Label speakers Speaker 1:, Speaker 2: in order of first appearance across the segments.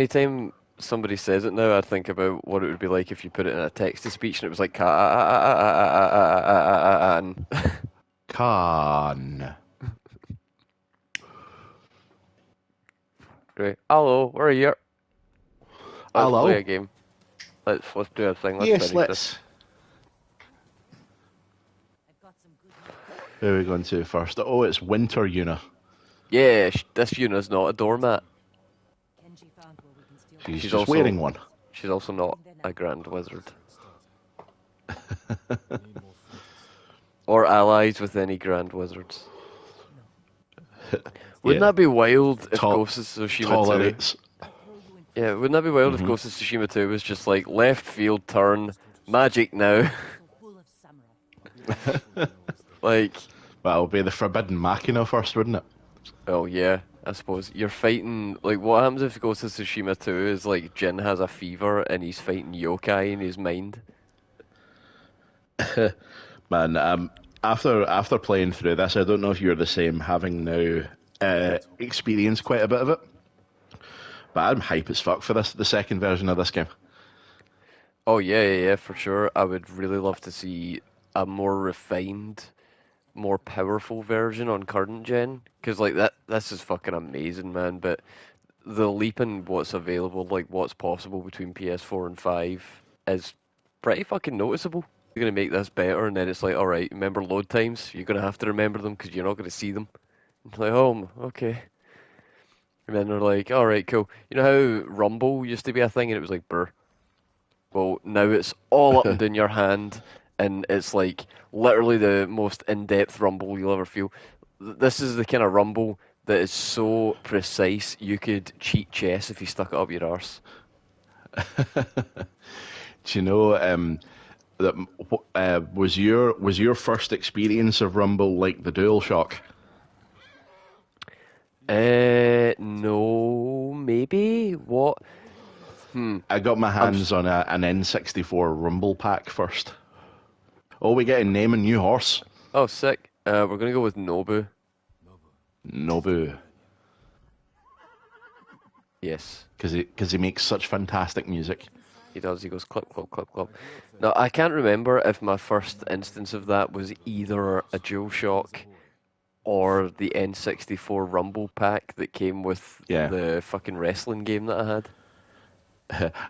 Speaker 1: Anytime somebody says it now, I think about what it would be like if you put it in a text-to-speech and it was like Khaaaaaaaan.
Speaker 2: Khan.
Speaker 1: Great. Hello, we're here. Let's play a
Speaker 2: Hello.
Speaker 1: game. Let's do a thing. Let's
Speaker 2: Yes,
Speaker 1: finish this.
Speaker 2: let's. Who are we going to first? Oh, it's Winter Una.
Speaker 1: Yeah, this Yuna's not a doormat.
Speaker 2: She's
Speaker 1: She's
Speaker 2: just
Speaker 1: also
Speaker 2: wearing one.
Speaker 1: she's also not a grand wizard or allies with any grand wizards. Wouldn't
Speaker 2: Yeah.
Speaker 1: that be wild if
Speaker 2: To-
Speaker 1: Ghost of Tsushima 2?
Speaker 2: tolerates.
Speaker 1: Yeah, wouldn't that be wild if
Speaker 2: hmm
Speaker 1: Ghost of Tsushima 2 was just like left field turn, magic now? Like,
Speaker 2: Well, it'll be the Forbidden Machina first, wouldn't it?
Speaker 1: oh yeah, I suppose you're fighting. Like, what happens if Ghost of Tsushima 2 is like Jin has a fever and he's fighting yokai in his mind?
Speaker 2: Man, after playing through this, I don't know if you're the same, having now experienced quite a bit of it, but I'm hype as fuck for the second version of this game.
Speaker 1: Oh yeah, for sure. I would really love to see a more refined, more powerful version on current gen, because like this is fucking amazing, man. But the leap in what's available, like what's possible between PS4 and 5, is pretty fucking noticeable. You're gonna make this better, and then it's like, all right, remember load times? You're gonna have to remember them because you're not gonna see them. It's like, oh, okay. And then they're like, all right, cool. You know how Rumble used to be a thing, and it was like, brr. Well, now it's all up and down your hand, and it's like literally the most in-depth rumble you'll ever feel. This is the kind of rumble that is so precise you could cheat chess if you stuck it up your arse.
Speaker 2: Do you know that was your first experience of Rumble like the DualShock?
Speaker 1: No, maybe what? Hmm.
Speaker 2: I got my
Speaker 1: I'm.
Speaker 2: hands on an N64 Rumble pack first. Oh, we get a name a new horse,
Speaker 1: Oh, sick. We're gonna go with Nobu.
Speaker 2: Nobu,
Speaker 1: Yes,
Speaker 2: because he makes such fantastic music.
Speaker 1: he does. He goes clip, clip, clip, clip. Now I can't remember if my first instance of that was either a DualShock or the N64 Rumble pack that came with
Speaker 2: Yeah,
Speaker 1: the fucking wrestling game that I had.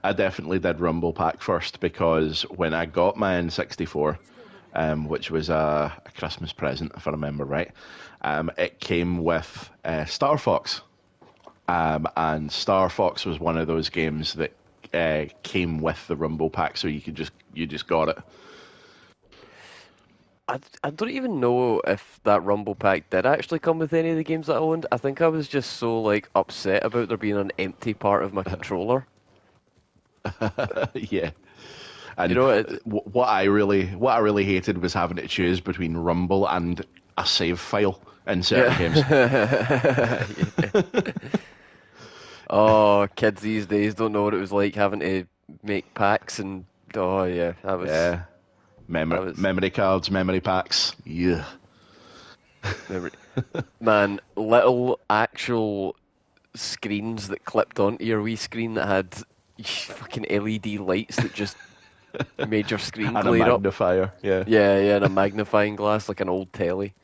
Speaker 2: I definitely did Rumble pack first because when I got my N64, which was a Christmas present if I remember right, it came with Star Fox. And Star Fox was one of those games that came with the Rumble pack, so you just got it.
Speaker 1: I don't even know if that Rumble pack did actually come with any of the games that I owned. I think I was just so like upset about there being an empty part of my controller.
Speaker 2: Yeah,
Speaker 1: You
Speaker 2: and
Speaker 1: know, it,
Speaker 2: what I really hated was having to choose between Rumble and a save file in certain games.
Speaker 1: yeah. Yeah. Oh, kids these days don't know what it was like having to make packs and oh yeah,
Speaker 2: Yeah,
Speaker 1: that was
Speaker 2: memory cards, memory packs. Yeah,
Speaker 1: memory. Man, little actual screens that clipped onto your Wii screen that had fucking LED lights that just made your screen
Speaker 2: and a
Speaker 1: glare up.
Speaker 2: magnifier. Yeah.
Speaker 1: Yeah, and a magnifying glass like an old telly.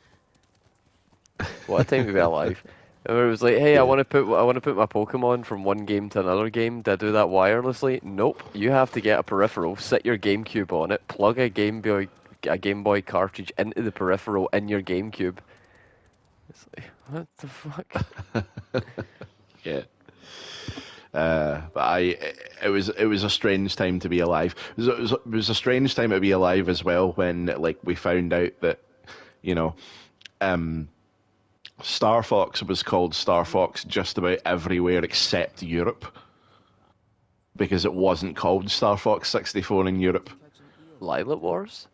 Speaker 1: What a time to be alive. And it was like, hey,
Speaker 2: Yeah.
Speaker 1: I want to put my Pokemon from one game to another game. Do I do that wirelessly? Nope. You have to get a peripheral, sit your GameCube on it, plug a Game Boy cartridge into the peripheral in your GameCube. It's like, what the fuck?
Speaker 2: Yeah. But it was a strange time to be alive. It was a strange time to be alive as well when like we found out that you know um, Star Fox was called Star Fox just about everywhere except Europe because it wasn't called Star Fox 64 in Europe.
Speaker 1: Lilac Wars?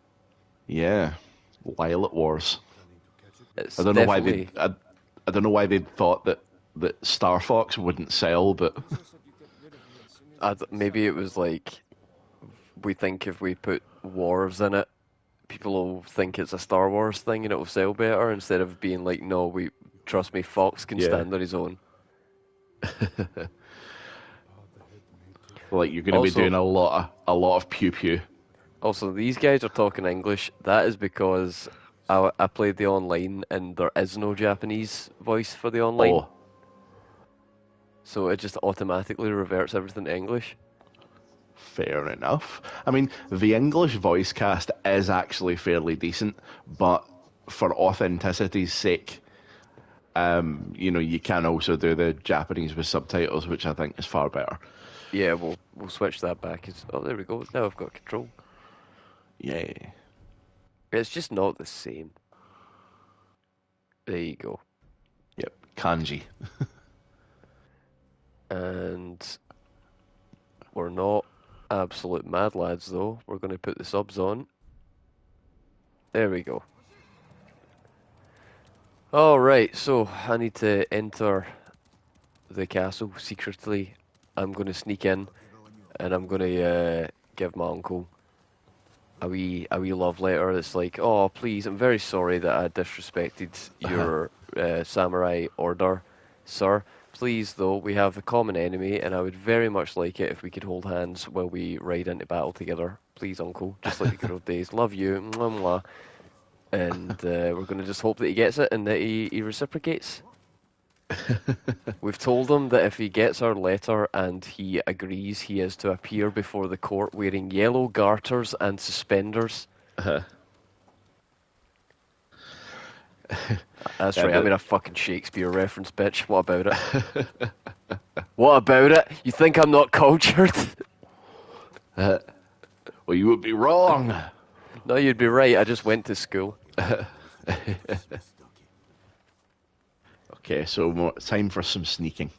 Speaker 2: Yeah, Lilac Wars. I
Speaker 1: It's
Speaker 2: don't know why they
Speaker 1: definitely.
Speaker 2: I don't know why they thought that Star Fox wouldn't sell, but
Speaker 1: Maybe it was like we think if we put wars in it, people will think it's a Star Wars thing and it'll sell better instead of being like, no, we trust me, Fox can
Speaker 2: yeah.
Speaker 1: stand on his own.
Speaker 2: Like you're going to be doing
Speaker 1: Also,
Speaker 2: a lot of pew pew.
Speaker 1: also, these guys are talking English. That is because I played the online and there is no Japanese voice for the online,
Speaker 2: Oh,
Speaker 1: so it just automatically reverts everything to English.
Speaker 2: fair enough. I mean, the English voice cast is actually fairly decent, but for authenticity's sake, you can also do the Japanese with subtitles, which I think is far better.
Speaker 1: Yeah, we'll switch that back. Oh, there we go. Now I've got control.
Speaker 2: Yeah.
Speaker 1: It's just not the same. There you go.
Speaker 2: Yep. Kanji.
Speaker 1: And we're not absolute mad lads though. We're going to put the subs on. There we go. All right, so I need to enter the castle secretly. I'm going to sneak in and I'm going to give my uncle a wee love letter that's like, oh, please, I'm very sorry that I disrespected your samurai order, sir. Please, though, we have a common enemy, and I would very much like it if we could hold hands while we ride into battle together. Please, uncle, just like the good old days. Love you, mwah, mwah. And we're going to just hope that he gets it and that he reciprocates. We've told him that if he gets our letter and he agrees, he is to appear before the court wearing yellow garters and suspenders. That's
Speaker 2: Yeah,
Speaker 1: right, I made a fucking Shakespeare reference, bitch. What about it? What about it? You think I'm not cultured?
Speaker 2: well, you would be wrong.
Speaker 1: No, you'd be right. I just went to school.
Speaker 2: Okay, so time for some sneaking.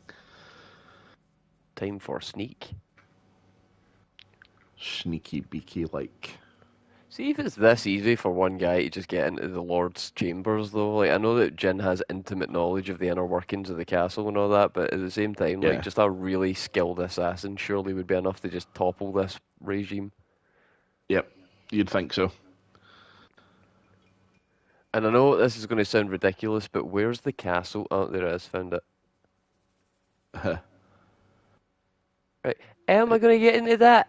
Speaker 1: Time for sneak.
Speaker 2: Sneaky beaky like.
Speaker 1: See if it's this easy for one guy to just get into the Lord's chambers, though. Like I know that Jin has intimate knowledge of the inner workings of the castle and all that, but at the same time, like
Speaker 2: Yeah.
Speaker 1: just a really skilled assassin surely would be enough to just topple this regime.
Speaker 2: Yep. You'd think so.
Speaker 1: And I know this is going to sound ridiculous, but where's the castle? Oh, there it is. Found it. Right. How am I going to get into that?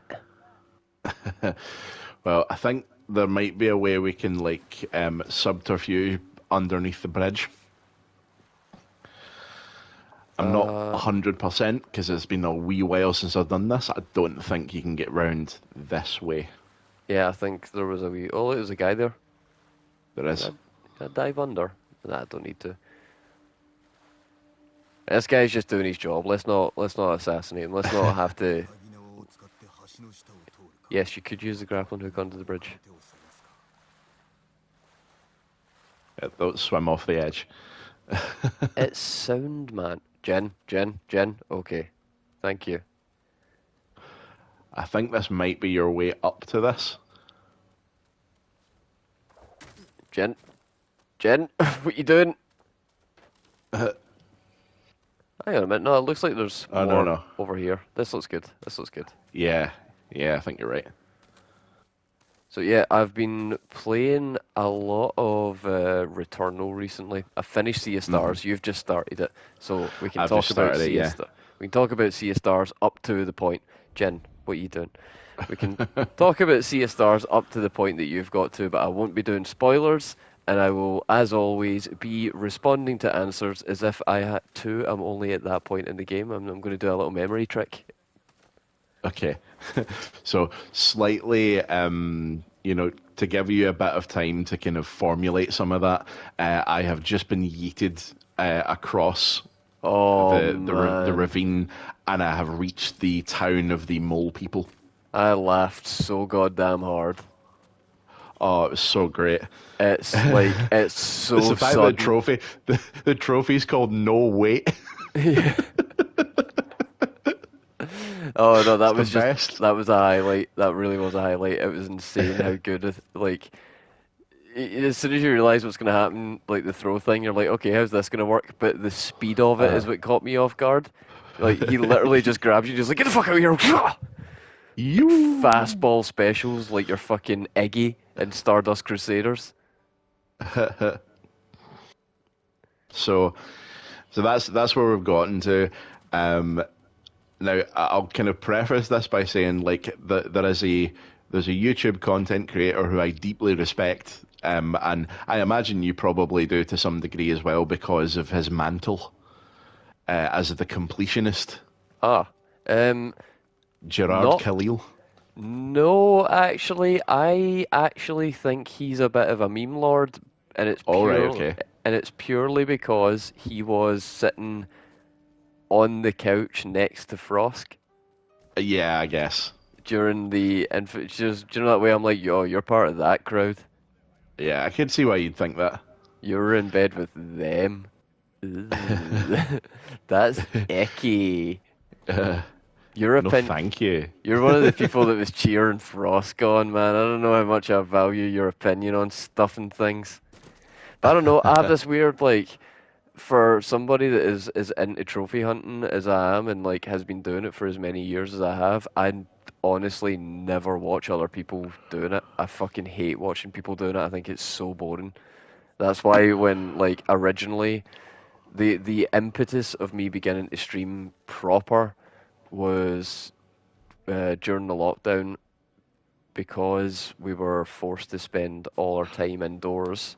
Speaker 2: Well, I think there might be a way we can like subterfuge underneath the bridge. I'm not
Speaker 1: Uh,
Speaker 2: 100% because it's been a wee while since I've done this. I don't think you can get round this way.
Speaker 1: yeah, I think there was a wee. Oh, there's a guy there.
Speaker 2: There
Speaker 1: Can
Speaker 2: is.
Speaker 1: I dive under? Nah, I don't need to. This guy's just doing his job. Let's not assassinate him. Let's not have to. Yes, you could use the grappling hook under the bridge.
Speaker 2: Yeah, don't swim off the edge.
Speaker 1: It's sound, man. Jen. Okay, thank you.
Speaker 2: I think this might be your way up to this.
Speaker 1: Jen, what you doing? Hang on a minute. No, it looks like there's
Speaker 2: Oh, no,
Speaker 1: more
Speaker 2: no.
Speaker 1: over here. This looks good. This looks good.
Speaker 2: Yeah, I think you're right.
Speaker 1: So yeah, I've been playing a lot of Returnal recently. I finished Sea of
Speaker 2: Hmm.
Speaker 1: Stars. You've just started it, so we can
Speaker 2: I've
Speaker 1: talk
Speaker 2: just
Speaker 1: about
Speaker 2: started it,
Speaker 1: Sea of
Speaker 2: yeah.
Speaker 1: Stars. We can talk about Sea of Stars up to the point. Jen, what are you doing? We can talk about Sea of Stars up to the point that you've got to, but I won't be doing spoilers, and I will, as always, be responding to answers as if I had to. I'm only at that point in the game. I'm going to do a little memory trick.
Speaker 2: Okay. So slightly, to give you a bit of time to kind of formulate some of that, I have just been yeeted across
Speaker 1: Oh
Speaker 2: the
Speaker 1: man,
Speaker 2: ravine, and I have reached the town of the mole people.
Speaker 1: I laughed so goddamn hard.
Speaker 2: Oh, it was so great.
Speaker 1: It's like it's
Speaker 2: It's
Speaker 1: so
Speaker 2: the fact that
Speaker 1: sudden.
Speaker 2: the trophy's called No Wait.
Speaker 1: Oh no,
Speaker 2: It's the best.
Speaker 1: that was a highlight. That really was a highlight. It was insane how good like as soon as you realize what's going to happen, like the throw thing, you're like, okay, how's this going to work? But the speed of it is what caught me off guard. Like he literally just grabs you, just like get the fuck out of here, like
Speaker 2: You.
Speaker 1: fastball specials, like you're fucking Iggy and Stardust Crusaders.
Speaker 2: So, so that's where we've gotten to. Um, Now, I'll kind of preface this by saying, like, there's a YouTube content creator who I deeply respect, and I imagine you probably do to some degree as well because of his mantle as the completionist,
Speaker 1: Ah, um,
Speaker 2: Gerard
Speaker 1: not
Speaker 2: Khalil.
Speaker 1: no, actually, I actually think he's a bit of a meme lord, and
Speaker 2: All right, okay.
Speaker 1: it's purely because he was sitting on the couch next to Frosk
Speaker 2: Yeah, I guess.
Speaker 1: during just do you know that way? I'm like, yo, you're part of that crowd.
Speaker 2: Yeah, I could see why you'd think that.
Speaker 1: You're in bed with them. Ooh, that's icky.
Speaker 2: Uh,
Speaker 1: Your
Speaker 2: no,
Speaker 1: opinion.
Speaker 2: thank you.
Speaker 1: You're one of the people that was cheering Frost on, man. I don't know how much I value your opinion on stuff and things. But I don't know. I have this weird like for somebody that is as into trophy hunting as I am and like has been doing it for as many years as I have, I honestly never watch other people doing it. I fucking hate watching people doing it. I think it's so boring. That's why when like originally the impetus of me beginning to stream proper was during the lockdown because we were forced to spend all our time indoors.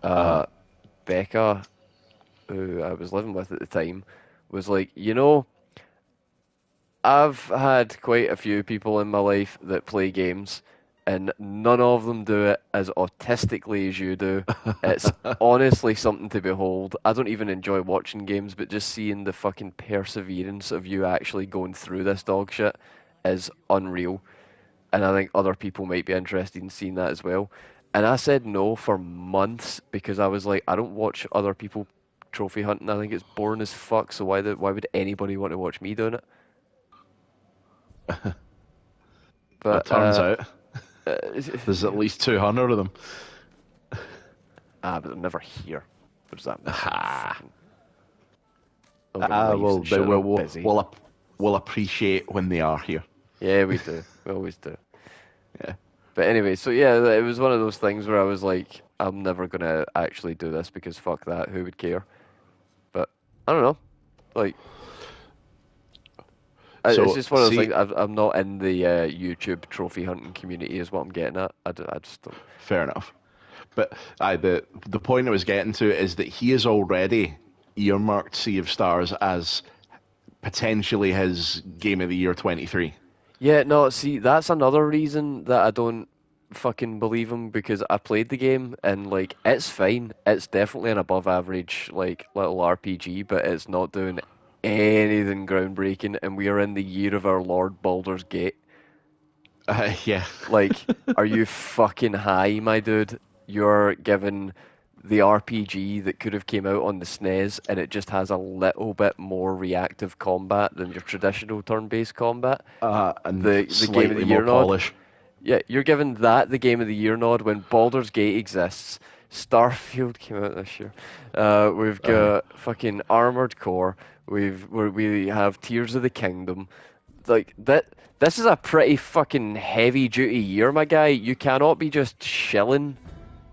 Speaker 2: Uh,
Speaker 1: Uh, Becca, who I was living with at the time, was like, you know, I've had quite a few people in my life that play games, and none of them do it as autistically as you do. It's honestly something to behold. I don't even enjoy watching games, but just seeing the fucking perseverance of you actually going through this dog shit is unreal. And I think other people might be interested in seeing that as well. And I said no for months because I was like, I don't watch other people trophy hunting. I think it's boring as fuck. So why would anybody want to watch me doing it?
Speaker 2: it
Speaker 1: But
Speaker 2: turns out
Speaker 1: uh,
Speaker 2: there's at least 200 of them.
Speaker 1: but they're never here. What does that mean?
Speaker 2: Ha!
Speaker 1: Fucking all got lives
Speaker 2: Well,
Speaker 1: and shit. They're
Speaker 2: we'll,
Speaker 1: busy.
Speaker 2: we'll appreciate when they are here.
Speaker 1: Yeah, we do. We always do.
Speaker 2: Yeah.
Speaker 1: But anyway, so yeah, it was one of those things where I was like, I'm never gonna actually do this because fuck that. Who would care? But I don't know. Like, it's
Speaker 2: So,
Speaker 1: just one of those things.
Speaker 2: see,
Speaker 1: I'm not in the YouTube trophy hunting community, is what I'm getting at. I just don't.
Speaker 2: fair enough. But the point I was getting to is that he is already earmarked Sea of Stars as potentially his Game of the Year 23.
Speaker 1: Yeah, no, see, that's another reason that I don't fucking believe him because I played the game and like it's fine. It's definitely an above average like little RPG, but it's not doing anything groundbreaking and we are in the year of our Lord Baldur's Gate.
Speaker 2: Yeah.
Speaker 1: Like, are you fucking high, my dude? You're given the RPG that could have came out on the SNES and it just has a little bit more reactive combat than your traditional turn-based combat.
Speaker 2: And
Speaker 1: The Game of the
Speaker 2: slightly more
Speaker 1: Year nod.
Speaker 2: polish.
Speaker 1: Yeah, you're given that the Game of the Year nod when Baldur's Gate exists. Starfield came out this year. We've
Speaker 2: Uh,
Speaker 1: got fucking Armored Core. We have Tears of the Kingdom. Like that. This is a pretty fucking heavy duty year, my guy. You cannot be just shilling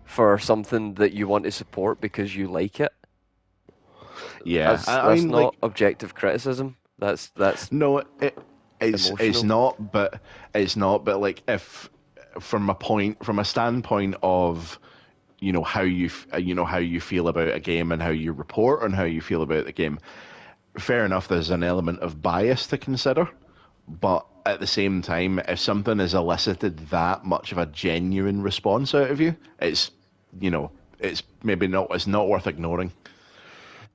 Speaker 1: for something that you want to support because you like it.
Speaker 2: yeah. I
Speaker 1: That's
Speaker 2: mean,
Speaker 1: not
Speaker 2: like,
Speaker 1: objective criticism. That's
Speaker 2: no, it's
Speaker 1: emotional.
Speaker 2: not, but it's not. But like, if from a standpoint of how how you feel about a game and how you report on how you feel about the game, fair enough. There's an element of bias to consider, but at the same time, if something has elicited that much of a genuine response out of you, you know, it's not worth ignoring.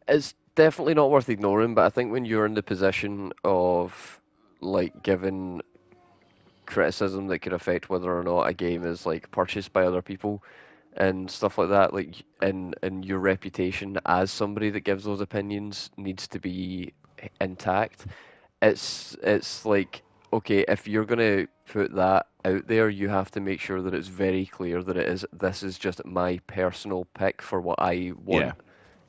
Speaker 1: It's definitely not worth ignoring, but I think when you're in the position of like giving criticism that could affect whether or not a game is like purchased by other people and stuff like that, like and your reputation as somebody that gives those opinions needs to be intact. It's like okay, if you're gonna put that out there, you have to make sure that it's very clear that this is just my personal pick for what I
Speaker 2: Yeah,
Speaker 1: want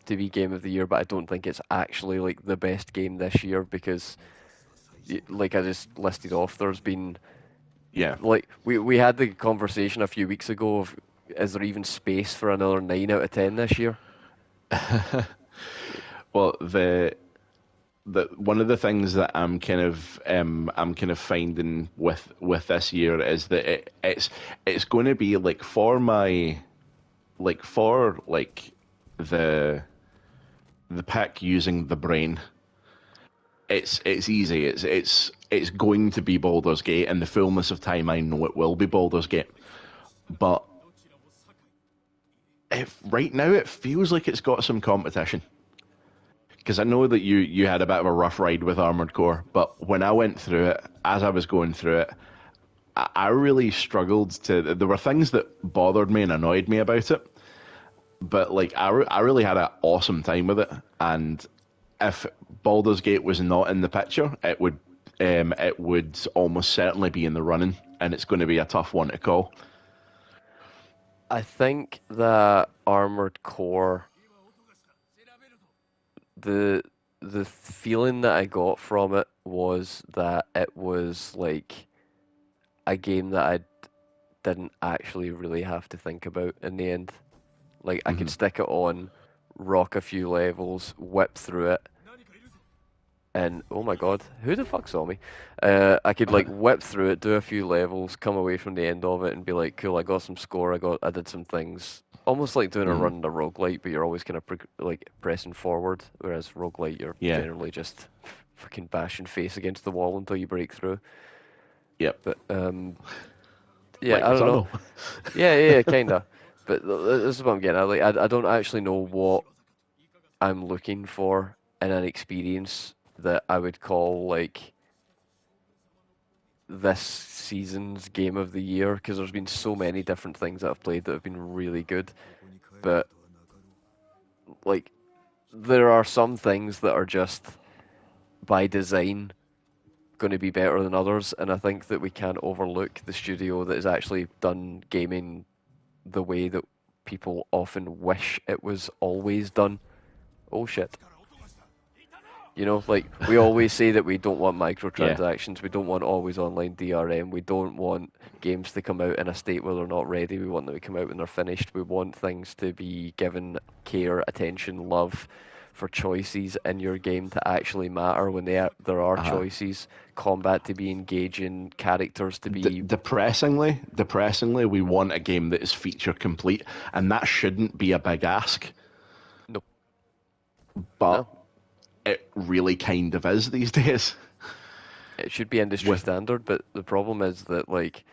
Speaker 1: to be game of the year, but I don't think it's actually like the best game this year because, like I just listed off, there's been
Speaker 2: yeah.
Speaker 1: like we had the conversation a few weeks ago of is there even space for another 9 out of 10 this year?
Speaker 2: Well, the that one of the things that I'm kind of finding with this year is that it's going to be like for the the pick using the brain. It's easy. It's going to be Baldur's Gate. In the fullness of time, I know it will be Baldur's Gate. But if right now it feels like it's got some competition. Because I know that you had a bit of a rough ride with Armored Core, but when I went through it, as I was going through it, I really struggled to. There were things that bothered me and annoyed me about it, but like I really had an awesome time with it. And if Baldur's Gate was not in the picture, it would almost certainly be in the running, and it's going to be a tough one to call.
Speaker 1: I think that Armored Core, the the feeling that I got from it was that it was like a game that I didn't actually really have to think about in the end. Like I could
Speaker 2: Hmm.
Speaker 1: stick it on, rock a few levels, whip through it, and oh my god, who the fuck saw me? I could like whip through it, do a few levels, come away from the end of it, and be like, cool, I got some score, I did some things. Almost like doing a
Speaker 2: Hmm.
Speaker 1: run in a roguelite, but you're always kind of like pressing forward, whereas roguelite, you're
Speaker 2: Yeah.
Speaker 1: generally just fucking bashing face against the wall until you break through.
Speaker 2: Yep.
Speaker 1: But yeah,
Speaker 2: Like
Speaker 1: I don't know.
Speaker 2: Returnal.
Speaker 1: Yeah, kinda. But this is what I'm getting at. Like, I don't actually know what I'm looking for in an experience that I would call like this season's game of the year because there's been so many different things that I've played that have been really good. But like, there are some things that are just by design going to be better than others, and I think that we can't overlook the studio that has actually done gaming the way that people often wish it was always done. Oh shit. You know, like we always say that we don't want
Speaker 2: Yeah.
Speaker 1: microtransactions, we don't want always online DRM, we don't want games to come out in a state where they're not ready, we want them to come out when they're finished, we want things to be given care, attention, love for choices in your game to actually matter when there are
Speaker 2: Uh-huh.
Speaker 1: choices, combat to be engaging, characters to be.
Speaker 2: Depressingly, we want a game that is feature complete, and that shouldn't be a big ask,
Speaker 1: No,
Speaker 2: but
Speaker 1: no.
Speaker 2: it really kind of is these days.
Speaker 1: It should be industry
Speaker 2: With
Speaker 1: standard, but the problem is that like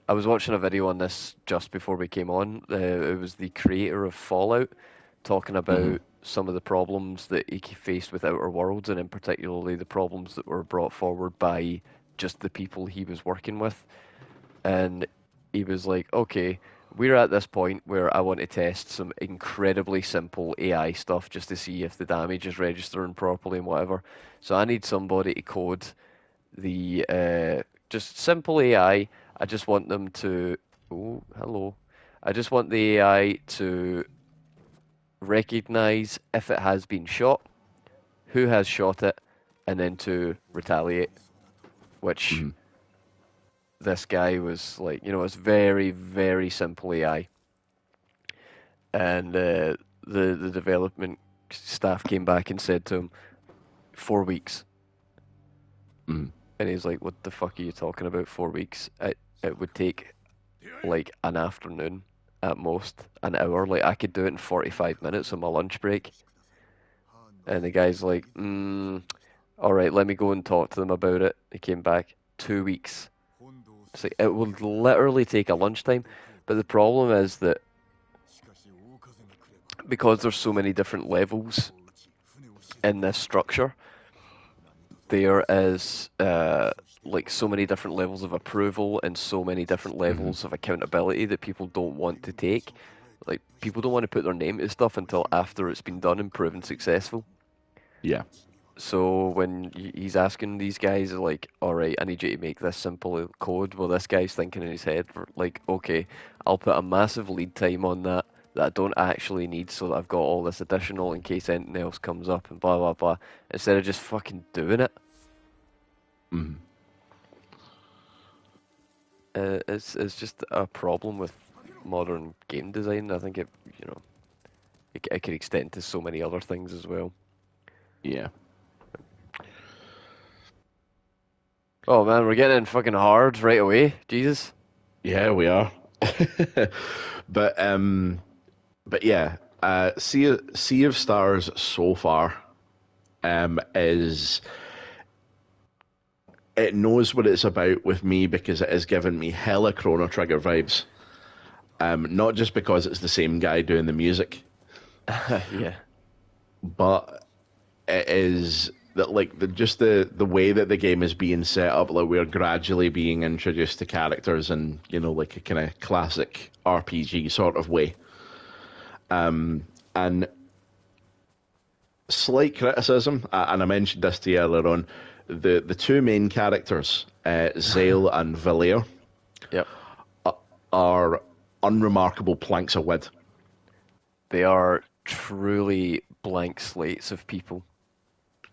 Speaker 1: I was watching a video on this just before we came on. It was the creator of Fallout talking
Speaker 2: Mhm.
Speaker 1: about some of the problems that he faced with Outer Worlds, and in particularly the problems that were brought forward by just the people he was working with. And he was like, okay, we're at this point where I want to test some incredibly simple AI stuff just to see if the damage is registering properly and whatever. So I need somebody to code the just simple AI. I just want them to. Oh, hello. I just want the AI to recognize if it has been shot, who has shot it, and then to retaliate. Which
Speaker 2: Mhm.
Speaker 1: this guy was like, it's very, very simple AI. And the development staff came back and said to him, 4 weeks.
Speaker 2: Mhm.
Speaker 1: And he's like, what the fuck are you talking about? 4 weeks? It would take like an afternoon at most, an hour. Like I could do it in 45 minutes on my lunch break. And the guy's like, all right, let me go and talk to them about it. He came back 2 weeks. It's like it would literally take a lunchtime. But the problem is that because there's so many different levels in this structure, there is like so many different levels of approval and so many different
Speaker 2: Mhm.
Speaker 1: levels of accountability that people don't want to take. Like people don't want to put their name to stuff until after it's been done and proven successful.
Speaker 2: Yeah.
Speaker 1: So when he's asking these guys, like, all right, I need you to make this simple code. Well, this guy's thinking in his head, like, okay, I'll put a massive lead time on that I don't actually need, so that I've got all this additional in case anything else comes up and blah blah blah. Instead of just fucking doing it,
Speaker 2: Mhm.
Speaker 1: it's just a problem with modern game design. I think it could extend to so many other things as well.
Speaker 2: Yeah.
Speaker 1: Oh man, we're getting in fucking hard right away. Jesus.
Speaker 2: Yeah, we are. But um, but yeah, Sea of Stars so far is it knows what it's about with me because it has given me hella Chrono Trigger vibes. Not just because it's the same guy doing the music,
Speaker 1: Yeah.
Speaker 2: but it is that like the way that the game is being set up, like we're gradually being introduced to characters in like a kind of classic RPG sort of way. And slight criticism, and I mentioned this to you earlier on, the two main characters, Zale and Valere,
Speaker 1: Yep.
Speaker 2: are unremarkable planks of wood.
Speaker 1: They are truly blank slates of people.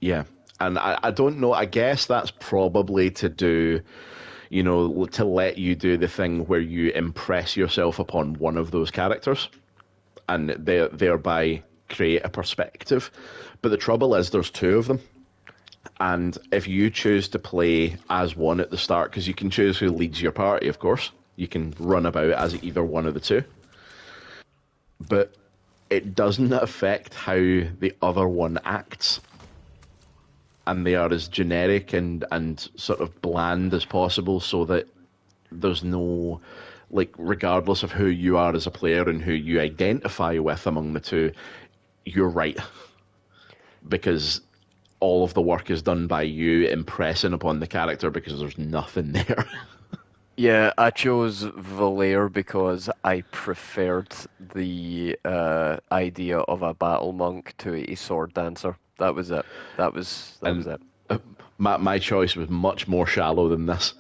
Speaker 2: Yeah. And I don't know, I guess that's probably to do, to let you do the thing where you impress yourself upon one of those characters and thereby create a perspective. But the trouble is, there's two of them. And if you choose to play as one at the start, because you can choose who leads your party, of course, you can run about as either one of the two. But it doesn't affect how the other one acts. And they are as generic and sort of bland as possible so that there's no, like, regardless of who you are as a player and who you identify with among the two, you're right. Because all of the work is done by you impressing upon the character because there's nothing there.
Speaker 1: Yeah, I chose Valere because I preferred the idea of a battle monk to a sword dancer. That was it. That was
Speaker 2: And
Speaker 1: it.
Speaker 2: my choice was much more shallow than this.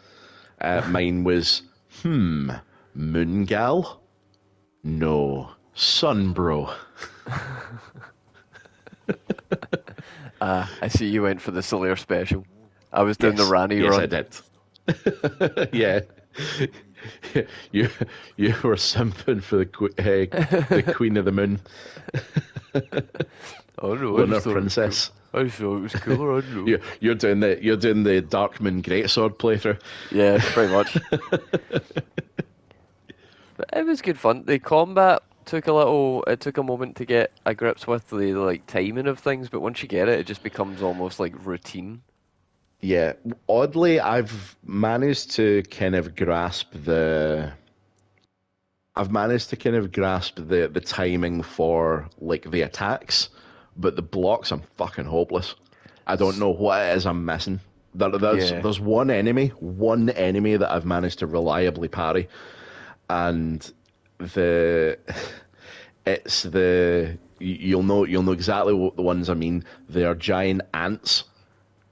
Speaker 2: Mine was, Moongal? No. Sunbro.
Speaker 1: I see you went for the Solaire special. I was doing the
Speaker 2: Yes.
Speaker 1: Rani
Speaker 2: Yes, I
Speaker 1: run.
Speaker 2: did. Yeah. You you were simping for the Queen of the Moon,
Speaker 1: Oh no, I
Speaker 2: Lunar
Speaker 1: just thought it was cool.
Speaker 2: Princess.
Speaker 1: I just thought it was cooler. I don't know.
Speaker 2: You're doing the Darkmoon Greatsword playthrough.
Speaker 1: Yeah, pretty much. But it was good fun. The combat took a little. It took a moment to get a grips with the like timing of things, but once you get it, it just becomes almost like routine.
Speaker 2: Yeah, oddly, I've managed to kind of grasp the timing for like the attacks, but the blocks I'm fucking hopeless. I don't
Speaker 1: S-
Speaker 2: know what it is I'm missing.
Speaker 1: Yeah.
Speaker 2: There's one enemy that I've managed to reliably parry, and the you'll know exactly what the ones I mean. They are giant ants,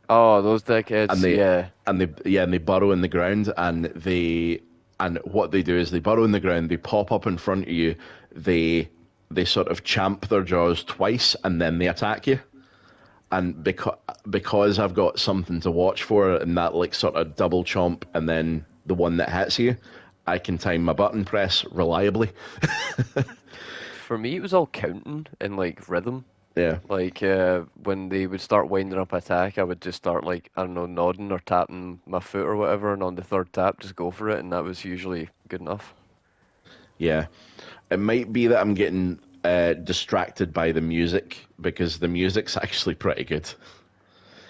Speaker 1: Oh, those
Speaker 2: and
Speaker 1: dickheads.
Speaker 2: they
Speaker 1: Yeah.
Speaker 2: and they burrow in the ground, and what they do is they burrow in the ground, they pop up in front of you, they sort of champ their jaws twice, and then they attack you. And because I've got something to watch for, and that like sort of double chomp, and then the one that hits you, I can time my button press reliably.
Speaker 1: For me, it was all counting and like rhythm.
Speaker 2: Yeah.
Speaker 1: Like when they would start winding up attack, I would just start like I don't know, nodding or tapping my foot or whatever, and on the third tap, just go for it, and that was usually good enough.
Speaker 2: Yeah. It might be that I'm getting distracted by the music because the music's actually pretty good.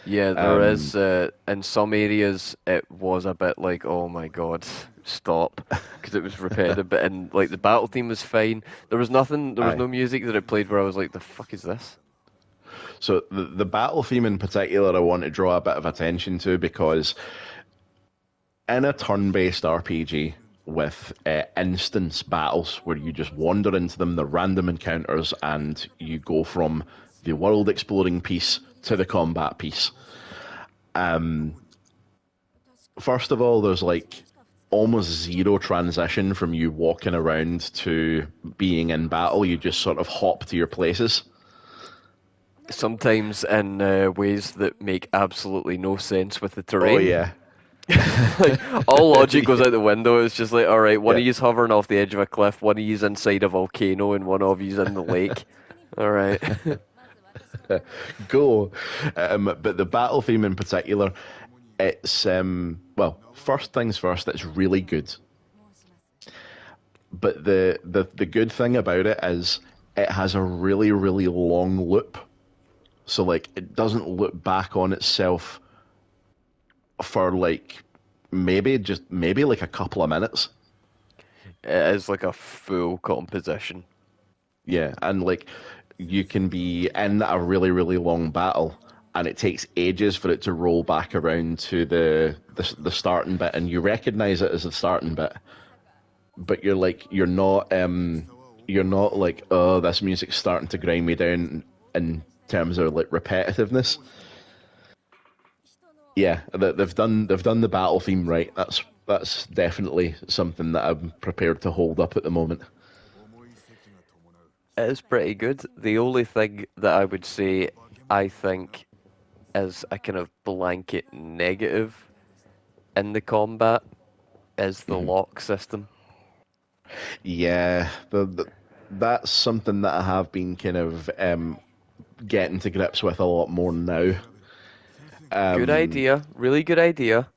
Speaker 1: Yeah, there is.
Speaker 2: Um,
Speaker 1: In some areas, it was a bit like, oh my God, stop, because it was repetitive. But in like the battle theme was fine. There was nothing. There was
Speaker 2: aye.
Speaker 1: no music that it played where I was like, the fuck is this?
Speaker 2: So the battle theme in particular, I want to draw a bit of attention to because in a turn-based RPG with instance battles where you just wander into them, they're random encounters, and you go from the world-exploring piece to the combat piece. First of all, there's like almost zero transition from you walking around to being in battle. You just sort of hop to your places.
Speaker 1: Sometimes in ways that make absolutely no sense with the
Speaker 2: Oh
Speaker 1: terrain.
Speaker 2: yeah,
Speaker 1: Like all logic goes out the window. It's just like, all right, one
Speaker 2: yeah.
Speaker 1: of you's hovering off the edge of a cliff, one of you's inside a volcano, and one of you's in the lake. All right.
Speaker 2: Go. But the battle theme in particular, It's well, first things first, it's really good. But the good thing about it is it has a really, really long loop. So like it doesn't look back on itself for like maybe like a couple of minutes.
Speaker 1: It is like a full composition.
Speaker 2: Yeah, and like you can be in a really, really long battle and it takes ages for it to roll back around to the starting bit and you recognize it as the starting bit, but you're not like, oh, this music's starting to grind me down in terms of like repetitiveness. Yeah, they've done the battle theme right. That's definitely something that I'm prepared to hold up at the moment.
Speaker 1: It is pretty good. The only thing that I would say I think is a kind of blanket negative in the combat is the
Speaker 2: Hmm.
Speaker 1: lock system.
Speaker 2: Yeah, that's something that I have been kind of getting to grips with a lot more now.
Speaker 1: Good
Speaker 2: Um,
Speaker 1: idea, really good idea,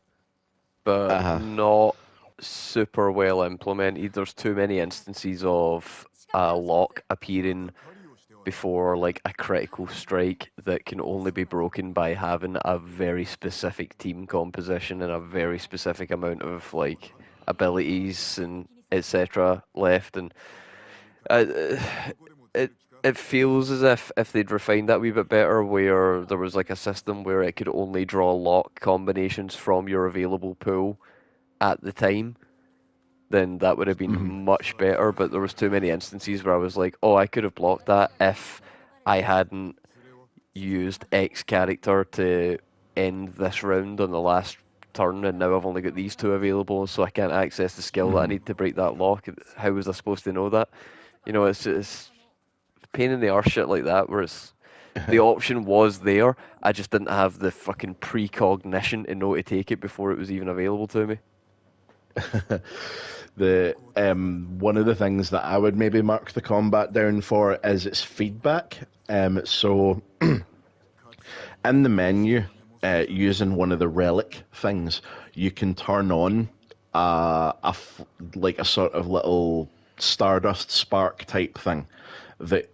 Speaker 1: but
Speaker 2: uh,
Speaker 1: not super well implemented. There's too many instances of a lock appearing before like a critical strike that can only be broken by having a very specific team composition and a very specific amount of like abilities and etc. left, and uh, it it feels as if they'd refined that a wee bit better, where there was like a system where it could only draw lock combinations from your available pool at the time. Then that would have been
Speaker 2: mhm.
Speaker 1: much better. But there was too many instances where I was like, oh, I could have blocked that if I hadn't used X character to end this round on the last turn, and now I've only got these two available, so I can't access the skill that I need to break that lock. How was I supposed to know that? You know, it's just pain in the arse shit like that, where it's the option was there, I just didn't have the fucking precognition to know to take it before it was even available to me.
Speaker 2: The one of the things that I would maybe mark the combat down for is its feedback. So in the menu, using one of the relic things, you can turn on like a sort of little stardust spark type thing that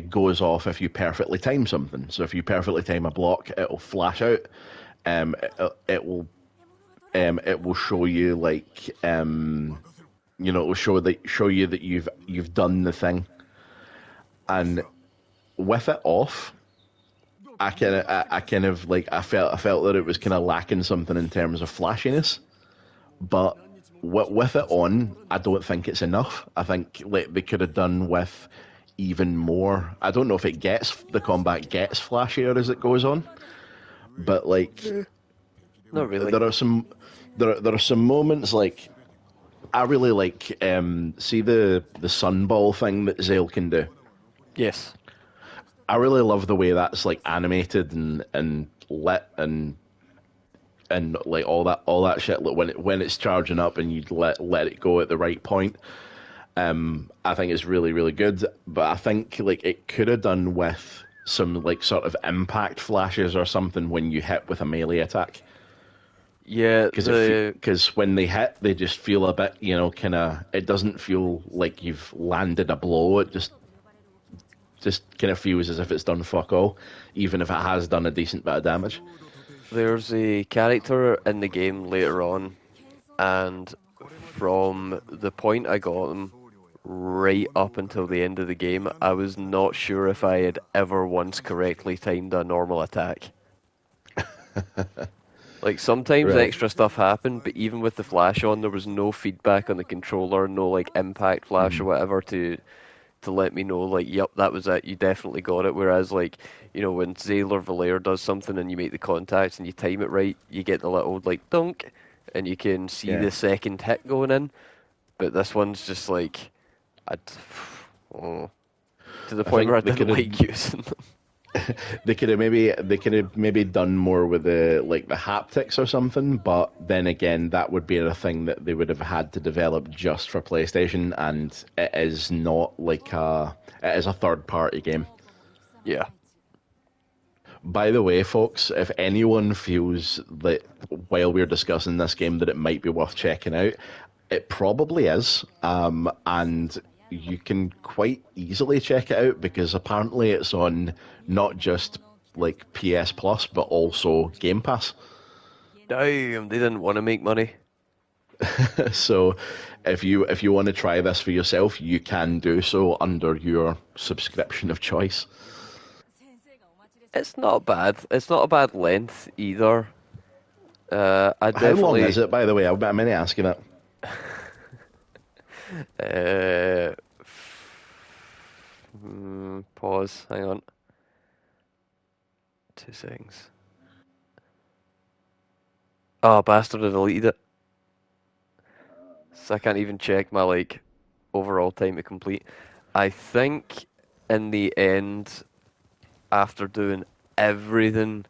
Speaker 2: goes off if you perfectly time something. So if you perfectly time a block, it'll flash out. It will show you like it will show you that you've done the thing, and with it off, I kind of like I felt that it was kind of lacking something in terms of flashiness, but with it on, I don't think it's enough. I think like they could have done with even more. I don't know if the combat gets flashier as it goes on, but like
Speaker 1: Not really.
Speaker 2: there are some there are some moments like I really like see the sunball thing that Zale can do.
Speaker 1: Yes.
Speaker 2: I really love the way that's like animated and lit and like all that shit. Like when it's charging up and you let it go at the right point. I think it's really really good. But I think like it could have done with some like sort of impact flashes or something when you hit with a melee attack.
Speaker 1: Yeah,
Speaker 2: Because when they hit, they just feel a bit, kind of. It doesn't feel like you've landed a blow. It just kind of feels as if it's done fuck all, even if it has done a decent bit of damage.
Speaker 1: there's a character in the game later on, and from the point I got him right up until the end of the game, I was not sure if I had ever once correctly timed a normal attack. Like sometimes
Speaker 2: Right.
Speaker 1: extra stuff happened, but even with the flash on, there was no feedback on the controller, no like impact flash or
Speaker 2: Mhm.
Speaker 1: whatever to let me know like, yep, that was it, you definitely got it. Whereas like, when Zale or Valair does something and you make the contacts and you time it right, you get the little like dunk, and you can see
Speaker 2: Yeah.
Speaker 1: the second hit going in. But this one's just like, I'd, oh, to the
Speaker 2: I
Speaker 1: point where I
Speaker 2: think they
Speaker 1: didn't
Speaker 2: could have
Speaker 1: like using them.
Speaker 2: they could have maybe done more with the like the haptics or something, but then again that would be a thing that they would have had to develop just for PlayStation, and it is a third party game.
Speaker 1: Yeah.
Speaker 2: By the way, folks, if anyone feels that while we're discussing this game that it might be worth checking out, it probably is. And you can quite easily check it out because apparently it's on not just like PS Plus, but also Game Pass.
Speaker 1: Damn, they didn't want to make money.
Speaker 2: So if you want to try this for yourself, you can do so under your subscription of choice.
Speaker 1: It's not bad. It's not a bad length either. I
Speaker 2: How long is
Speaker 1: definitely
Speaker 2: it, by the way? I'm meant to ask you that.
Speaker 1: uh, pause. Hang on. 2 seconds. Oh, bastard! I deleted it. So I can't even check my like overall time to complete. I think in the end, after doing everything,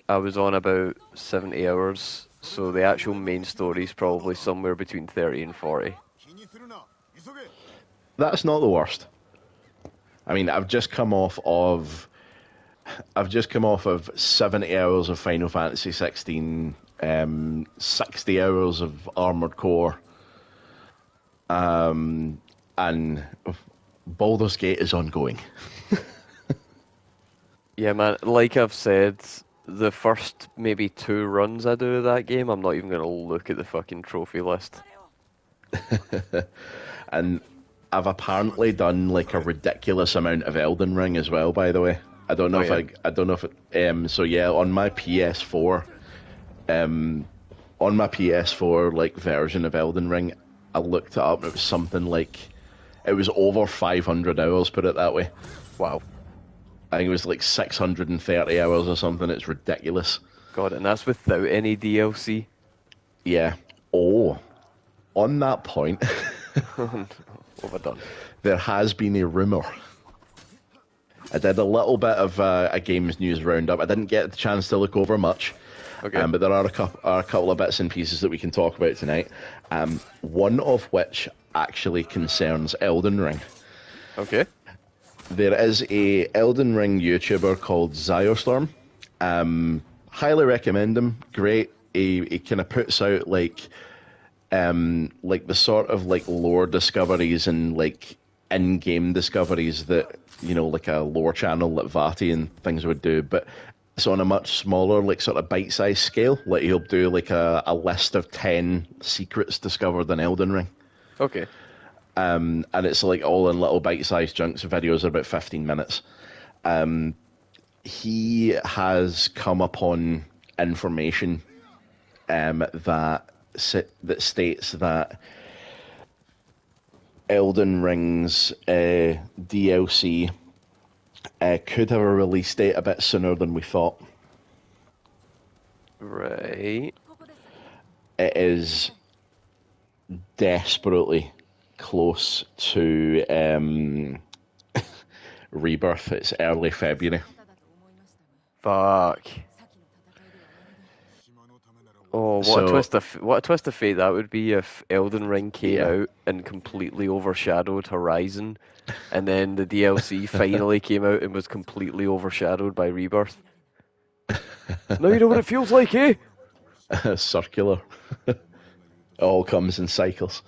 Speaker 1: I was on about 70 hours. So the actual main story is probably somewhere between 30 and 40.
Speaker 2: That's not the worst. I mean, I've just come off of 70 hours of Final Fantasy 16, 60 hours of Armored Core, and Baldur's Gate is ongoing.
Speaker 1: Yeah, man, like I've said, the first maybe 2 runs I do of that game, I'm not even going to look at the fucking trophy list.
Speaker 2: And I've apparently done like a ridiculous amount of Elden Ring as well. By the way, I don't
Speaker 1: Oh,
Speaker 2: know if
Speaker 1: yeah.
Speaker 2: I don't know if so yeah, on my PS4 like version of Elden Ring, I looked it up. It was something like it was over 500 hours. Put it that way.
Speaker 1: Wow.
Speaker 2: I think it was like 630 hours or something. It's ridiculous.
Speaker 1: God, and that's without any DLC.
Speaker 2: Yeah. Oh, on that point,
Speaker 1: Overdone.
Speaker 2: there has been a rumor. I did a little bit of a games news roundup. I didn't get the chance to look over much,
Speaker 1: Okay.
Speaker 2: but there are a couple of bits and pieces that we can talk about tonight. One of which actually concerns Elden Ring.
Speaker 1: Okay.
Speaker 2: There is a Elden Ring YouTuber called Zyostorm. Highly recommend him. Great. He kind of puts out like the sort of like lore discoveries and like in-game discoveries that like a lore channel like Vati and things would do, but it's on a much smaller, like sort of bite-sized scale. Like he'll do like a list of 10 secrets discovered in Elden Ring,
Speaker 1: Okay.
Speaker 2: and it's like all in little bite-sized chunks. Videos are about 15 minutes. He has come upon information that states that Elden Ring's DLC could have a release date a bit sooner than we thought.
Speaker 1: Right.
Speaker 2: It is desperately close to Rebirth. It's early February.
Speaker 1: Fuck. Oh,
Speaker 2: So
Speaker 1: what a twist of fate that would be if Elden Ring came
Speaker 2: yeah,
Speaker 1: out and completely overshadowed Horizon, and then the DLC finally came out and was completely overshadowed by Rebirth. So now you know what it feels like, eh?
Speaker 2: circular. It all comes in cycles.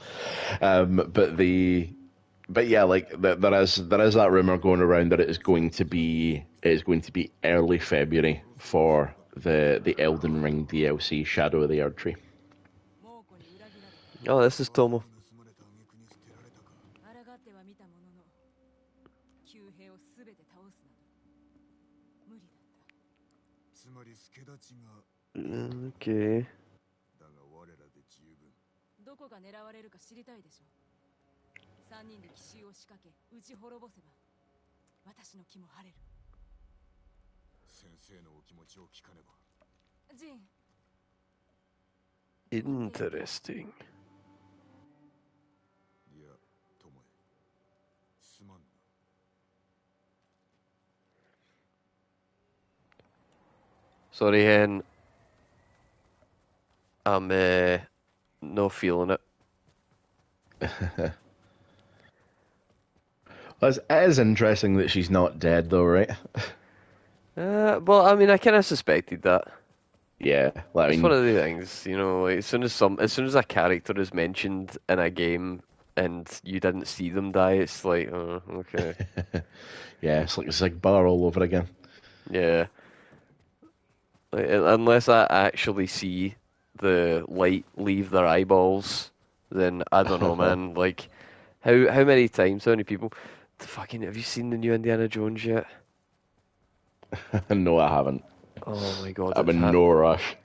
Speaker 2: But yeah, like there is that rumor going around that it is going to be early February for the Elden Ring DLC Shadow of the Erdtree.
Speaker 1: Oh, this is Tomo. Okay. Interesting. Sorry, Hen. I'm no feeling it.
Speaker 2: It is interesting that she's not dead, though, right?
Speaker 1: Well, I mean, I kind of suspected that.
Speaker 2: Yeah, I
Speaker 1: It's one
Speaker 2: mean,
Speaker 1: of the things, like as soon as a character is mentioned in a game and you didn't see them die, it's like, oh, okay,
Speaker 2: yeah, it's like bar all over again.
Speaker 1: yeah. Like, unless I actually see the light leave their eyeballs, then I don't know, man. Like, how many times, how many people? Fucking, have you seen the new Indiana Jones yet?
Speaker 2: No, I haven't.
Speaker 1: Oh my God,
Speaker 2: I'm in no rush.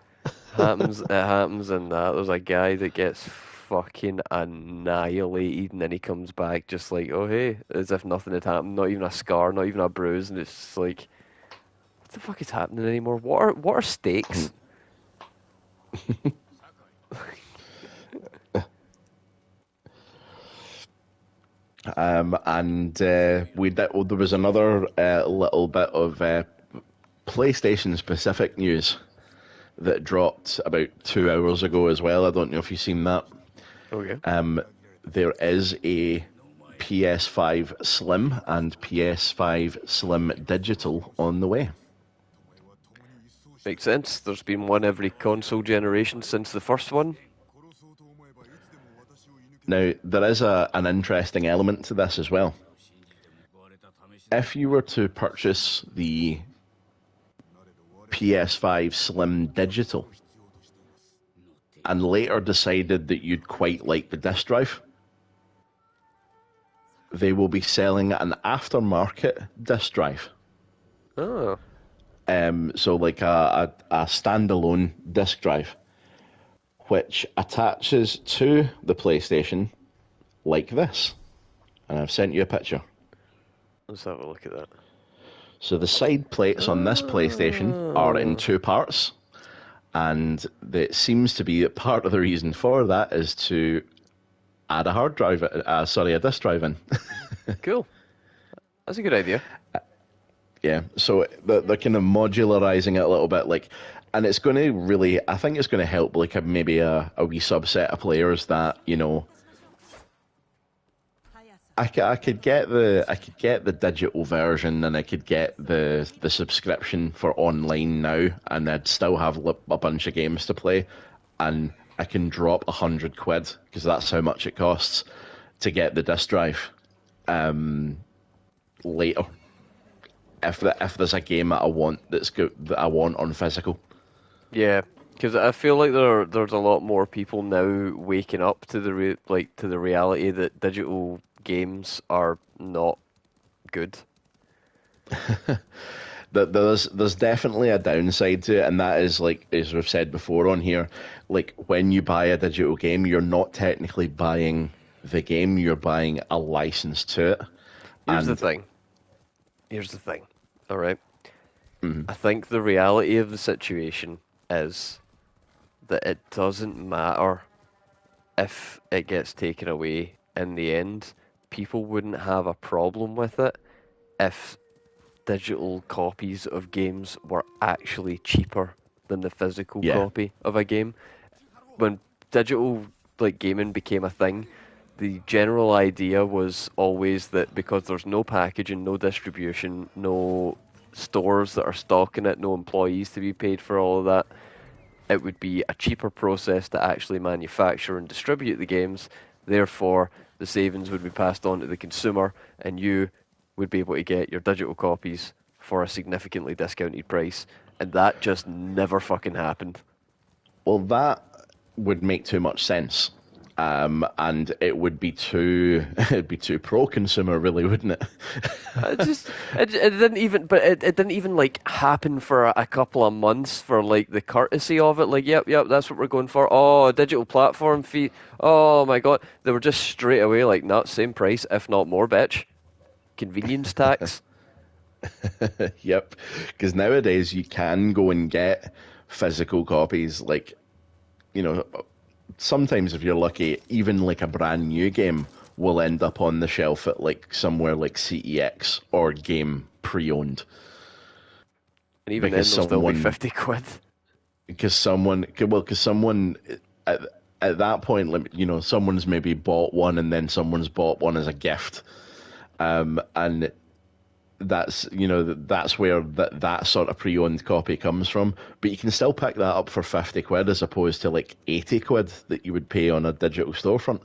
Speaker 1: happens. It happens in that. There's a guy that gets fucking annihilated, and then he comes back just like, oh hey, as if nothing had happened. Not even a scar, not even a bruise, and it's just like, what the fuck is happening anymore? What are stakes?
Speaker 2: And there was another little bit of PlayStation specific news that dropped about 2 hours ago as well. I don't know if you've seen that.
Speaker 1: Okay,
Speaker 2: There is a PS5 Slim and PS5 Slim Digital on the way.
Speaker 1: makes sense. There's been one every console generation since the first one.
Speaker 2: Now, there is an interesting element to this as well. If you were to purchase the PS5 Slim Digital and later decided that you'd quite like the disc drive, they will be selling an aftermarket disc drive.
Speaker 1: Oh,
Speaker 2: So like a standalone disc drive, which attaches to the PlayStation like this. And I've sent you a picture.
Speaker 1: let's have a look at that.
Speaker 2: So the side plates on this PlayStation are in
Speaker 1: Oh,
Speaker 2: two parts, and it seems to be that part of the reason for that is to add a hard drive, a disc drive in.
Speaker 1: cool. That's a good idea.
Speaker 2: Yeah, so they're kind of modularizing it a little bit, like, and it's going to really, I think it's going to help, like maybe a wee subset of players that I could get the digital version, and I could get the subscription for online now, and I'd still have a bunch of games to play, and I can drop £100 because that's how much it costs to get the disc drive later. If there's a game that I want that's good that I want on physical.
Speaker 1: Yeah, because I feel like there's a lot more people now waking up to to the reality that digital games are not good.
Speaker 2: That there's definitely a downside to it, and that is, like as we've said before on here, like when you buy a digital game, you're not technically buying the game, you're buying a license to it.
Speaker 1: Here's the
Speaker 2: And
Speaker 1: thing. Here's the thing. All right. I think the reality of the situation is that it doesn't matter if it gets taken away in the end. People wouldn't have a problem with it if digital copies of games were actually cheaper than the physical
Speaker 2: yeah,
Speaker 1: copy of a game. When digital gaming became a thing, the general idea was always that because there's no packaging, no distribution, no stores that are stocking it, no employees to be paid for all of that, it would be a cheaper process to actually manufacture and distribute the games. Therefore, the savings would be passed on to the consumer, and you would be able to get your digital copies for a significantly discounted price. And that just never fucking happened.
Speaker 2: well, that would make too much sense. And it would be too it'd be too pro consumer, really, wouldn't it?
Speaker 1: It didn't even, but it didn't even happen for a couple of months for the courtesy of it. Like, yep, that's what we're going for. Oh, digital platform fee. Oh my God, they were just straight away like, no, same price, if not more, bitch. Convenience tax.
Speaker 2: Yep, because nowadays you can go and get physical copies, like, you know, sometimes if you're lucky, even like a brand new game will end up on the shelf at like somewhere like CEX or Game Pre-owned
Speaker 1: And even
Speaker 2: because
Speaker 1: then, they'll still be
Speaker 2: someone
Speaker 1: 50 quid.
Speaker 2: because someone at, at that point, like, someone's maybe bought one and then someone's bought one as a gift, and that's that's where that sort of pre-owned copy comes from. But you can still pick that up for 50 quid as opposed to like 80 quid that you would pay on a digital storefront.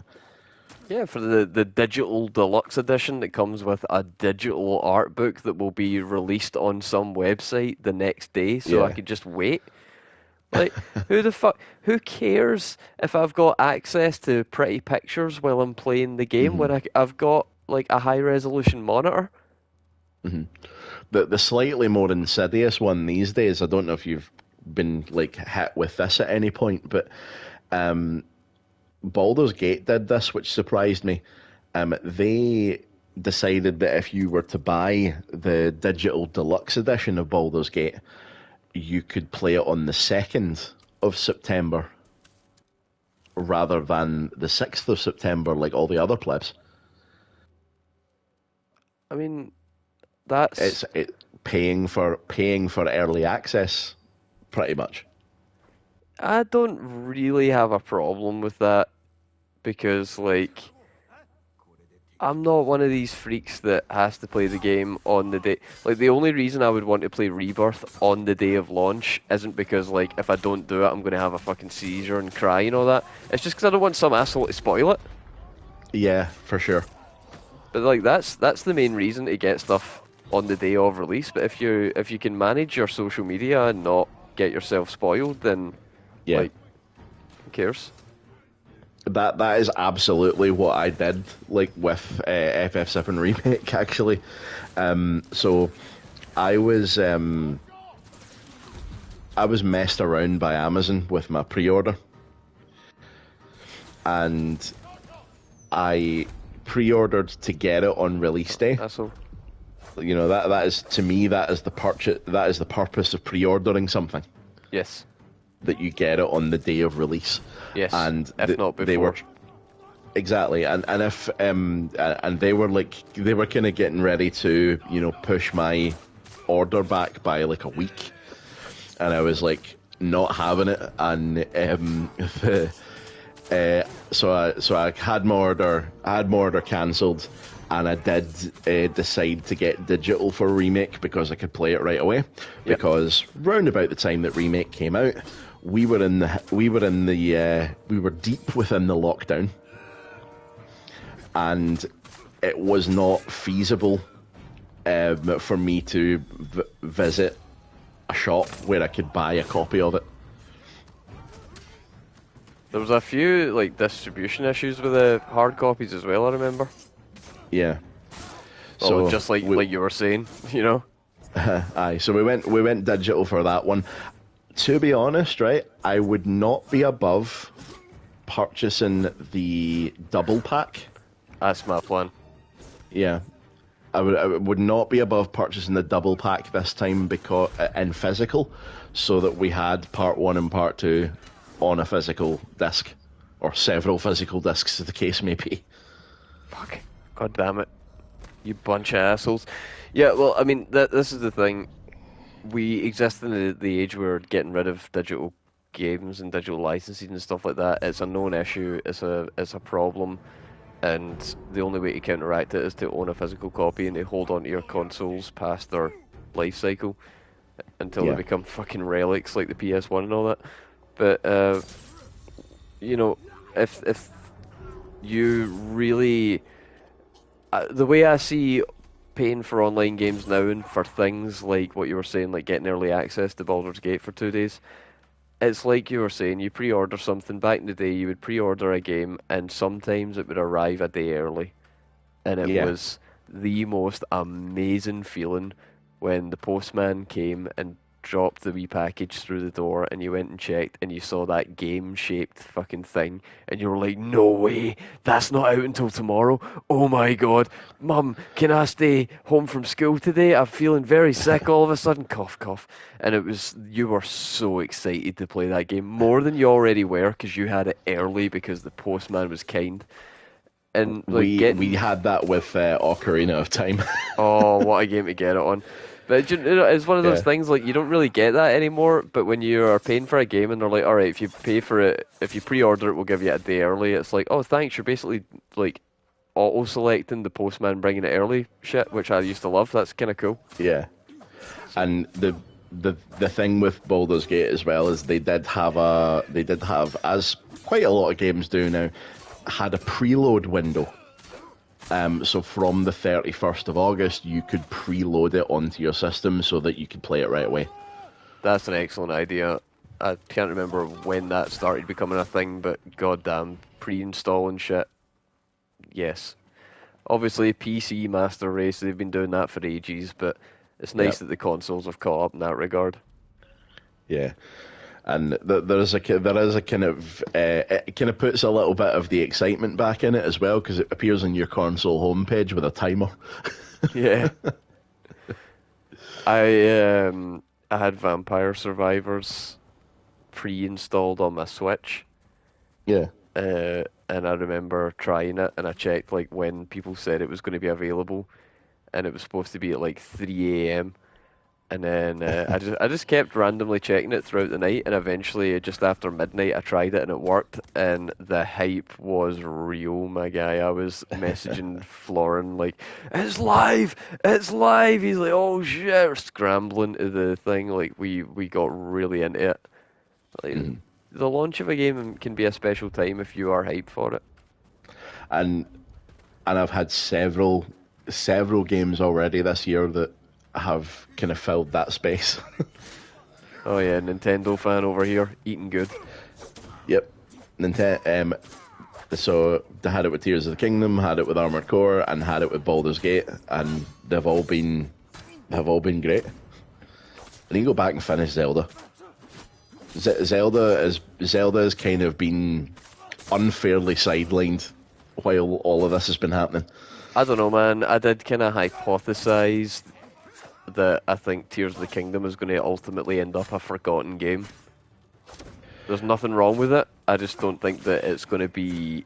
Speaker 1: Yeah, for the digital deluxe edition that comes with a digital art book that will be released on some website the next day, so I
Speaker 2: Yeah.
Speaker 1: could just wait. Like, who cares if I've got access to pretty pictures while I'm playing the game when
Speaker 2: hmm
Speaker 1: I've got like a high resolution monitor?
Speaker 2: hmm the slightly more insidious one these days, I don't know if you've been like hit with this at any point, but um, Baldur's Gate did this, which surprised me. They decided that if you were to buy the digital deluxe edition of Baldur's Gate, you could play it on the 2nd of September rather than the 6th of September, like all the other plebs.
Speaker 1: I mean, that's
Speaker 2: It's paying for early access, pretty much.
Speaker 1: I don't really have a problem with that because like I'm not one of these freaks that has to play the game on the day. Like, the only reason I would want to play Rebirth on the day of launch isn't because, like, if I don't do it, I'm going to have a fucking seizure and cry and all that. It's just because I don't want some asshole to spoil it.
Speaker 2: Yeah, for sure.
Speaker 1: But, like, that's the main reason to get stuff on the day of release. But if you can manage your social media and not get yourself spoiled, then,
Speaker 2: Yeah.
Speaker 1: like, who cares?
Speaker 2: That is absolutely what I did, like with FF7 Remake, actually. So I was um, I was messed around by Amazon with my pre-order, and I pre-ordered to get it on release day.
Speaker 1: That's all.
Speaker 2: That is, to me, that is the purpose of pre-ordering something,
Speaker 1: Yes.
Speaker 2: that you get it on the day of release.
Speaker 1: Yes.
Speaker 2: And
Speaker 1: If not
Speaker 2: they were
Speaker 1: before.
Speaker 2: exactly, and if and they were kind of getting ready to push my order back by like a week, and I was like not having it, and so I had my order cancelled, and I did decide to get digital for Remake because I could play it right away.
Speaker 1: Yep.
Speaker 2: Because round about the time that Remake came out, we were deep within the lockdown, and it was not feasible for me to visit a shop where I could buy a copy of it.
Speaker 1: There was a few like distribution issues with the hard copies as well, I remember.
Speaker 2: Yeah.
Speaker 1: Well,
Speaker 2: So
Speaker 1: just like you were saying, you know.
Speaker 2: aye, so we went digital for that one. To be honest, right, I would not be above purchasing the double pack.
Speaker 1: That's my plan.
Speaker 2: Yeah, I would not be above purchasing the double pack this time, because in physical, so that we had part one and part two on a physical disc, or several physical discs, as the case may be.
Speaker 1: Fuck. God damn it. You bunch of assholes. Yeah, well, I mean, this is the thing. We exist in the age where getting rid of digital games and digital licensing and stuff like that, it's a known issue, it's a problem, and the only way to counteract it is to own a physical copy and to hold on to your consoles past their life cycle until they
Speaker 2: Yeah,
Speaker 1: become fucking relics like the PS1 and all that. But you know, if you really, the way I see paying for online games now and for things like what you were saying, like getting early access to Baldur's Gate for 2 days, it's like you were saying, you pre-order something back in the day, you would pre-order a game, and sometimes it would arrive a day early, and it
Speaker 2: yeah.
Speaker 1: was the most amazing feeling when the postman came and dropped the wee package through the door and you went and checked and you saw that game shaped fucking thing and you were like, no way, that's not out until tomorrow. Oh my god, mum, can I stay home from school today? I'm feeling very sick all of a sudden. Cough, cough. And you were so excited to play that game, more than you already were because you had it early because the postman was kind. And like
Speaker 2: We
Speaker 1: getting
Speaker 2: had that with Ocarina of Time.
Speaker 1: Oh, what a game to get it on. But it's one of those
Speaker 2: Yeah.
Speaker 1: things like you don't really get that anymore. But when you are paying for a game and they're like, all right, if you pay for it, if you pre-order it, we'll give you it a day early. It's like, oh, thanks. You're basically like auto-selecting the postman bringing it early shit, which I used to love. That's kind of cool.
Speaker 2: Yeah, and the thing with Baldur's Gate as well is they did have, as quite a lot of games do now, had a preload window. So from the 31st of August, you could preload it onto your system so that you could play it right away.
Speaker 1: That's an excellent idea. I can't remember when that started becoming a thing, but goddamn, pre-installing shit. Yes. Obviously, PC Master Race, they've been doing that for ages, but it's
Speaker 2: Yeah,
Speaker 1: nice that the consoles have caught up in that regard.
Speaker 2: yeah. And there is a kind of it kind of puts a little bit of the excitement back in it as well because it appears on your console homepage with a timer.
Speaker 1: Yeah. I had Vampire Survivors pre-installed on my Switch,
Speaker 2: Yeah.
Speaker 1: and I remember trying it, and I checked like when people said it was going to be available, and it was supposed to be at like 3 a.m. And then I just kept randomly checking it throughout the night, and eventually, just after midnight, I tried it and it worked, and the hype was real, my guy. I was messaging Florin like, "It's live! It's live!" He's like, "Oh shit!" We're scrambling to the thing. Like we got really into it. Like
Speaker 2: Mhm.
Speaker 1: the launch of a game can be a special time if you are hyped for it.
Speaker 2: And I've had several games already this year that have kind of filled that space.
Speaker 1: Oh yeah, Nintendo fan over here, eating good.
Speaker 2: Yep. Nintendo. So they had it with Tears of the Kingdom, had it with Armored Core, and had it with Baldur's Gate, and they've all been great. I need to go back and finish Zelda. Zelda has kind of been unfairly sidelined while all of this has been happening.
Speaker 1: I don't know, man. I did kind of hypothesize that I think Tears of the Kingdom is going to ultimately end up a forgotten game. There's nothing wrong with it. I just don't think that it's going to be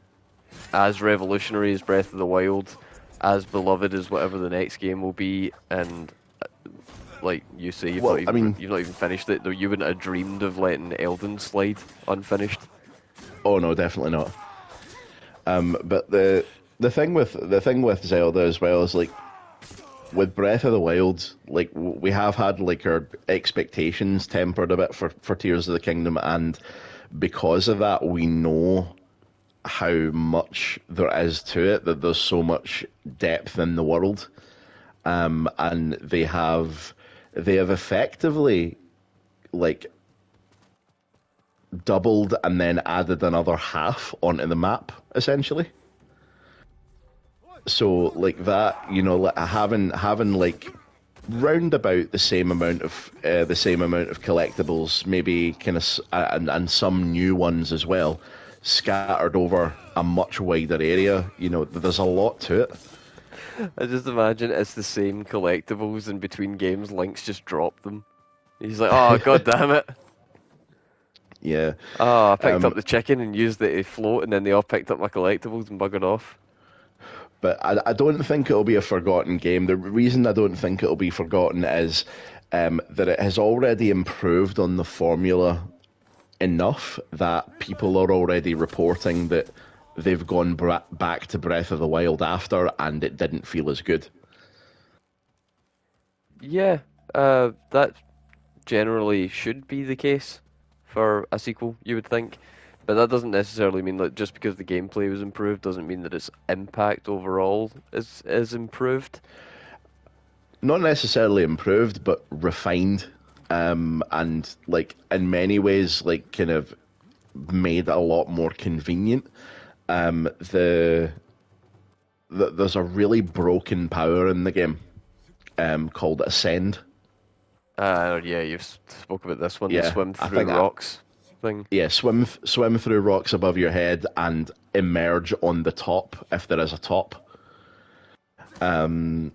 Speaker 1: as revolutionary as Breath of the Wild, as beloved as whatever the next game will be, and like you say,
Speaker 2: Well, I mean,
Speaker 1: you've not even finished it. Though you wouldn't have dreamed of letting Elden slide unfinished.
Speaker 2: oh no, definitely not. But the thing with Zelda as well is like with Breath of the Wild, like we have had like our expectations tempered a bit for Tears of the Kingdom, and because of that, we know how much there is to it. That there's so much depth in the world, and they have effectively like doubled and then added another half onto the map essentially. So like that, you know, like having like round about the same amount of collectibles, maybe kind of and some new ones as well, scattered over a much wider area. You know, there's a lot to it.
Speaker 1: I just imagine it's the same collectibles, and between games, Link's just dropped them. He's like, "Oh god damn it!
Speaker 2: Yeah.
Speaker 1: Oh, I picked up
Speaker 2: Um,
Speaker 1: the chicken and used it to float, and then they all picked up my collectibles and buggered off."
Speaker 2: but I don't think it'll be a forgotten game. The reason I don't think it'll be forgotten is that it has already improved on the formula enough that people are already reporting that they've gone back to Breath of the Wild after, and it didn't feel as good.
Speaker 1: Yeah, that generally should be the case for a sequel, you would think. But that doesn't necessarily mean that just because the gameplay was improved doesn't mean that its impact overall is improved.
Speaker 2: Not necessarily improved, but refined, and like in many ways, like kind of made a lot more convenient. Um, the, there's a really broken power in the game, called Ascend.
Speaker 1: Yeah, you've spoke about this one, the
Speaker 2: Yeah,
Speaker 1: swim
Speaker 2: I
Speaker 1: through
Speaker 2: think that.
Speaker 1: rocks thing.
Speaker 2: Yeah, swim through rocks above your head and emerge on the top if there is a top. And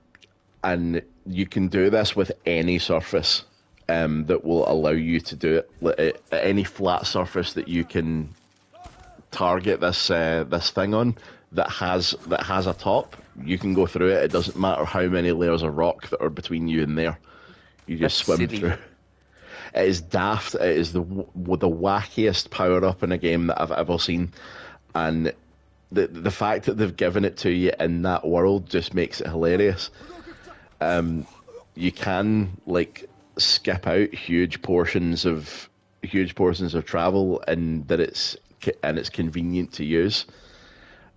Speaker 2: you can do this with any surface, that will allow you to do it. Any flat surface that you can target this thing on that has a top, you can go through it. It doesn't matter how many layers of rock that are between you and there. You just
Speaker 1: That's
Speaker 2: swim
Speaker 1: silly.
Speaker 2: through. It is daft. It is the wackiest power up in a game that I've ever seen, and the fact that they've given it to you in that world just makes it hilarious. You can like skip out huge portions of travel, and that it's convenient to use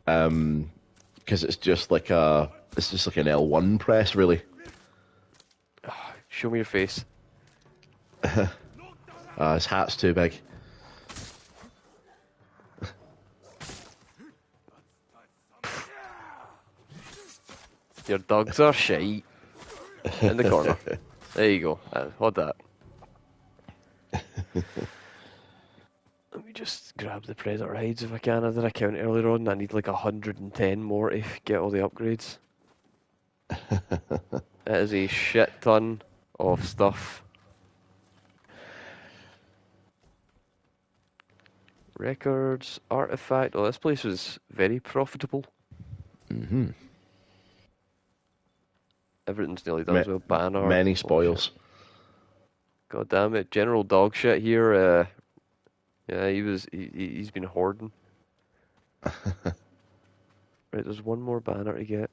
Speaker 2: because it's just like an L1 press really.
Speaker 1: Show me your face.
Speaker 2: His hat's too big.
Speaker 1: Your dogs are shite. In the corner. There you go. Hold that. Let me just grab the Predator hides if I can. I did a count earlier on. I need like 110 more to get all the upgrades. It is a shit ton of stuff. Records, artifact. Oh, this place was very profitable.
Speaker 2: Mm-hmm.
Speaker 1: Everything's nearly done as well. Banner.
Speaker 2: Many
Speaker 1: Oh,
Speaker 2: spoils.
Speaker 1: shit. God damn it. General dog shit here. Yeah, he's been hoarding. Right, there's one more banner to get.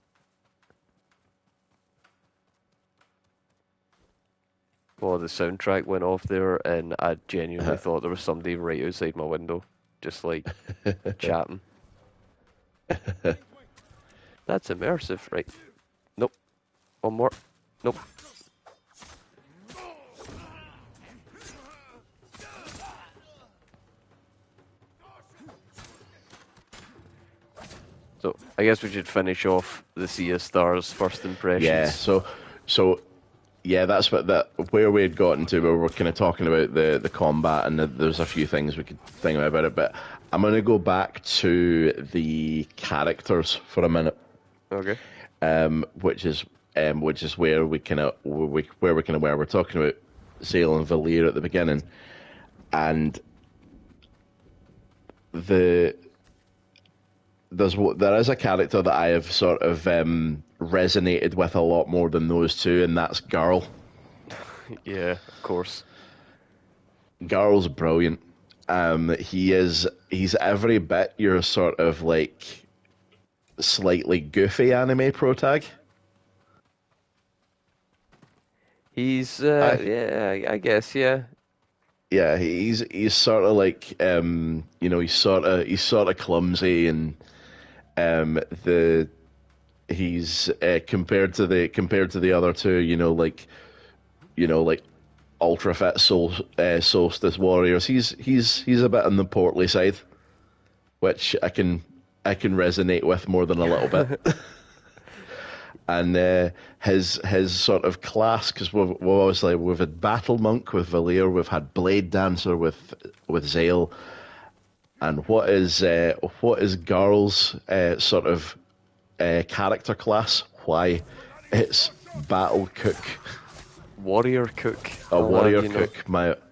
Speaker 1: Well, the soundtrack went off there, and I genuinely thought there was somebody right outside my window, just like chatting. That's immersive, right? Nope. One more. Nope. So I guess we should finish off the Sea of Stars first impressions.
Speaker 2: Yeah. So yeah, that's where we had gotten to, where we're kind of talking about the combat, and there's a few things we could think about it. But I'm going to go back to the characters for a minute.
Speaker 1: Okay.
Speaker 2: Which is where we kind of where we're talking about Zale and Valir at the beginning, and there is a character that I have sort of resonated with a lot more than those two, and that's Garl.
Speaker 1: Yeah, of course.
Speaker 2: Garl's brilliant. He's every bit your sort of like slightly goofy anime protag.
Speaker 1: He's yeah, I guess, yeah.
Speaker 2: Yeah, he's sort of like he's sort of clumsy, and the he's compared to the other two, like ultra fit solstice warriors. He's a bit on the portly side, which I can resonate with more than a little bit. And his sort of class, because we've had Battle Monk with Valir, we've had Blade Dancer with Zale, and what is Garl's sort of character class? Why, it's Battle Cook,
Speaker 1: Warrior Cook.
Speaker 2: Warrior Cook,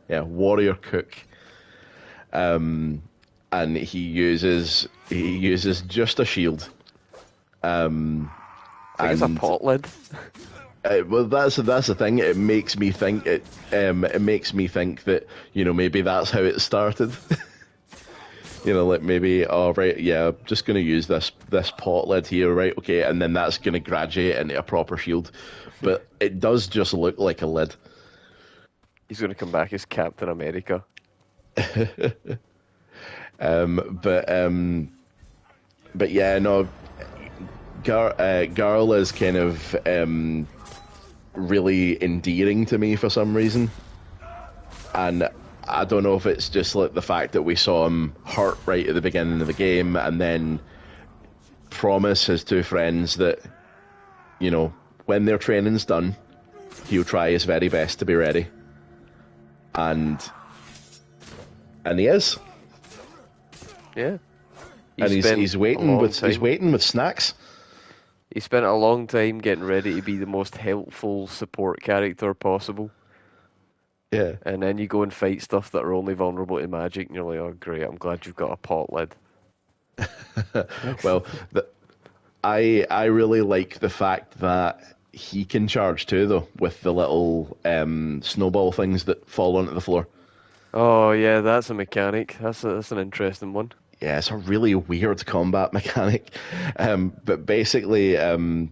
Speaker 2: Warrior Cook. And he uses just a shield.
Speaker 1: I think it's a pot lid.
Speaker 2: Well, that's the thing. It makes me think that maybe that's how it started. Like maybe, oh right, yeah, I'm just gonna use this pot lid here, right? Okay, and then that's gonna graduate into a proper shield, but it does just look like a lid.
Speaker 1: He's gonna come back as Captain America.
Speaker 2: But yeah, no. Garl is kind of really endearing to me for some reason, and I don't know if it's just like the fact that we saw him hurt right at the beginning of the game, and then promise his two friends that when their training's done, he'll try his very best to be ready, and he is.
Speaker 1: Yeah,
Speaker 2: and he's waiting with snacks.
Speaker 1: He spent a long time getting ready to be the most helpful support character possible.
Speaker 2: Yeah.
Speaker 1: And then you go and fight stuff that are only vulnerable to magic, and you're like, oh great, I'm glad you've got a pot lid.
Speaker 2: Well, I really like the fact that he can charge too, though, with the little snowball things that fall onto the floor.
Speaker 1: Oh yeah, that's a mechanic. That's an interesting one.
Speaker 2: Yeah, it's a really weird combat mechanic. But basically, to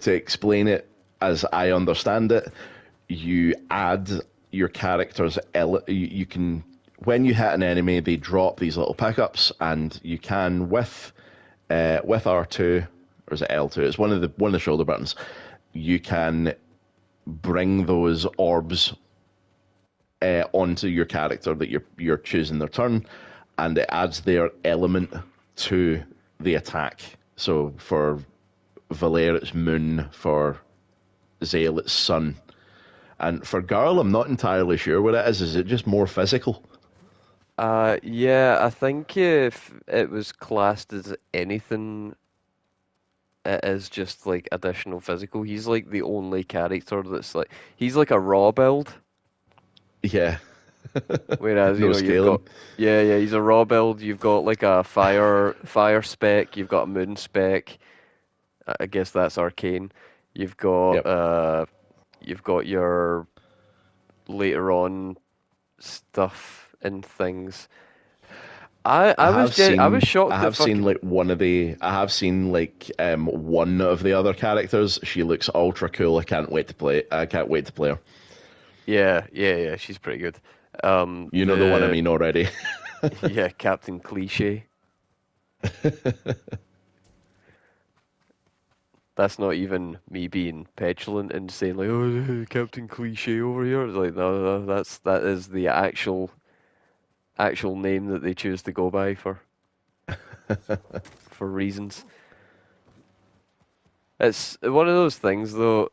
Speaker 2: explain it as I understand it, you add your character's you can when you hit an enemy, they drop these little pickups, and you can with R2 or is it L2? It's one of the shoulder buttons. You can bring those orbs onto your character that you're choosing their turn, and it adds their element to the attack. So for Valere, it's moon. For Zale, it's sun. And for Garl, I'm not entirely sure what it is. Is it just more physical?
Speaker 1: Yeah, I think if it was classed as anything, it is just like additional physical. He's like the only character that's like he's like a raw build.
Speaker 2: Yeah,
Speaker 1: Whereas,
Speaker 2: no
Speaker 1: you've got
Speaker 2: scaling.
Speaker 1: yeah, he's a raw build. You've got like a fire spec, you've got a moon spec. I guess that's arcane. You've got
Speaker 2: Yep.
Speaker 1: uh you've got your later on stuff and things. I was
Speaker 2: I
Speaker 1: shocked that
Speaker 2: have seen
Speaker 1: fucking
Speaker 2: like I have seen like one of the other characters. She looks ultra cool. I can't wait to play her.
Speaker 1: yeah, she's pretty good.
Speaker 2: You know the one I
Speaker 1: The
Speaker 2: mean already.
Speaker 1: yeah, Captain Cliche. That's not even me being petulant and saying like, "Oh, Captain Cliche over here." It's like, no, that is the actual name that they choose to go by for reasons. It's one of those things, though.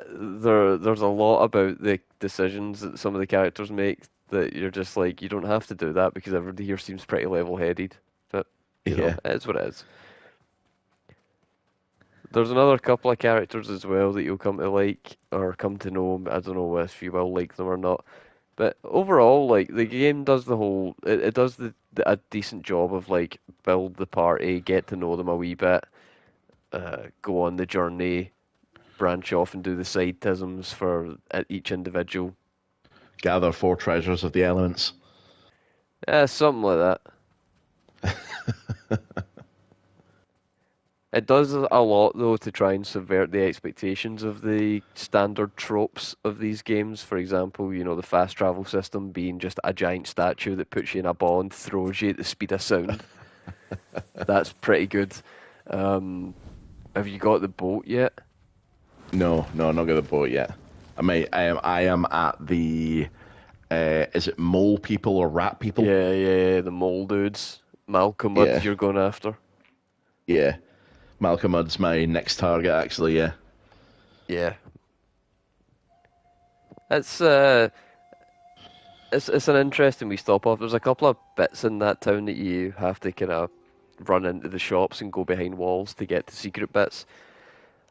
Speaker 1: There's a lot about the decisions that some of the characters make that you're just like, you don't have to do that because everybody here seems pretty level-headed. But
Speaker 2: Yeah.
Speaker 1: it is what it is. There's another couple of characters as well that you'll come to like or come to know. I don't know if you will like them or not. But overall, like the game does it does a decent job of like build the party, get to know them a wee bit, go on the journey, branch off and do the side tisms for each individual.
Speaker 2: Gather four treasures of the elements.
Speaker 1: Something like that. It does a lot though to try and subvert the expectations of the standard tropes of these games. For example, the fast travel system being just a giant statue that puts you in a ball and throws you at the speed of sound. That's pretty good. Um, have you got the boat yet?
Speaker 2: No, no, not got the boat yet. I am at the. Is it mole people or rat people?
Speaker 1: Yeah, the mole dudes. Malcolm Muds
Speaker 2: Yeah,
Speaker 1: you're going after.
Speaker 2: yeah. Malcolm Mudd's my next target, actually. Yeah,
Speaker 1: Yeah. It's an interesting wee stop off. There's a couple of bits in that town that you have to kind of run into the shops and go behind walls to get to secret bits.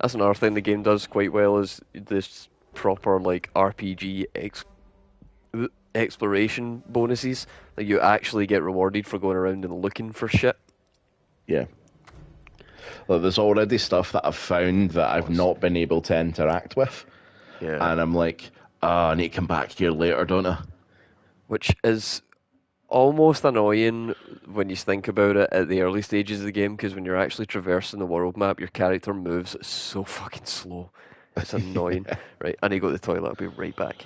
Speaker 1: That's another thing the game does quite well is this proper like RPG exploration bonuses. Like you actually get rewarded for going around and looking for shit.
Speaker 2: yeah. Like, there's already stuff that I've found that I've
Speaker 1: Was
Speaker 2: not been able to interact with,
Speaker 1: yeah,
Speaker 2: and I'm like, I need to come back here later, don't I?
Speaker 1: which is almost annoying when you think about it at the early stages of the game because when you're actually traversing the world map, your character moves so fucking slow. It's annoying. Right, I need to go to the toilet. I'll be right back.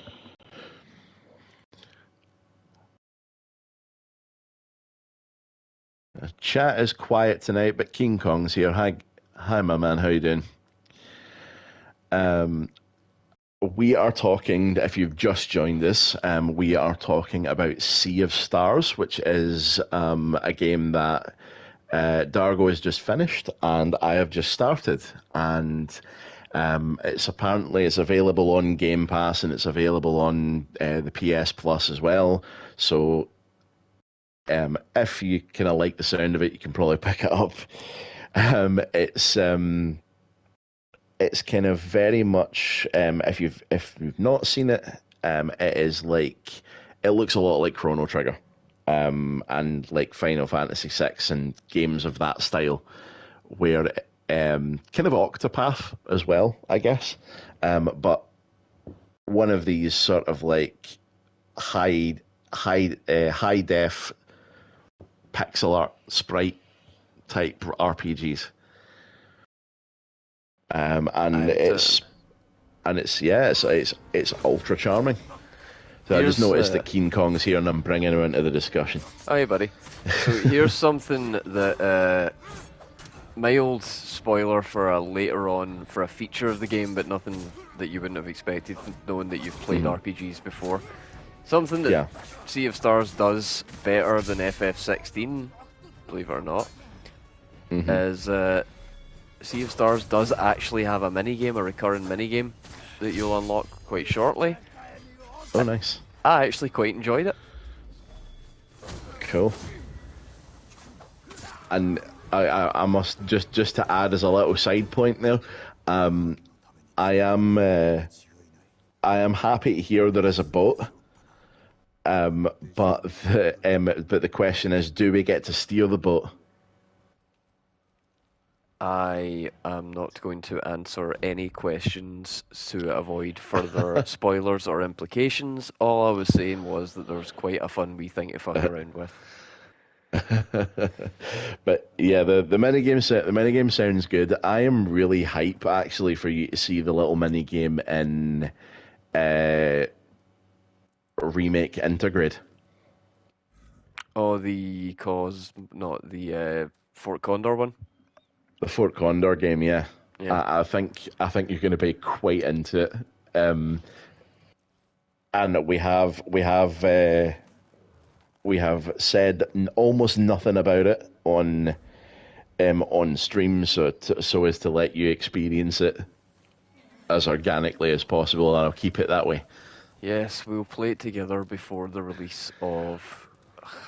Speaker 2: Chat is quiet tonight, but King Kong's here. Hi, my man. How you doing? Um, we are talking. If you've just joined us, we are talking about Sea of Stars, which is a game that Dargo has just finished, and I have just started. And it's available on Game Pass, and it's available on the PS Plus as well. So if you kind of like the sound of it, you can probably pick it up. Um, it's um, it's kind of very much if you've not seen it, it is like it looks a lot like Chrono Trigger, and like Final Fantasy VI and games of that style, where kind of Octopath as well, I guess, but one of these sort of like high high def pixel art sprite type RPGs. And
Speaker 1: I
Speaker 2: it's it's ultra charming. So I just
Speaker 1: here's
Speaker 2: noticed that King Kong's here, and I'm bringing him into the discussion.
Speaker 1: oh, hey buddy. So here's something that mild spoiler for a later on for a feature of the game, but nothing that you wouldn't have expected, knowing that you've played RPGs before. Something that
Speaker 2: Yeah.
Speaker 1: Sea of Stars does better than FF16, believe it or not, is Sea of Stars does actually have a minigame, a recurring minigame that you'll unlock quite shortly.
Speaker 2: Oh, nice.
Speaker 1: I actually quite enjoyed it.
Speaker 2: Cool. And I must just to add as a little side point there, um, I am I am happy to hear there is a boat. But the question is, do we get to steer the boat?
Speaker 1: I am not going to answer any questions to avoid further spoilers or implications. All I was saying was that there's quite a fun wee thing to fuck around with.
Speaker 2: But yeah, the minigame sounds good. I am really hype actually for you to see the little minigame in uh, remake Intergrade.
Speaker 1: Oh, the cause, not the Fort Condor one.
Speaker 2: The Fort Condor game, yeah.
Speaker 1: Yeah.
Speaker 2: I think you're going to be quite into it. Um, and we have said almost nothing about it on stream, so as to let you experience it as organically as possible, and I'll keep it that way.
Speaker 1: Yes, we'll play it together before the release of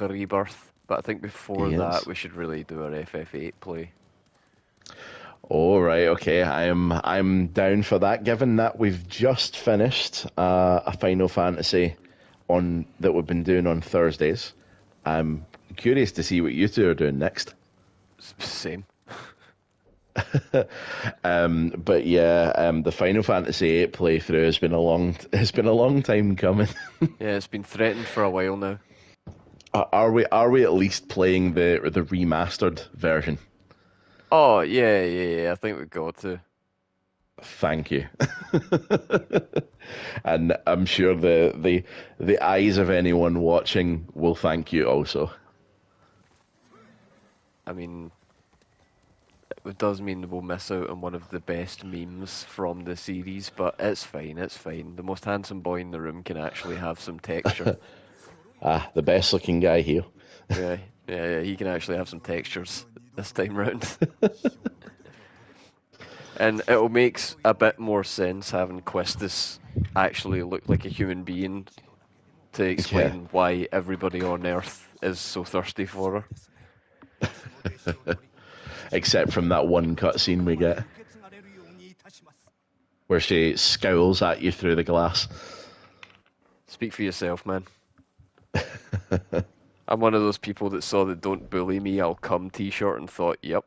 Speaker 1: Rebirth, but I think before that
Speaker 2: Yes.
Speaker 1: we should really do our FF8 play.
Speaker 2: All right. Okay. I'm down for that. Given that we've just finished a Final Fantasy on that we've been doing on Thursdays, I'm curious to see what you two are doing next.
Speaker 1: Same.
Speaker 2: But yeah, the Final Fantasy VIII playthrough has been a long time coming.
Speaker 1: Yeah, it's been threatened for a while now.
Speaker 2: Are we at least playing the remastered version?
Speaker 1: Oh, yeah, I think we've got to.
Speaker 2: Thank you. And I'm sure the eyes of anyone watching will thank you also.
Speaker 1: I mean, it does mean we'll miss out on one of the best memes from the series, but it's fine, it's fine. The most handsome boy in the room can actually have some texture.
Speaker 2: Ah, the best looking guy here.
Speaker 1: Yeah, he can actually have some textures this time round. And it'll make a bit more sense having Quistis actually look like a human being to
Speaker 2: Yeah.
Speaker 1: explain why everybody on Earth is so thirsty for her.
Speaker 2: Except from that one cutscene we get where she scowls at you through the glass.
Speaker 1: Speak for yourself, man. I'm one of those people that saw the "Don't bully me, I'll come" T-shirt and thought, "Yep."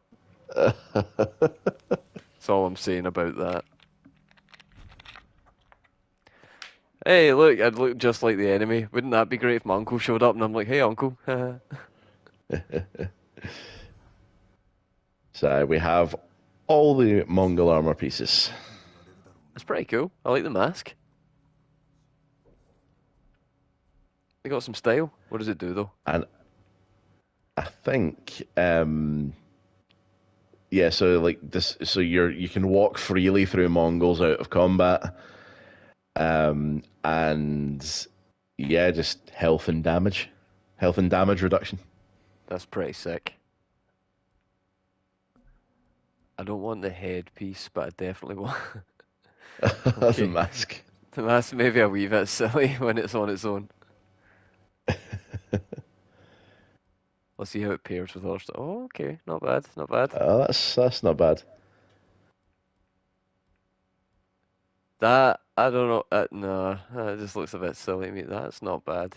Speaker 1: That's all I'm saying about that. Hey, look, I'd look just like the enemy. Wouldn't that be great if my uncle showed up and I'm like, "Hey, uncle."
Speaker 2: So we have all the Mongol armor pieces.
Speaker 1: That's pretty cool. I like the mask. They got some style. What does it do though?
Speaker 2: And I think yeah, so like this, so you can walk freely through Mongols out of combat, and yeah, just health and damage reduction.
Speaker 1: That's pretty sick. I don't want the headpiece, but I definitely want.
Speaker 2: The
Speaker 1: Okay,
Speaker 2: mask.
Speaker 1: the mask maybe a wee bit silly when it's on its own. Let's see how it pairs with other stuff. Oh, okay, not bad, not bad.
Speaker 2: Oh, that's not bad.
Speaker 1: That I don't know. No, it just looks a bit silly to me. That's not bad.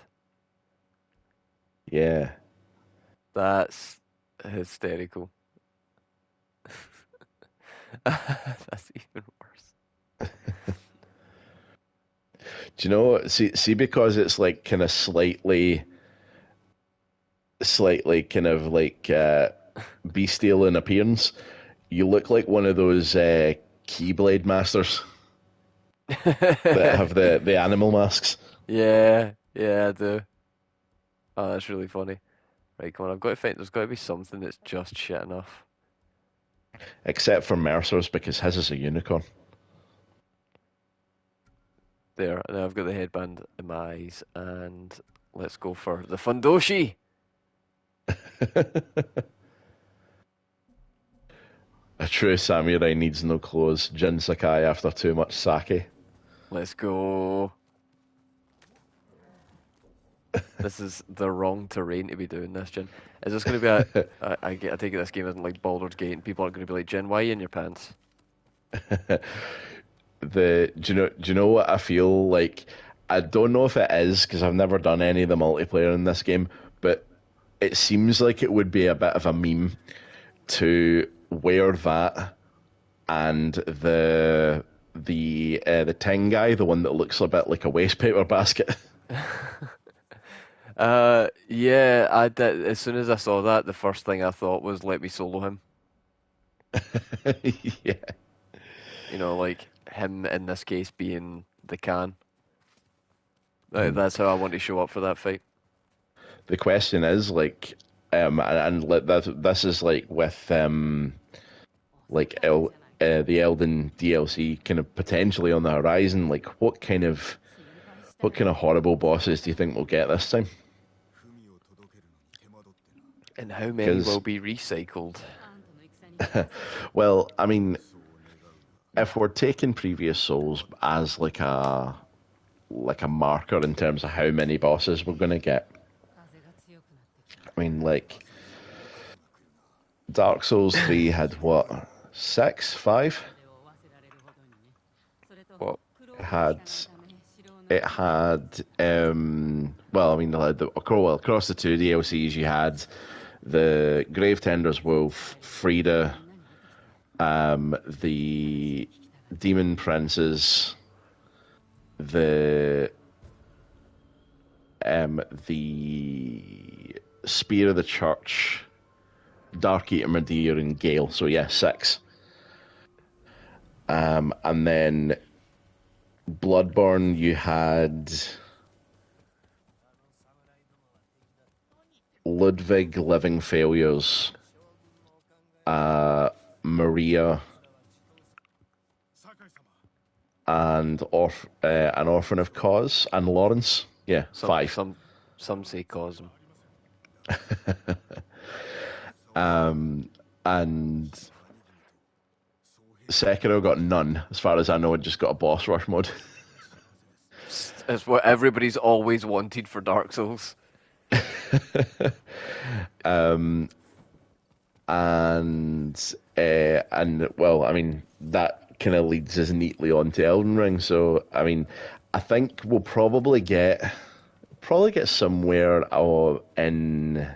Speaker 2: Yeah.
Speaker 1: That's hysterical. That's even worse.
Speaker 2: Do you know? See, because it's like kind of slightly kind of like bestial in appearance, you look like one of those Keyblade masters that have the animal masks.
Speaker 1: Yeah, yeah, I do. Oh, that's really funny. Right, come on, I've got to find. There's got to be something that's just shit enough.
Speaker 2: Except for Mercer's because his is a unicorn.
Speaker 1: There, now I've got the headband in my eyes, and let's go for the Fundoshi.
Speaker 2: A true samurai needs no clothes. Jin Sakai after too much sake.
Speaker 1: Let's go. This is the wrong terrain to be doing this, Jin. Is this going to be a? I take it this game isn't like Baldur's Gate, and people aren't going to be like, Jin, why are you in your pants?
Speaker 2: Do you know what I feel like? I don't know if it is because I've never done any of the multiplayer in this game, but it seems like it would be a bit of a meme to wear that and the tin guy, the one that looks a bit like a waste paper basket.
Speaker 1: Yeah, I did. As soon as I saw that, the first thing I thought was, let me solo him.
Speaker 2: Yeah.
Speaker 1: You know, like him in this case being the can.
Speaker 2: Mhm.
Speaker 1: That's how I want to show up for that fight.
Speaker 2: The question is like, that this is like with like the Elden DLC kind of potentially on the horizon. Like, what kind of horrible bosses do you think we'll get this time?
Speaker 1: And how many will
Speaker 2: Because,
Speaker 1: be recycled?
Speaker 2: well, I mean, if we're taking previous Souls as like a marker in terms of how many bosses we're gonna get, I mean, like Dark Souls 3 had what, six, five?
Speaker 1: What?
Speaker 2: Had it had well, I mean, well, across the two DLCs you had the Grave Tender's Wolf, Frida, the Demon Princes, the the Spear of the Church, Dark Eater Medea, and Gale. So yeah, six. And then Bloodborne, you had Ludwig, Living Failures, Maria, and an Orphan of Cause, and Lawrence. Yeah,
Speaker 1: Some
Speaker 2: five.
Speaker 1: some some say Cosm.
Speaker 2: And Sekiro got none, as far as I know. It just got a boss rush mode.
Speaker 1: It's what everybody's always wanted for Dark Souls.
Speaker 2: And well, I mean that kind of leads us neatly on to Elden Ring. So I mean, I think we'll probably get somewhere in,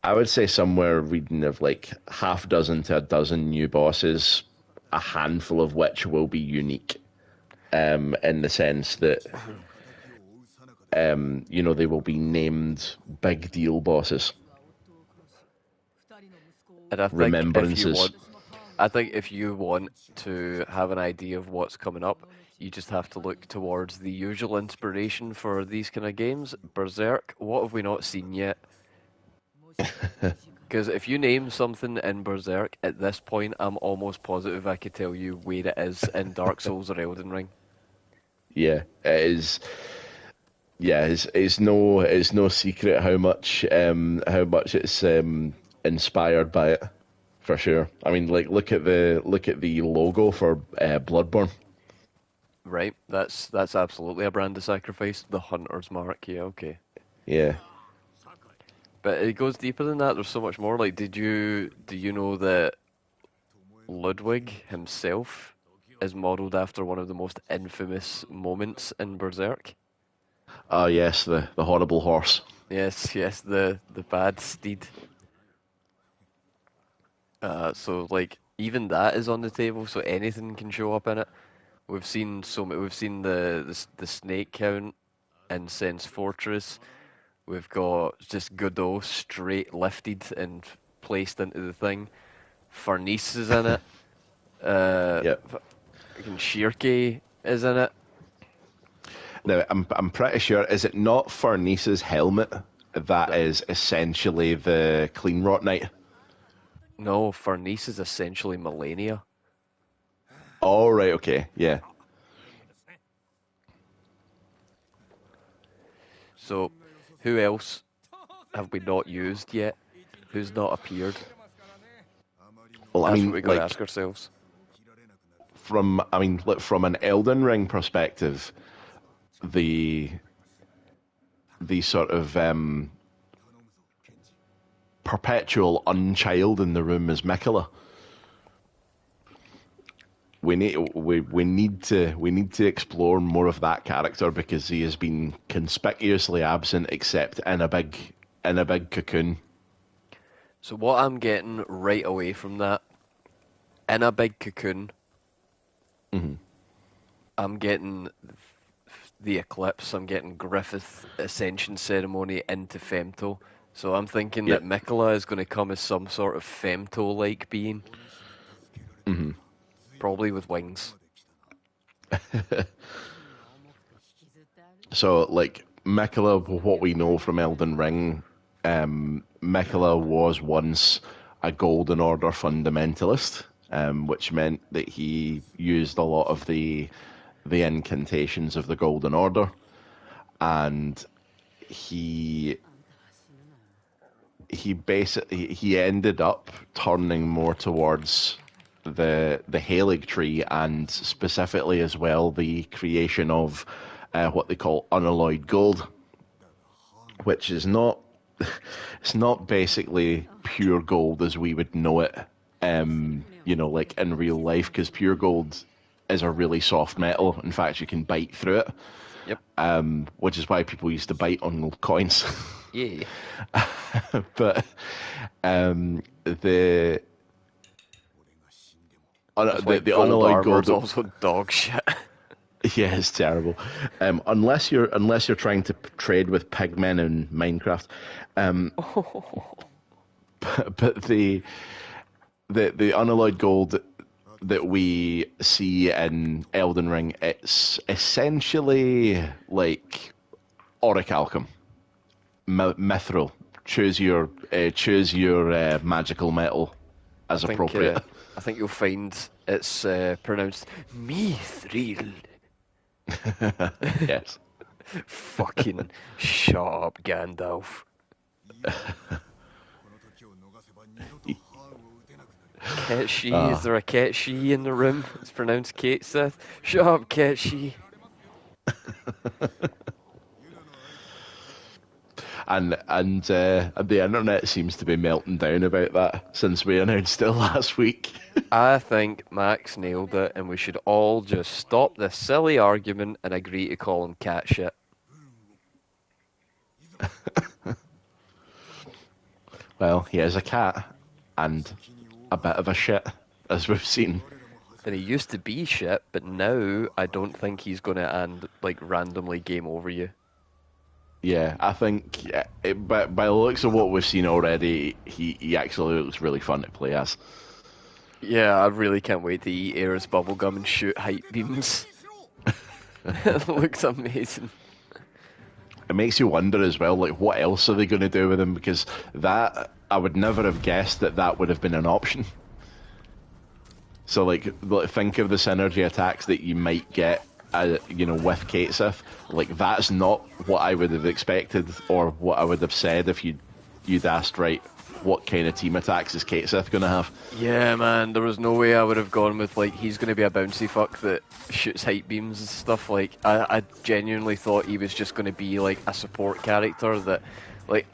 Speaker 2: I would say somewhere reading of like half dozen to a dozen new bosses, a handful of which will be unique, in the sense that they will be named big deal bosses,
Speaker 1: And I think if you
Speaker 2: remembrances.
Speaker 1: want, I think if you want to have an idea of what's coming up, you just have to look towards the usual inspiration for these kind of games. Berserk, what have we not seen yet? Because if you name something in Berserk at this point, I'm almost positive I could tell you where it is in Dark Souls or Elden Ring.
Speaker 2: Yeah, it is. Yeah, it's no secret how much it's inspired by it, for sure. I mean, like look at the logo for Bloodborne.
Speaker 1: Right? That's absolutely a brand of sacrifice. The Hunter's Mark. Yeah, okay.
Speaker 2: Yeah.
Speaker 1: But it goes deeper than that. There's so much more. Like, do you know that Ludwig himself is modeled after one of the most infamous moments in Berserk?
Speaker 2: Ah, yes, the horrible horse.
Speaker 1: Yes, yes, the bad steed. So like even that is on the table, so anything can show up in it. We've seen the snake count in Sense Fortress. We've got just Godot straight lifted and placed into the thing. Farnese is in it. Uh,
Speaker 2: Yeah.
Speaker 1: fucking Shirke is in it.
Speaker 2: Now, I'm pretty sure, is it not Farnese's helmet that
Speaker 1: That
Speaker 2: is essentially the Clean Rot Knight?
Speaker 1: no, Farnese is essentially Melania.
Speaker 2: Oh, right, okay, yeah.
Speaker 1: So, who else have we not used yet? Who's not appeared?
Speaker 2: Well, I
Speaker 1: That's what
Speaker 2: mean,
Speaker 1: we got to
Speaker 2: like,
Speaker 1: ask ourselves.
Speaker 2: from an Elden Ring perspective, the the sort of perpetual unchild in the room is Mikola. We need to explore more of that character because he has been conspicuously absent except in a big cocoon.
Speaker 1: So, what I'm getting right away from that, in a big cocoon,
Speaker 2: Hmm.
Speaker 1: I'm getting the eclipse, I'm getting Griffith Ascension Ceremony into Femto. So I'm thinking that
Speaker 2: Yep.
Speaker 1: Mikola is going to come as some sort of Femto-like being,
Speaker 2: Hmm.
Speaker 1: probably with wings.
Speaker 2: So, like, Mikola, what we know from Elden Ring, Mikola was once a Golden Order fundamentalist, which meant that he used a lot of the incantations of the Golden Order, and he he ended up turning more towards the Halig tree and specifically as well the creation of what they call unalloyed gold, which is not it's not basically pure gold as we would know it, like in real life, because pure gold is a really soft metal. In fact, you can bite through it,
Speaker 1: Yep.
Speaker 2: which is why people used to bite on coins.
Speaker 1: Yeah.
Speaker 2: But the
Speaker 1: That's why
Speaker 2: the
Speaker 1: gold
Speaker 2: unalloyed
Speaker 1: armor
Speaker 2: gold.
Speaker 1: is also dog shit.
Speaker 2: Yeah, it's terrible. Unless you're trying to trade with pigmen in Minecraft. But the unalloyed gold that we see in Elden Ring, it's essentially like orichalcum, mithril. Choose your magical metal
Speaker 1: I
Speaker 2: as
Speaker 1: think
Speaker 2: appropriate.
Speaker 1: I think you'll find it's pronounced Mithril.
Speaker 2: Yes.
Speaker 1: Fucking sharp Gandalf. Ket She, is
Speaker 2: Ah,
Speaker 1: there a Ket She in the room? It's pronounced Kate Sith. Shut up, Ket She.
Speaker 2: and the internet seems to be melting down about that since we announced it last week.
Speaker 1: I think Max nailed it, and we should all just stop this silly argument and agree to call him cat shit.
Speaker 2: Well, he is a cat and a bit of a shit, as we've seen.
Speaker 1: And he used to be shit, but now I don't think he's gonna randomly game over you.
Speaker 2: Yeah, I think, by the looks of what we've seen already, he actually looks really fun to play as.
Speaker 1: Yeah, I really can't wait to eat Air's bubblegum and shoot hype beams. It looks amazing.
Speaker 2: It makes you wonder as well, like, what else are they going to do with him? Because that, I would never have guessed that would have been an option. So, like, think of the synergy attacks that you might get, with Kate Sith. Like, that's not what I would have expected or what I would have said if you'd asked, right, what kind of team attacks is Kate Sith going to have?
Speaker 1: Yeah, man, there was no way I would have gone with, like, he's going to be a bouncy fuck that shoots hype beams and stuff. Like, I genuinely thought he was just going to be, like, a support character that, like,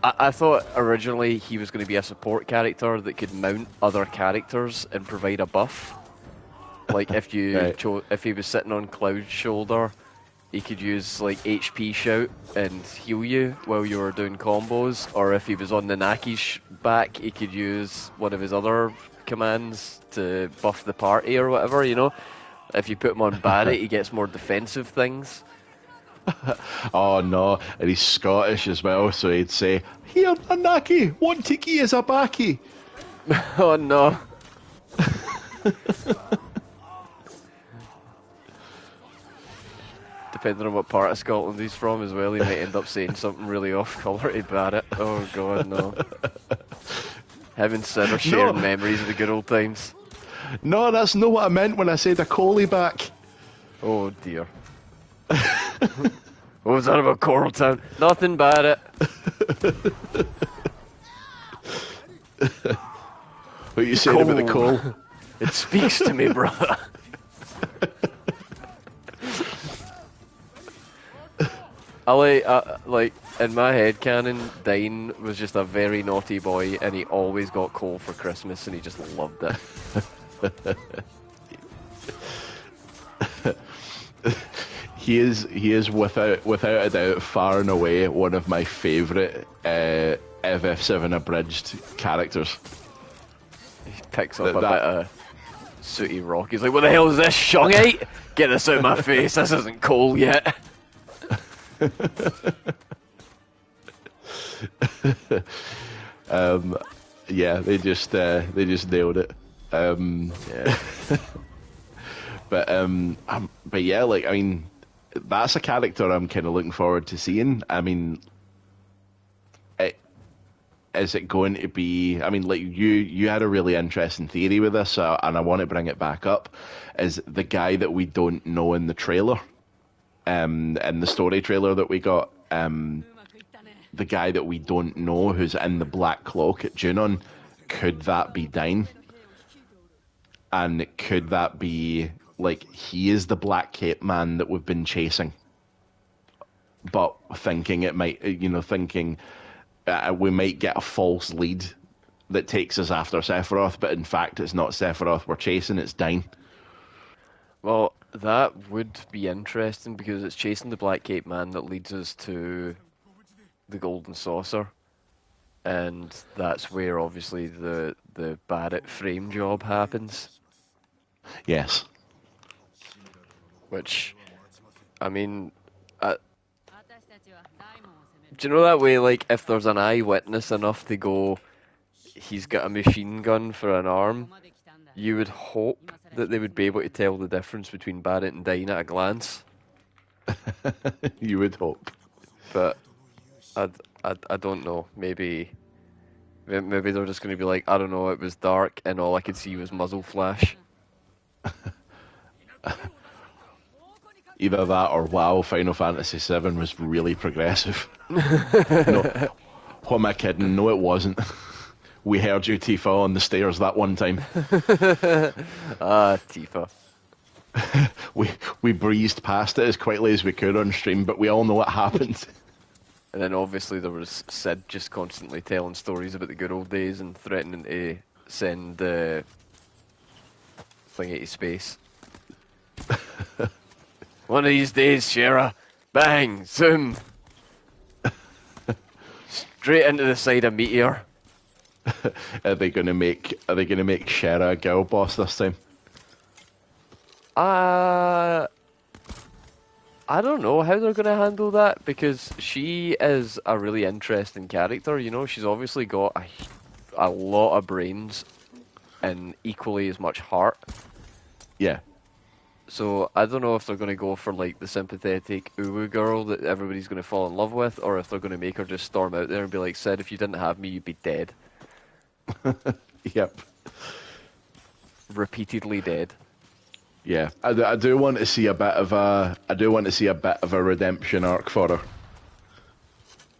Speaker 1: I thought originally he was going to be a support character that could mount other characters and provide a buff. Like,
Speaker 2: Right.
Speaker 1: if he was sitting on Cloud's shoulder, he could use like HP shout and heal you while you were doing combos, or if he was on the Naki's back, he could use one of his other commands to buff the party or whatever, you know? If you put him on Barret, he gets more defensive things.
Speaker 2: Oh no, and he's Scottish as well, so he'd say, "Here, Anaki, want tiki is a baki."
Speaker 1: Oh no. Depending on what part of Scotland he's from as well, he might end up saying something really off-colour to Barrett. Oh god, no. Him and Sid are
Speaker 2: No,
Speaker 1: sharing memories of the good old times.
Speaker 2: no, that's not what I meant when I said a collie back.
Speaker 1: Oh dear. What was that about Coraltown? Nothing, Barrett.
Speaker 2: What you
Speaker 1: The
Speaker 2: saying about the
Speaker 1: coal.
Speaker 2: coal?
Speaker 1: It speaks to me, brother. Like in my head canon, Dine was just a very naughty boy, and he always got coal for Christmas, and he just loved it.
Speaker 2: He is without a doubt far and away one of my favourite FF7 abridged characters.
Speaker 1: He picks up
Speaker 2: That
Speaker 1: a bit
Speaker 2: that
Speaker 1: of sooty rock. He's like, "What the hell is this, shungite? Get this out of my face. This isn't coal yet."
Speaker 2: Yeah, they just nailed it.
Speaker 1: Yeah.
Speaker 2: But yeah, like I mean, that's a character I'm kind of looking forward to seeing. I mean, it, is it going to be? I mean, like you had a really interesting theory with this, and I want to bring it back up. Is the guy that we don't know in the trailer, in the story trailer that we got, the guy that we don't know who's in the black cloak at Junon, could that be Dine? And could that be like he is the black cape man that we've been chasing, but thinking it might, thinking we might get a false lead that takes us after Sephiroth, but in fact it's not Sephiroth we're chasing, it's Dine.
Speaker 1: Well, that would be interesting because it's chasing the Black Cape Man that leads us to the Golden Saucer, and that's where obviously the Barrett frame job happens.
Speaker 2: Yes.
Speaker 1: Which, I mean, do you know that way? Like, if there's an eyewitness enough to go, he's got a machine gun for an arm, you would hope that they would be able to tell the difference between Barrett and Dine at a glance.
Speaker 2: You would hope.
Speaker 1: But I don't know. Maybe they're just going to be like, I don't know, it was dark and all I could see was muzzle flash.
Speaker 2: Either that or wow, Final Fantasy VII was really progressive. No, what am I kidding? No, it wasn't. We heard you, Tifa, on the stairs that one time.
Speaker 1: Ah, Tifa.
Speaker 2: We breezed past it as quickly as we could on stream, but we all know what happened.
Speaker 1: And then obviously there was Sid just constantly telling stories about the good old days and threatening to send the thingy to space. One of these days, Shara, bang, zoom, straight into the side of Meteor.
Speaker 2: Are they gonna make Shara a girl boss this time?
Speaker 1: Uh, I don't know how they're going to handle that because she is a really interesting character. You know, she's obviously got a lot of brains and equally as much heart.
Speaker 2: Yeah.
Speaker 1: So I don't know if they're going to go for like the sympathetic uwu girl that everybody's going to fall in love with, or if they're going to make her just storm out there and be like, "Sid, if you didn't have me, you'd be dead,
Speaker 2: Yep.
Speaker 1: repeatedly dead."
Speaker 2: Yeah. I do want to see a bit of a redemption arc for her.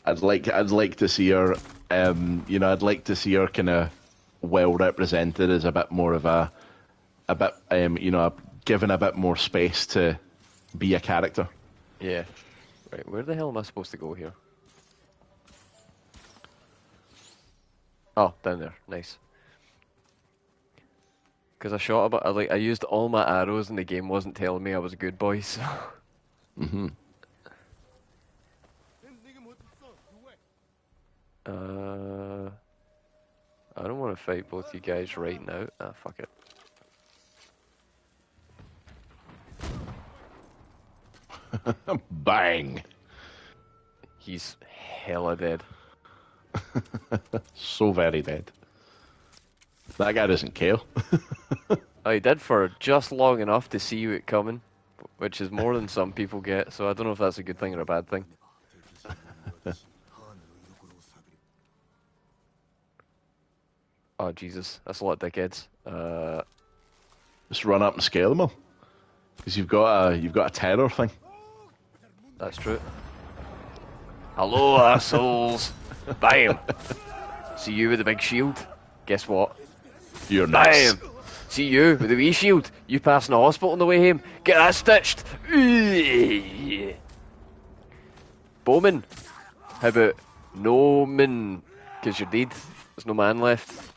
Speaker 2: I'd like to see her. I'd like to see her kind of well represented as a bit more of a bit, given a bit more space to be a character.
Speaker 1: Yeah. Right. Where the hell am I supposed to go here? Oh, down there. Nice. Because I shot about, I used all my arrows and the game wasn't telling me I was a good boy, so.
Speaker 2: Hmm.
Speaker 1: Uh, I don't want to fight both you guys right now. Ah, fuck it.
Speaker 2: Bang!
Speaker 1: He's hella dead.
Speaker 2: So very dead. That guy doesn't care.
Speaker 1: Oh, he did for just long enough to see it coming, which is more than some people get, so I don't know if that's a good thing or a bad thing. Oh, Jesus, that's a lot of dickheads.
Speaker 2: Just run up and scale them all. Because you've got a terror thing.
Speaker 1: That's true. Hello, assholes! Bam! See you with the big shield? Guess what?
Speaker 2: You're next.
Speaker 1: Bam! See you with the wee shield? You passing the hospital on the way home? Get that stitched! Bowman! How about no man? Because you're dead. There's no man left.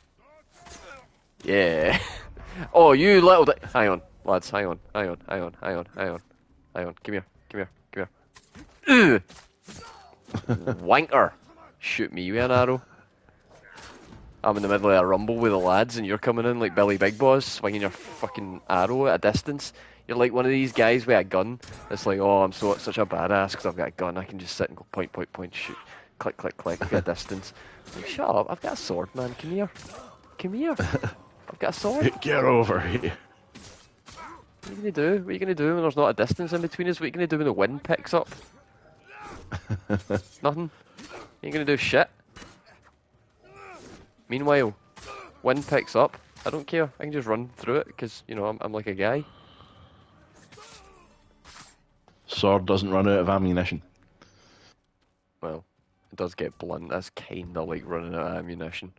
Speaker 1: Yeah. Oh, you little hang on, lads, hang on. Come here. Wanker! Shoot me with an arrow. I'm in the middle of a rumble with the lads and you're coming in like Billy Big Boss, swinging your fucking arrow at a distance. You're like one of these guys with a gun. It's like, oh, I'm such a badass because I've got a gun. I can just sit and go point, shoot, click, at a distance. Like, shut up, I've got a sword, man. Come here. I've got a sword.
Speaker 2: Get over here.
Speaker 1: What are you gonna do? What are you gonna do when there's not a distance in between us? What are you gonna do when the wind picks up? Nothing. You ain't gonna do shit. Meanwhile, wind picks up. I don't care. I can just run through it because you know I'm like a guy.
Speaker 2: Sword doesn't run out of ammunition.
Speaker 1: Well, it does get blunt. That's kinda like running out of ammunition.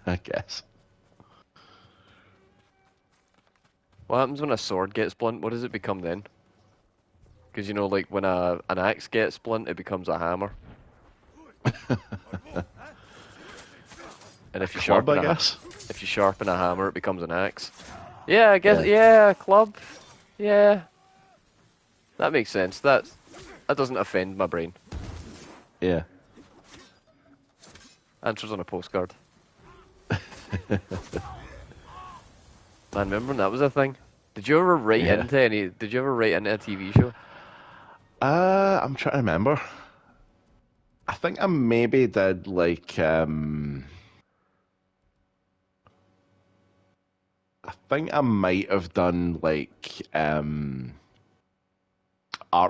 Speaker 2: I guess.
Speaker 1: What happens when a sword gets blunt? What does it become then? Because you know, like when an axe gets blunt, it becomes a hammer. And if you
Speaker 2: Club,
Speaker 1: sharpen
Speaker 2: I guess.
Speaker 1: if you sharpen a hammer, it becomes an axe. Yeah, I guess. Yeah, club. Yeah, that makes sense. That doesn't offend my brain.
Speaker 2: Yeah.
Speaker 1: Answers on a postcard. Man, remember when that was a thing? Did you ever write into any? Did you ever write into a TV show?
Speaker 2: I'm trying to remember. I think I maybe did like I think I might have done like Art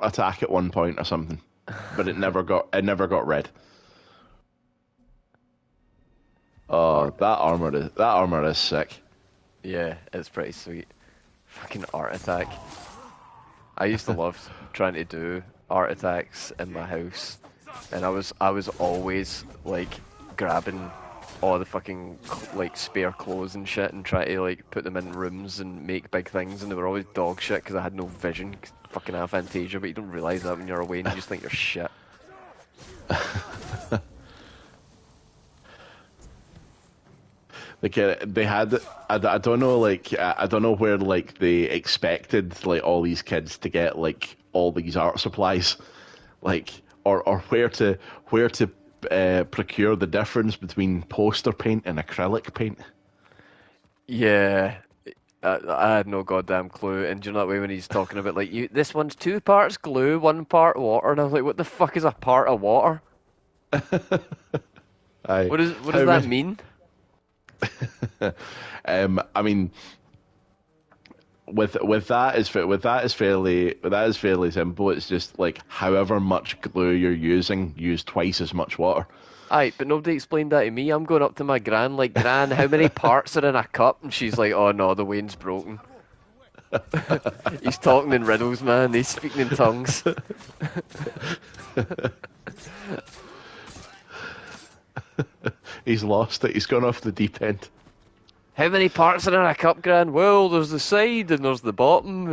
Speaker 2: Attack at one point or something, but it never got read. Oh, that armor is sick.
Speaker 1: Yeah, it's pretty sweet. Fucking art attack. I used to love trying to do art attacks in my house, and I was always like grabbing all the fucking like spare clothes and shit and try to like put them in rooms and make big things, and they were always dog shit because I had no vision. Fucking aphantasia, but you don't realise that when you're away and you just think you're shit.
Speaker 2: Like they had, I don't know, like I don't know where like they expected like all these kids to get like all these art supplies, like or where to procure the difference between poster paint and acrylic paint.
Speaker 1: Yeah, I had no goddamn clue. And do you know that way when he's talking about like this one's 2 parts glue, 1 part water, and I was like, what the fuck is a part of water?
Speaker 2: Aye.
Speaker 1: What does that mean?
Speaker 2: I mean, with that is fairly simple. It's just like however much glue you're using, use twice as much water.
Speaker 1: Aye, but nobody explained that to me. I'm going up to my gran like, Gran, how many parts are in a cup? And she's like, oh no, the wain's broken. He's talking in riddles, man. He's speaking in tongues.
Speaker 2: He's lost it. He's gone off the deep end.
Speaker 1: How many parts are in a cup, Gran? Well, there's the side and there's the bottom.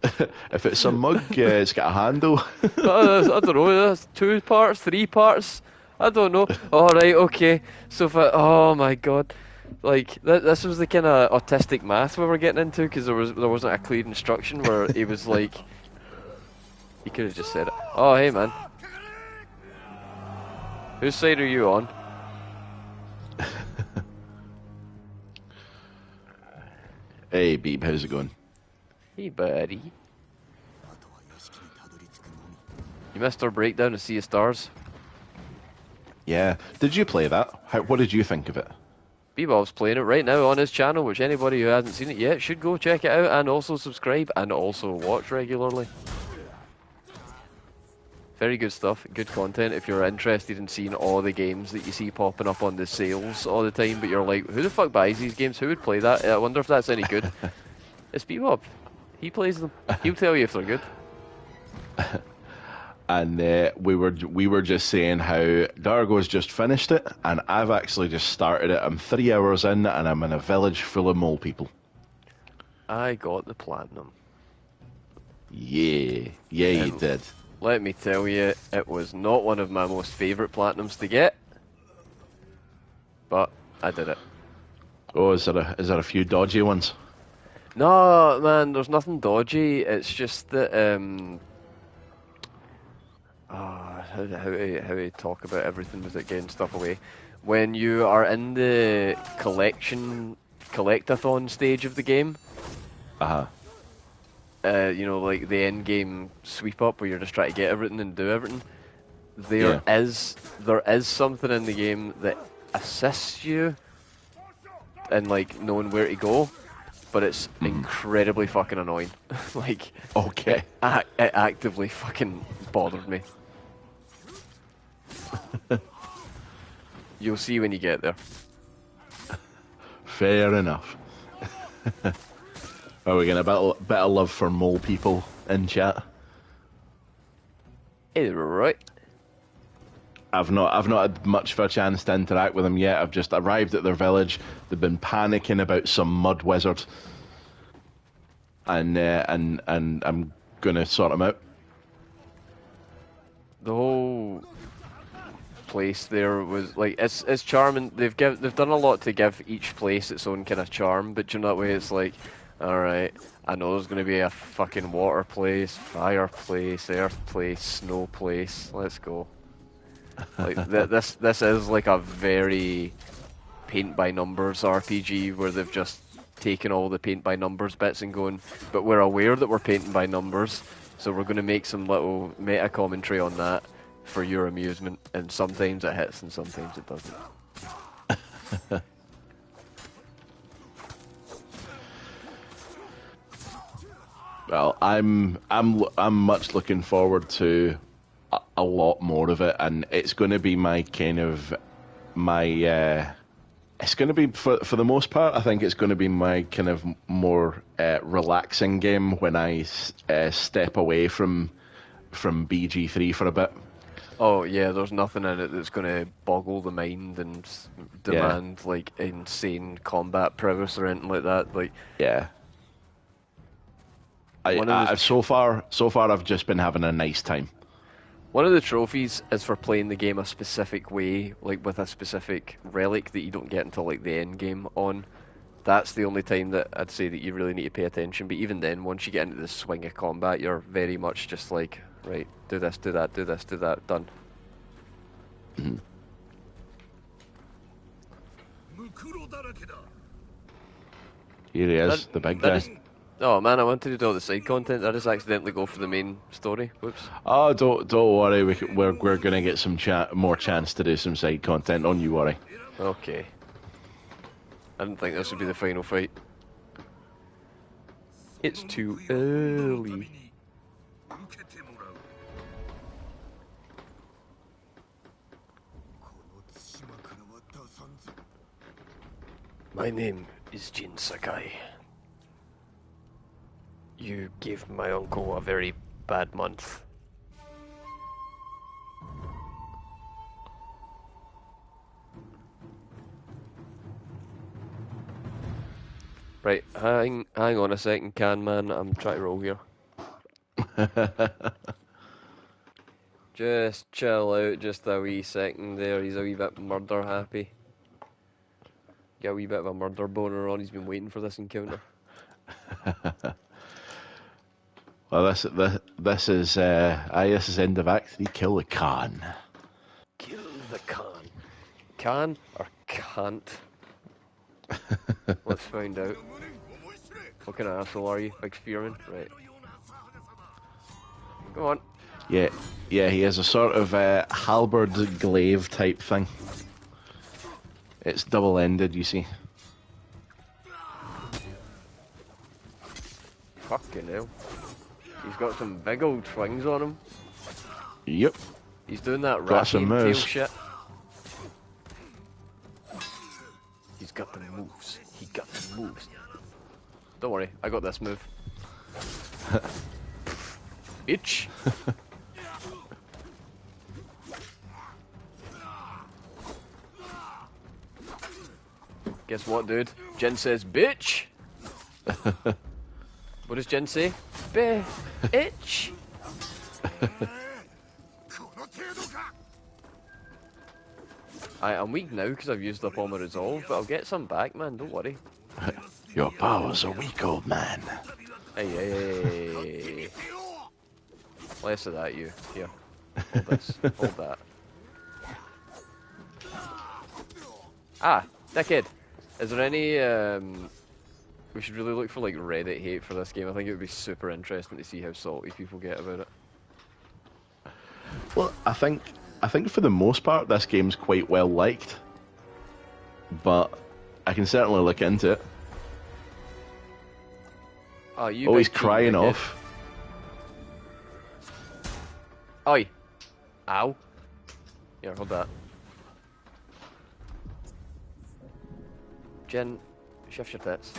Speaker 2: If it's a mug, it's got a handle.
Speaker 1: I don't know. That's 2 parts, 3 parts. I don't know. All right, okay. So if oh my god, like this was the kind of autistic math we were getting into because there wasn't a clear instruction where he was like, he could have just said it. Oh hey man, whose side are you on?
Speaker 2: Hey, Beeb, how's it going?
Speaker 1: Hey buddy. You missed our breakdown of Sea of Stars.
Speaker 2: Yeah. Did you play that? What did you think of it?
Speaker 1: Bebop's playing it right now on his channel, which anybody who hasn't seen it yet should go check it out and also subscribe and also watch regularly. Very good stuff, good content if you're interested in seeing all the games that you see popping up on the sales all the time, but you're like, who the fuck buys these games? Who would play that? I wonder if that's any good. It's Bebop. He plays them. He'll tell you if they're good.
Speaker 2: And we were just saying how Dargo's just finished it, and I've actually just started it. I'm 3 hours in, and I'm in a village full of mole people.
Speaker 1: I got the platinum.
Speaker 2: Yeah, you did.
Speaker 1: Let me tell you, it was not one of my most favourite platinums to get, but I did it.
Speaker 2: Oh, is there a few dodgy ones?
Speaker 1: No, man, there's nothing dodgy. It's just that how to talk about everything without getting stuff away. When you are in the collectathon stage of the game, you know, like the end game sweep up where you're just trying to get everything and do everything. There is something in the game that assists you in like knowing where to go, but it's incredibly fucking annoying. Like,
Speaker 2: okay,
Speaker 1: it actively fucking bothered me. You'll see when you get there.
Speaker 2: Fair enough. Are we getting a bit of love for mole people in chat?
Speaker 1: Right.
Speaker 2: I've not had much of a chance to interact with them yet. I've just arrived at their village. They've been panicking about some mud wizard, and I'm gonna sort them out.
Speaker 1: The whole place there was like it's charming. They've done a lot to give each place its own kind of charm, but you know that way it's like, all right, I know there's going to be a fucking water place, fire place, earth place, snow place. Let's go. Like this is like a very paint by numbers RPG where they've just taken all the paint by numbers bits and going, but we're aware that we're painting by numbers, so we're going to make some little meta commentary on that for your amusement, and sometimes it hits and sometimes it doesn't.
Speaker 2: Well, I'm much looking forward to a lot more of it, and it's going to be my kind of it's going to be for the most part. I think it's going to be my kind of more relaxing game when I step away from BG3 for a bit.
Speaker 1: Oh yeah, there's nothing in it that's going to boggle the mind and demand like insane combat prowess or anything like that. Like
Speaker 2: I've so far I've just been having a nice time.
Speaker 1: One of the trophies is for playing the game a specific way, like with a specific relic that you don't get until like the end game on. That's the only time that I'd say that you really need to pay attention. But even then, once you get into the swing of combat, you're very much just like, right, do this, do that, do this, do that, done.
Speaker 2: Mm-hmm. Here he is, the big guy.
Speaker 1: Oh man, I wanted to do all the side content. I just accidentally go for the main story. Whoops.
Speaker 2: Oh, don't worry. We're gonna get some more chance to do some side content. Don't you worry.
Speaker 1: Okay. I didn't think this would be the final fight. It's too early. My name is Jin Sakai. You gave my uncle a very bad month. Right, hang on a second, man. I'm trying to roll here. Just chill out just a wee second there. He's a wee bit murder happy. Got a wee bit of a murder boner on. He's been waiting for this encounter.
Speaker 2: Well, this is end of Act 3. Kill the Khan.
Speaker 1: Kill the Khan. Khan or can't? Let's find out. What kind of asshole are you? Big spearman? Right. Go on.
Speaker 2: Yeah. Yeah, he has a sort of halberd glaive type thing. It's double-ended, you see.
Speaker 1: Fucking hell. He's got some big old swings on him.
Speaker 2: Yep.
Speaker 1: He's doing that
Speaker 2: Got some
Speaker 1: Rathian tail
Speaker 2: moves.
Speaker 1: shit. He's got the moves. He got the moves. Don't worry, I got this move. Bitch. Guess what, dude? Jen says, bitch! What does Jen say? Bitch! I'm weak now because I've used up all my resolve, but I'll get some back, man, don't worry.
Speaker 2: Your powers are weak, old man.
Speaker 1: Hey, hey, hey, hey. Less of that, you. Here. Hold this. Hold that. Ah, dickhead. Is there any, we should really look for, like, Reddit hate for this game. I think it would be super interesting to see how salty people get about it.
Speaker 2: Well, I think for the most part this game's quite well liked, but I can certainly look into it.
Speaker 1: Oh, you
Speaker 2: Oh, he's
Speaker 1: big cheeky
Speaker 2: crying
Speaker 1: dickhead.
Speaker 2: off.
Speaker 1: Oi. Ow. Here, hold that. Jen, shift your tits.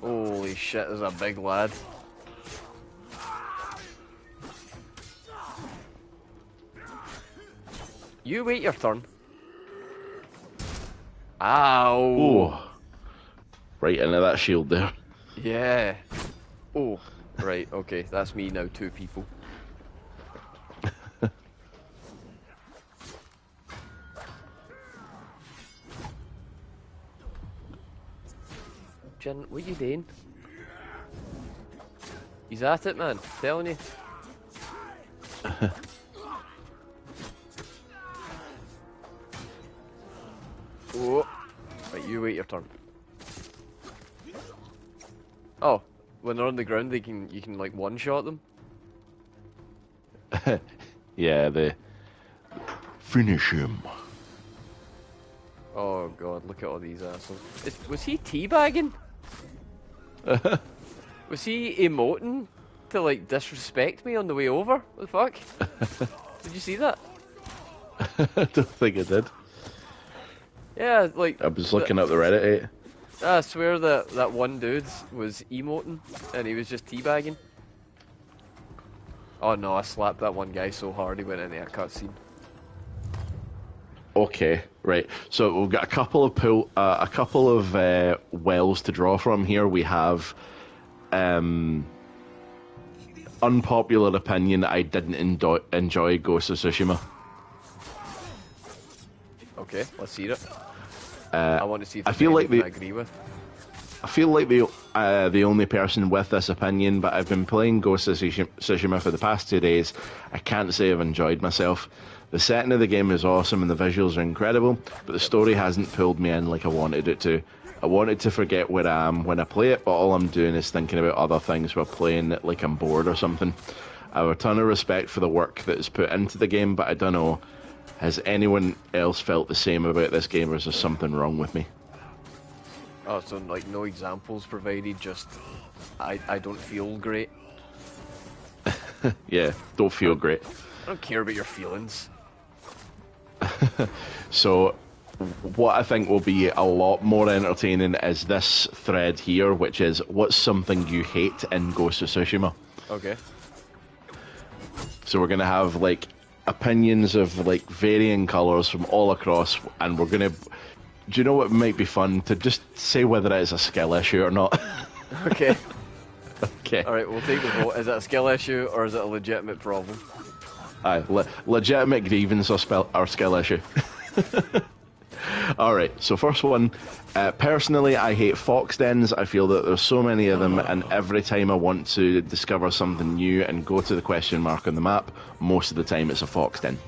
Speaker 1: Holy shit, there's a big lad. You wait your turn. Ow.
Speaker 2: Oh, right into that shield there.
Speaker 1: Yeah. Oh, right, okay, that's me now, 2 people. Jen, what you doing? He's at it, man, telling you. Oh, right, you wait your turn. Oh, when they're on the ground, you can like one-shot them.
Speaker 2: Yeah, the finish him.
Speaker 1: Oh god, look at all these assholes. Was he teabagging? Was he emoting to like disrespect me on the way over? What the fuck? Did you see that?
Speaker 2: I don't think I did.
Speaker 1: Yeah, like
Speaker 2: I was looking up the Reddit.
Speaker 1: I swear that one dude was emoting and he was just teabagging. Oh no, I slapped that one guy so hard he went into a cutscene.
Speaker 2: Okay, right. So we've got a couple of wells to draw from here. We have unpopular opinion. I didn't enjoy Ghost of Tsushima.
Speaker 1: Okay, let's see it. I want to see if
Speaker 2: I
Speaker 1: there's
Speaker 2: feel like
Speaker 1: anything I agree with.
Speaker 2: I feel like the only person with this opinion, but I've been playing Ghost of Tsushima for the past 2 days. I can't say I've enjoyed myself. The setting of the game is awesome and the visuals are incredible, but the story hasn't pulled me in like I wanted it to. I wanted to forget where I am when I play it, but all I'm doing is thinking about other things while playing it like I'm bored or something. I have a ton of respect for the work that is put into the game, but I don't know, has anyone else felt the same about this game, or is there something wrong with me?
Speaker 1: Oh, so like no examples provided, just I don't feel great.
Speaker 2: Yeah, don't feel great.
Speaker 1: I don't care about your feelings.
Speaker 2: So, what I think will be a lot more entertaining is this thread here, which is, what's something you hate in Ghost of Tsushima?
Speaker 1: Okay.
Speaker 2: So we're going to have, like, opinions of, like, varying colours from all across, and we're going to... Do you know what might be fun? To just say whether it is a skill issue or not.
Speaker 1: Okay.
Speaker 2: Okay.
Speaker 1: Alright, we'll take the vote. Is it a skill issue or is it a legitimate problem?
Speaker 2: Aye, legitimate grievance or skill issue. Alright, so first one. Personally, I hate fox dens. I feel that there's so many of them, and every time I want to discover something new and go to the question mark on the map, most of the time it's a fox den.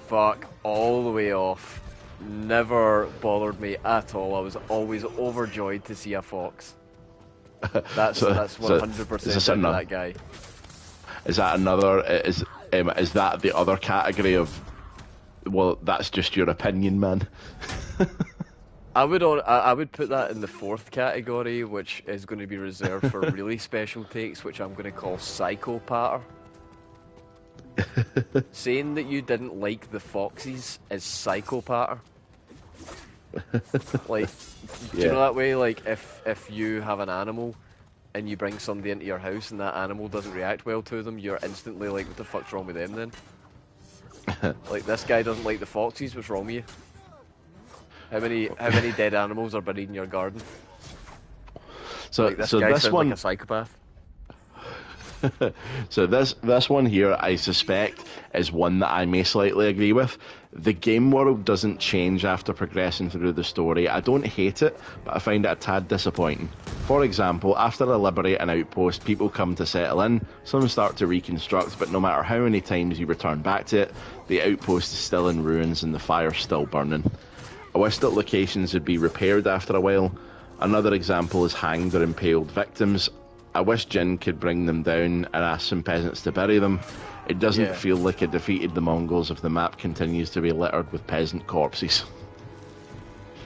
Speaker 1: Fuck all the way off. Never bothered me at all. I was always overjoyed to see a fox. That's
Speaker 2: So
Speaker 1: 100%
Speaker 2: is this a
Speaker 1: into
Speaker 2: no?
Speaker 1: that guy.
Speaker 2: Is that another? Is that the other category of? Well, that's just your opinion, man.
Speaker 1: I would put that in the fourth category, which is going to be reserved for really special takes, which I'm going to call psychopatter. Saying that you didn't like the foxes is psychopatter. Like, do you know
Speaker 2: Yeah.
Speaker 1: that way? Like, if you have an animal and you bring somebody into your house and that animal doesn't react well to them, you're instantly like, what the fuck's wrong with them then? Like, this guy doesn't like the foxes, what's wrong with you? How many dead animals are buried in your garden?
Speaker 2: So
Speaker 1: Like, this
Speaker 2: so
Speaker 1: guy
Speaker 2: this
Speaker 1: sounds like
Speaker 2: one
Speaker 1: a psychopath.
Speaker 2: So this one here, I suspect, is one that I may slightly agree with. The game world doesn't change after progressing through the story. I don't hate it, but I find it a tad disappointing. For example, after a liberate an outpost, people come to settle in, some start to reconstruct, but no matter how many times you return back to it, the outpost is still in ruins and the fire's still burning. I wish that locations would be repaired after a while. Another example is hanged or impaled victims. I wish Jin could bring them down and ask some peasants to bury them. It doesn't
Speaker 1: Yeah.
Speaker 2: feel like it defeated the Mongols if the map continues to be littered with peasant corpses.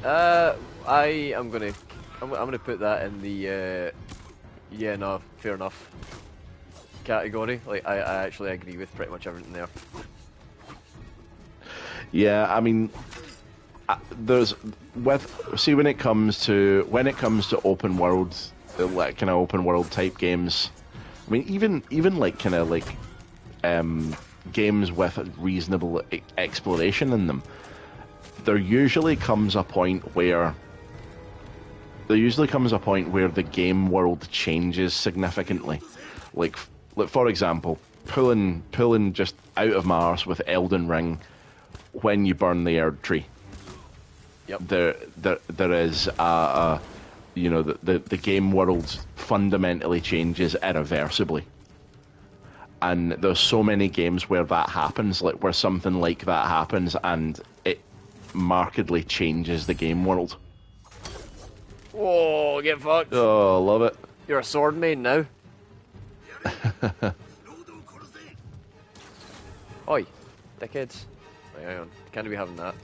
Speaker 1: I am gonna, I'm gonna put that in the, yeah, no, fair enough category. Like, I actually agree with pretty much everything there.
Speaker 2: Yeah, I mean, there's when it comes to open worlds, like kind of open world type games. I mean, even like kind of like games with reasonable exploration in them. There usually comes a point where the game world changes significantly. Like for example, pulling just out of my arse with Elden Ring when you burn the Erd Tree.
Speaker 1: Yep.
Speaker 2: There is the game world fundamentally changes irreversibly. And there's so many games where that happens, like where something like that happens and it markedly changes the game world.
Speaker 1: Whoa, get fucked.
Speaker 2: Oh, love it.
Speaker 1: You're a sword main now. Oi, dickheads. Right, hang on. Can't be having that.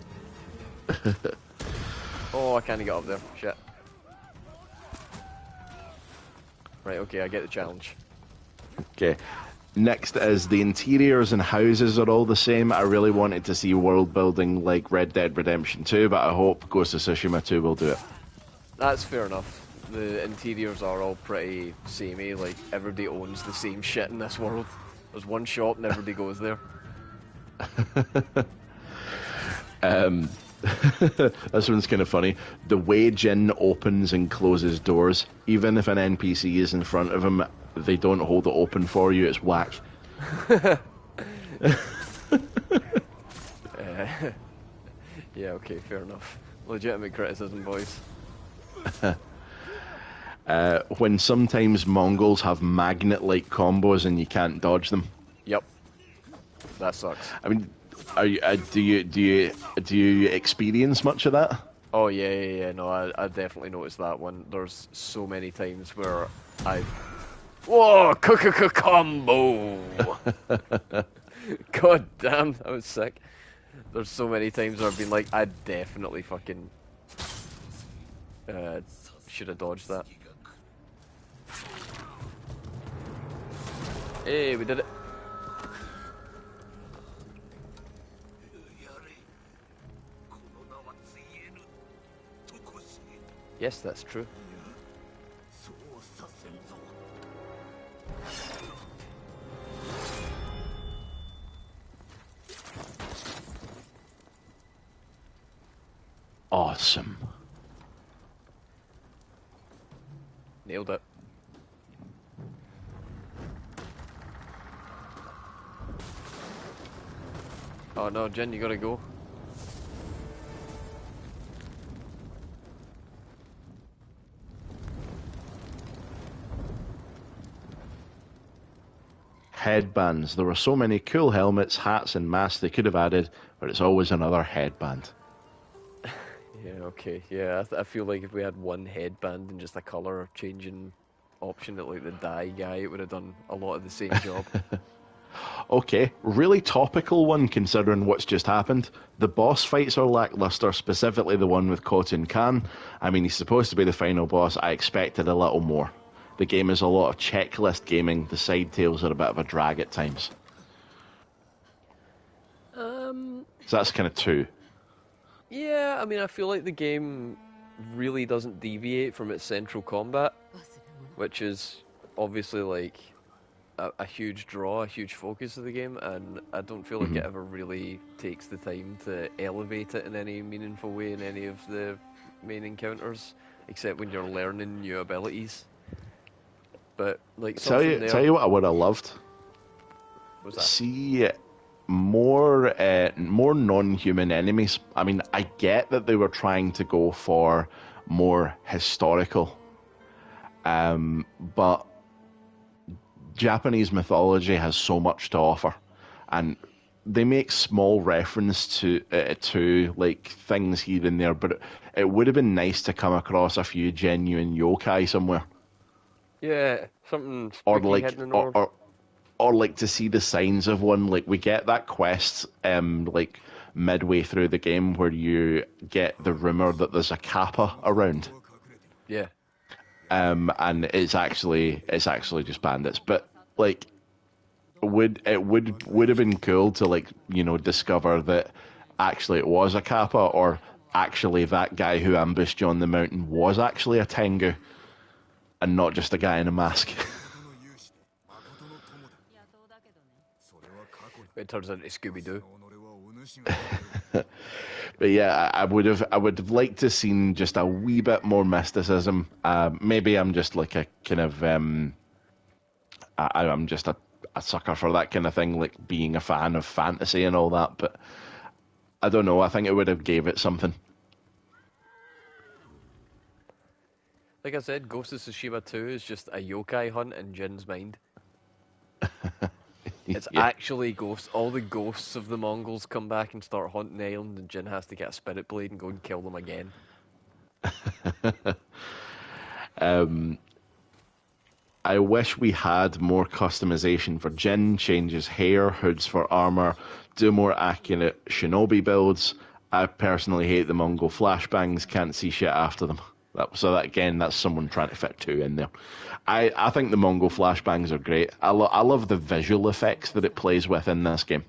Speaker 1: Oh, I can't get up there. Shit. Right, okay, I get the challenge.
Speaker 2: Okay. Next is the interiors and houses are all the same. I really wanted to see world building like Red Dead Redemption 2, but I hope Ghost of Tsushima 2 will do it.
Speaker 1: That's fair enough. The interiors are all pretty samey, like everybody owns the same shit in this world. There's one shop and everybody goes there.
Speaker 2: This one's kind of funny. The way Jin opens and closes doors, even if an NPC is in front of him, they don't hold it open for you. It's whack.
Speaker 1: Yeah, okay, fair enough. Legitimate criticism, boys.
Speaker 2: When sometimes Mongols have magnet-like combos and you can't dodge them.
Speaker 1: Yep. That sucks.
Speaker 2: I mean, do you experience much of that?
Speaker 1: Oh, yeah. No, I definitely noticed that one. There's so many times where I've... Whoa! Combo! God damn, that was sick. There's so many times where I've been like, I definitely fucking... should have dodged that. Hey, we did it. Yes, that's true.
Speaker 2: Awesome.
Speaker 1: Nailed it. Oh no, Jen, you gotta go.
Speaker 2: Headbands. There were so many cool helmets, hats, and masks they could have added, but it's always another headband.
Speaker 1: Yeah, okay. Yeah, I feel like if we had one headband and just a colour changing option at like the die guy, it would have done a lot of the same job.
Speaker 2: Okay, really topical one considering what's just happened. The boss fights are lackluster, specifically the one with Khaaaaaan. I mean, he's supposed to be the final boss. I expected a little more. The game is a lot of checklist gaming. The side tales are a bit of a drag at times.
Speaker 1: Um,
Speaker 2: So that's kind of two.
Speaker 1: yeah, I mean, I feel like the game really doesn't deviate from its central combat, which is obviously like a huge draw, a huge focus of the game, and I don't feel like
Speaker 2: Hmm.
Speaker 1: it ever really takes the time to elevate it in any meaningful way in any of the main encounters, except when you're learning new abilities. But like something
Speaker 2: Tell
Speaker 1: there
Speaker 2: you what I would have loved.
Speaker 1: was that.
Speaker 2: See more non-human enemies. I mean, I get that they were trying to go for more historical, but Japanese mythology has so much to offer, and they make small reference to like things here and there. But it would have been nice to come across a few genuine yokai somewhere,
Speaker 1: Yeah, something
Speaker 2: or
Speaker 1: spooky
Speaker 2: like
Speaker 1: hidden in the world.
Speaker 2: or like to see the signs of one. Like we get that quest, like midway through the game where you get the rumor that there's a kappa around,
Speaker 1: Yeah,
Speaker 2: and it's actually just bandits. But like, would have been cool to like discover that actually it was a kappa, or actually that guy who ambushed you on the mountain was actually a tengu and not just a guy in a mask.
Speaker 1: it turns into Scooby Doo.
Speaker 2: But yeah, I would have liked to seen just a wee bit more mysticism. Maybe I'm just like a kind of I'm just a sucker for that kind of thing, like being a fan of fantasy and all that. But I don't know. I think it would have gave it something.
Speaker 1: Like I said, Ghost of Tsushima 2 is just a yokai hunt in Jin's mind. It's
Speaker 2: Yeah.
Speaker 1: actually ghosts. All the ghosts of the Mongols come back and start haunting the island, and Jin has to get a spirit blade and go and kill them again.
Speaker 2: I wish we had more customization for Jin, change his hair, hoods for armor, do more accurate shinobi builds. I personally hate the Mongol flashbangs, can't see shit after them. So that again, that's someone trying to fit two in there. I think the Mongol flashbangs are great. I love the visual effects that it plays with in this game.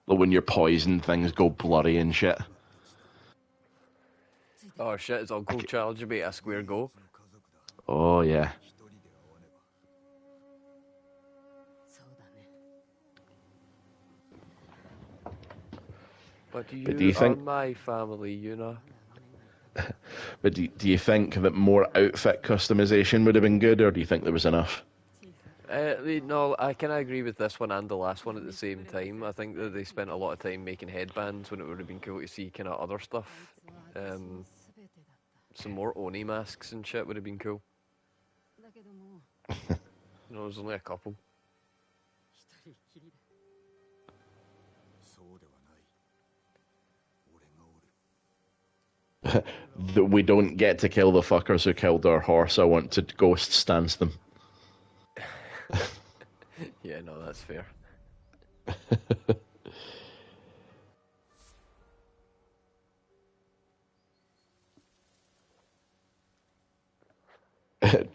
Speaker 2: Like when you're poisoned, things go blurry and shit.
Speaker 1: Oh shit, his uncle challenging me at a square go.
Speaker 2: Oh yeah.
Speaker 1: But
Speaker 2: But do
Speaker 1: you
Speaker 2: you
Speaker 1: are
Speaker 2: think
Speaker 1: my family, you know.
Speaker 2: do you think that more outfit customization would have been good, or do you think there was enough?
Speaker 1: No, I kind of agree with this one and the last one at the same time. I think that they spent a lot of time making headbands when it would have been cool to see kind of other stuff. Um, some more Oni masks and shit would have been cool. No, there's only a couple.
Speaker 2: That we don't get to kill the fuckers who killed our horse. I want to ghost stance them.
Speaker 1: Yeah, no, that's fair.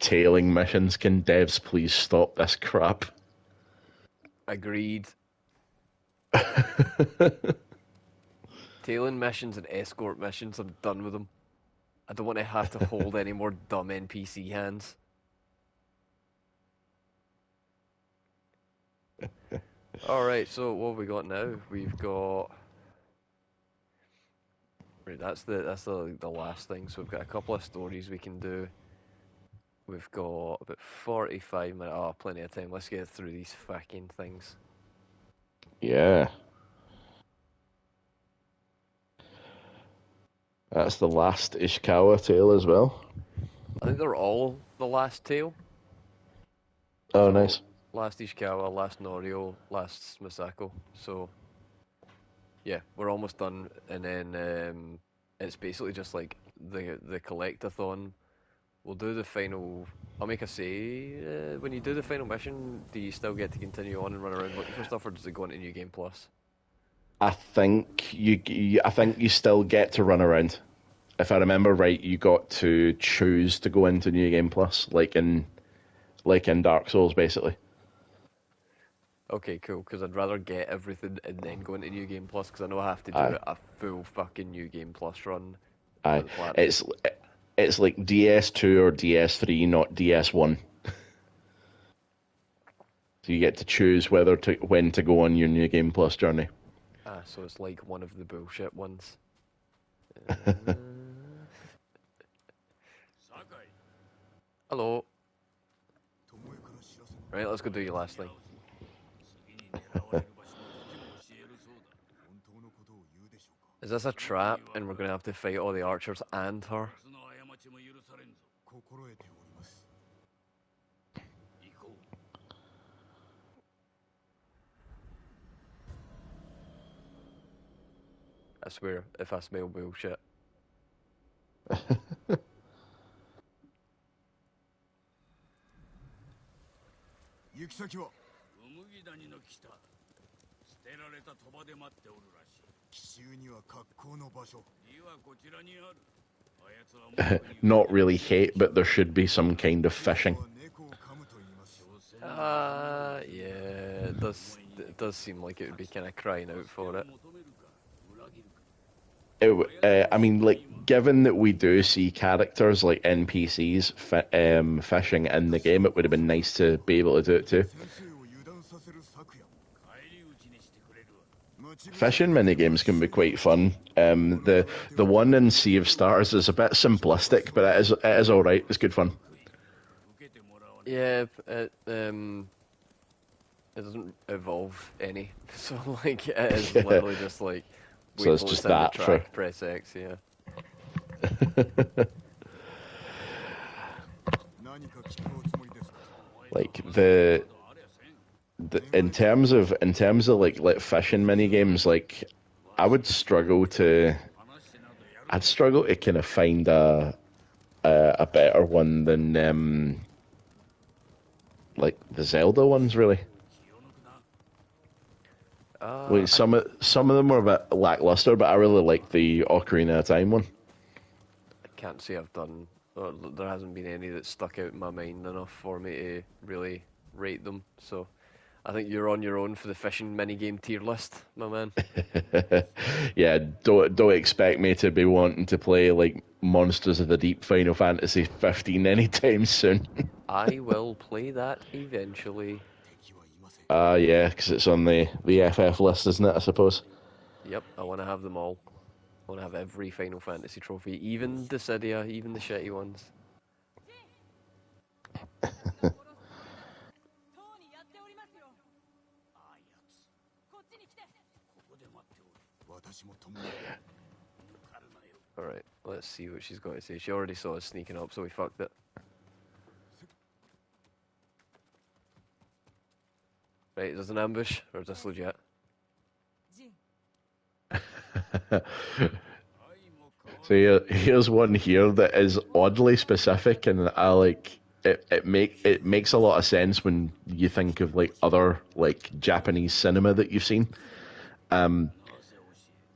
Speaker 2: Tailing missions. Can devs please stop this crap?
Speaker 1: Agreed. Tailing missions and escort missions, I'm done with them. I don't want to have to hold any more dumb NPC hands. Alright, so what have we got now? We've got. Right, that's the last thing. So we've got a couple of stories we can do. We've got about 45 minutes. Oh, plenty of time. Let's get through these fucking things.
Speaker 2: Yeah, that's the last Ishikawa tale as well.
Speaker 1: I think they're all the last tale.
Speaker 2: Oh,
Speaker 1: So
Speaker 2: nice.
Speaker 1: last Ishikawa, last Norio, last Masako. So yeah, we're almost done, and then it's basically just like the collectathon we'll do the final. I'll make a say. When you do the final mission, do you still get to continue on and run around looking for stuff, or does it go into New Game Plus?
Speaker 2: I think you still get to run around. If I remember right, you got to choose to go into New Game Plus, like in Dark Souls, basically.
Speaker 1: Okay, cool. Because I'd rather get everything and then go into New Game Plus. Because I know I have to do
Speaker 2: Aye,
Speaker 1: a full fucking New Game Plus run for
Speaker 2: aye.
Speaker 1: the platinum.
Speaker 2: It's like DS2 or DS3, not DS1. So you get to choose when to go on your New Game Plus journey.
Speaker 1: Ah, so it's like one of the bullshit ones. Uh, hello. Right, let's go do your last thing. Is this a trap and we're going to have to fight all the archers and her? I swear, if I smell bullshit.
Speaker 2: Not really hate, but there should be some kind of fishing.
Speaker 1: Yeah, it does seem like it would be kind of crying out for it.
Speaker 2: I mean, like, given that we do see characters like NPCs fishing in the game, it would have been nice to be able to do it too. Fishing minigames can be quite fun. The one in Sea of Stars is a bit simplistic, but it is all right. It's good fun.
Speaker 1: Yeah, it doesn't evolve any, so like it is
Speaker 2: Yeah.
Speaker 1: literally just like
Speaker 2: So
Speaker 1: wait
Speaker 2: it's
Speaker 1: till it's
Speaker 2: just
Speaker 1: in the
Speaker 2: that for
Speaker 1: track, press X, yeah.
Speaker 2: like the in terms of like fishing mini games, like I would struggle to I'd struggle to kind of find a better one than like the Zelda ones really. Like
Speaker 1: I
Speaker 2: some of them are a bit lackluster, but I really like the Ocarina of Time one.
Speaker 1: can't say I've done. Or there hasn't been any that stuck out in my mind enough for me to really rate them. So I think you're on your own for the fishing minigame tier list, my man.
Speaker 2: Yeah, don't expect me to be wanting to play like Monsters of the Deep Final Fantasy 15 anytime soon.
Speaker 1: I will play that eventually.
Speaker 2: Yeah, because it's on the FF list, isn't it? I suppose.
Speaker 1: Yep, I want to have them all. I want to have every Final Fantasy trophy, even Dissidia, even the shitty ones. Alright, let's see what she's got to say. She already saw us sneaking up, so we fucked it. Right, is this an ambush, or is this legit?
Speaker 2: So here's one here that is oddly specific, and I like it. It makes a lot of sense when you think of like other like Japanese cinema that you've seen.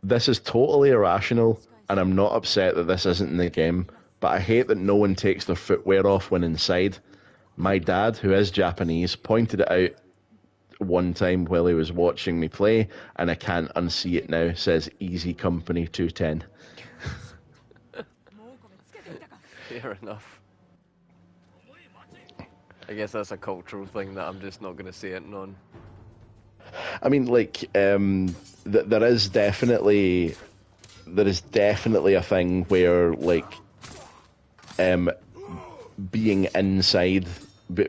Speaker 2: This is totally irrational, and I'm not upset that this isn't in the game. But I hate that no one takes their footwear off when inside. My dad, who is Japanese, pointed it out one time while he was watching me play, and I can't unsee it now. Says Easy Company 210.
Speaker 1: Fair enough. I guess that's a cultural thing that I'm just not going to say it on.
Speaker 2: I mean, like, there is definitely a thing where like um being inside like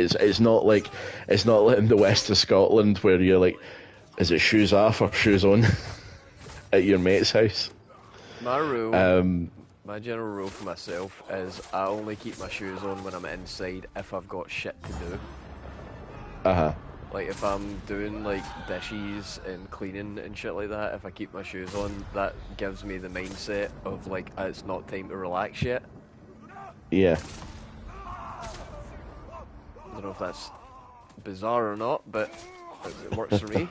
Speaker 2: it's not like in the west of Scotland where you're like, is it shoes off or shoes on at your mate's house.
Speaker 1: My rule,
Speaker 2: Um,
Speaker 1: my general rule for myself is I only keep my shoes on when I'm inside if I've got shit to do.
Speaker 2: uh-huh.
Speaker 1: Like if I'm doing like dishes and cleaning and shit like that, if I keep my shoes on, that gives me the mindset of like it's not time to relax yet.
Speaker 2: Yeah.
Speaker 1: I don't know if that's bizarre or not, but it works for me.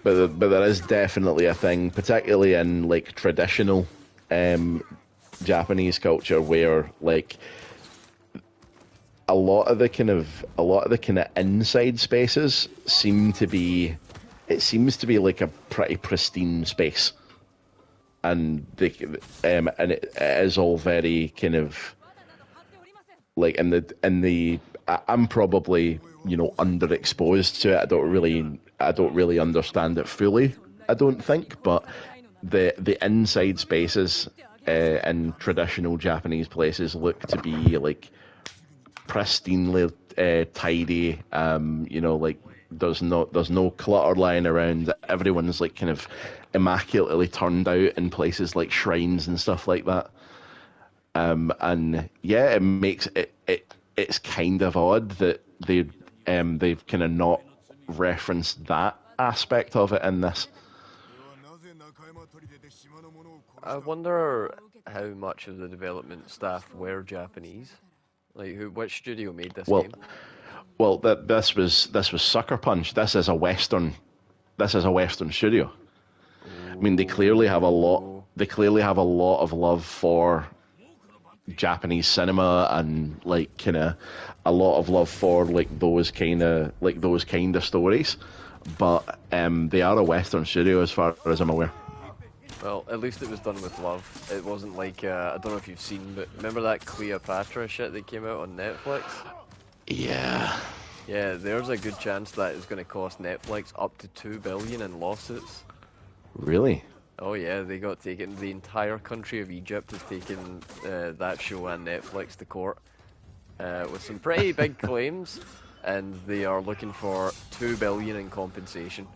Speaker 2: But there is definitely a thing, particularly in like traditional um, Japanese culture, where like a lot of the kind of inside spaces seems to be like a pretty pristine space, and it is all very kind of like I'm probably underexposed to it. I don't really understand it fully. I don't think, but the inside spaces in traditional Japanese places look to be like pristinely tidy. Like there's no clutter lying around. Everyone's like kind of immaculately turned out in places like shrines and stuff like that. And yeah, it makes it's kind of odd that they've kind of not referenced that aspect of it in this.
Speaker 1: I wonder how much of the development staff were Japanese. Like, which studio made this
Speaker 2: Well,
Speaker 1: game?
Speaker 2: this was Sucker Punch. This is a Western studio. I mean, they clearly have a lot.
Speaker 1: Ooh.
Speaker 2: They clearly have a lot of love for Japanese cinema and like kind of a lot of love for like those kind of stories. But they are a Western studio as far as I'm aware.
Speaker 1: Well, at least it was done with love. It wasn't like, I don't know if you've seen, but remember that Cleopatra shit that came out on Netflix?
Speaker 2: Yeah.
Speaker 1: Yeah, there's a good chance that it's going to cost Netflix up to 2 billion in lawsuits.
Speaker 2: Really?
Speaker 1: Oh yeah, they got taken. The entire country of Egypt has taken that show and Netflix to court with some pretty big claims, and they are looking for 2 billion in compensation.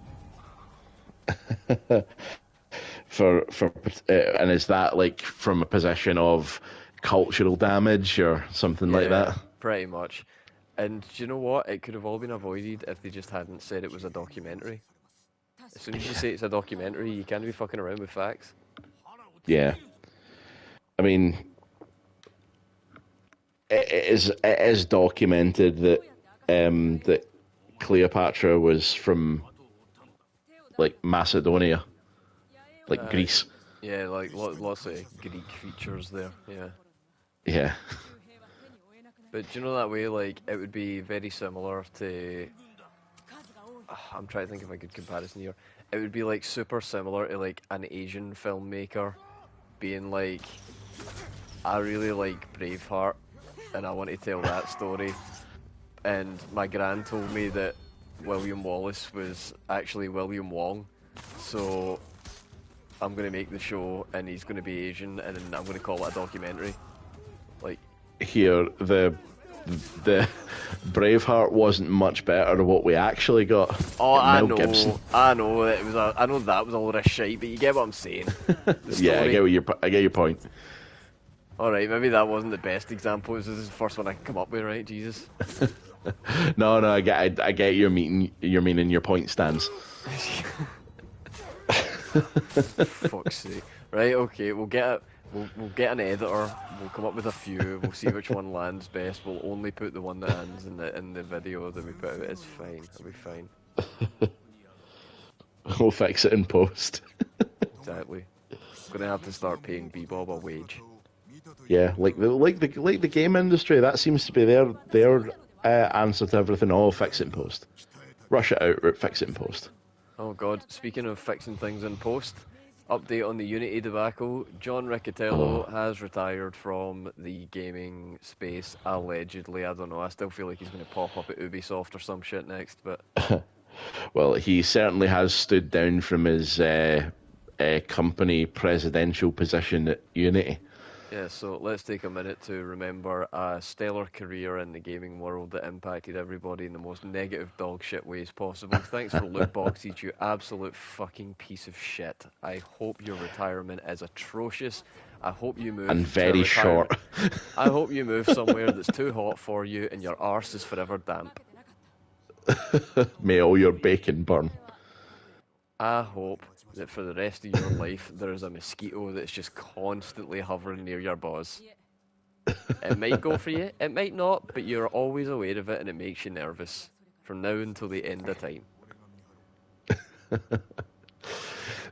Speaker 2: And is that like from a position of cultural damage or something like
Speaker 1: Yeah,
Speaker 2: that?
Speaker 1: pretty much. And do you know what? It could have all been avoided if they just hadn't said it was a documentary. As soon as you say it's a documentary, you can't be fucking around with facts.
Speaker 2: Yeah. I mean, it is documented that Cleopatra was from like Macedonia, like
Speaker 1: Uh,
Speaker 2: Greece.
Speaker 1: yeah, like lots of Greek features there. Yeah.
Speaker 2: Yeah.
Speaker 1: But do you know that way, like, it would be very similar to. I'm trying to think of a good comparison here. It would be like super similar to like an Asian filmmaker being like, I really like Braveheart and I want to tell that story. And my gran told me that William Wallace was actually William Wong. So I'm going to make the show and he's going to be Asian and I'm going to call it a documentary. Like,
Speaker 2: Here, the Braveheart wasn't much better than what we actually got.
Speaker 1: oh,
Speaker 2: Got Mel Gibson.
Speaker 1: I know, I know that was a lot of shite, but you get what I'm saying. The
Speaker 2: Yeah,
Speaker 1: story.
Speaker 2: I get your point.
Speaker 1: Alright, maybe that wasn't the best example. This is the first one I can come up with, right? Jesus.
Speaker 2: No, I get your point stands.
Speaker 1: Fuck's sake. Right, okay, we'll get an editor, we'll come up with a few, we'll see which one lands best, we'll only put the one that lands in the video that we put out. It's fine, it'll be fine.
Speaker 2: We'll fix it in post.
Speaker 1: Exactly. Gonna have to start paying Bebob a wage.
Speaker 2: Yeah, like the game industry, that seems to be their answer to everything. Oh, fix it in post. Rush it out, fix it in post.
Speaker 1: Oh god, speaking of fixing things in post, update on the Unity debacle. John Riccatello
Speaker 2: Oh,
Speaker 1: has retired from the gaming space, allegedly. I don't know, I still feel like he's going to pop up at Ubisoft or some shit next, but
Speaker 2: well, he certainly has stood down from his company presidential position at Unity.
Speaker 1: yeah, so let's take a minute to remember a stellar career in the gaming world that impacted everybody in the most negative dog shit ways possible. Thanks for loot boxes, you absolute fucking piece of shit. I hope your retirement is atrocious. I hope you
Speaker 2: And
Speaker 1: move to a
Speaker 2: very
Speaker 1: retirement.
Speaker 2: short.
Speaker 1: I hope you move somewhere that's too hot for you and your arse is forever damp.
Speaker 2: May all your bacon burn.
Speaker 1: I hope that for the rest of your life there is a mosquito that's just constantly hovering near your balls. It might go for you, it might not, but you're always aware of it and it makes you nervous from now until the end of time.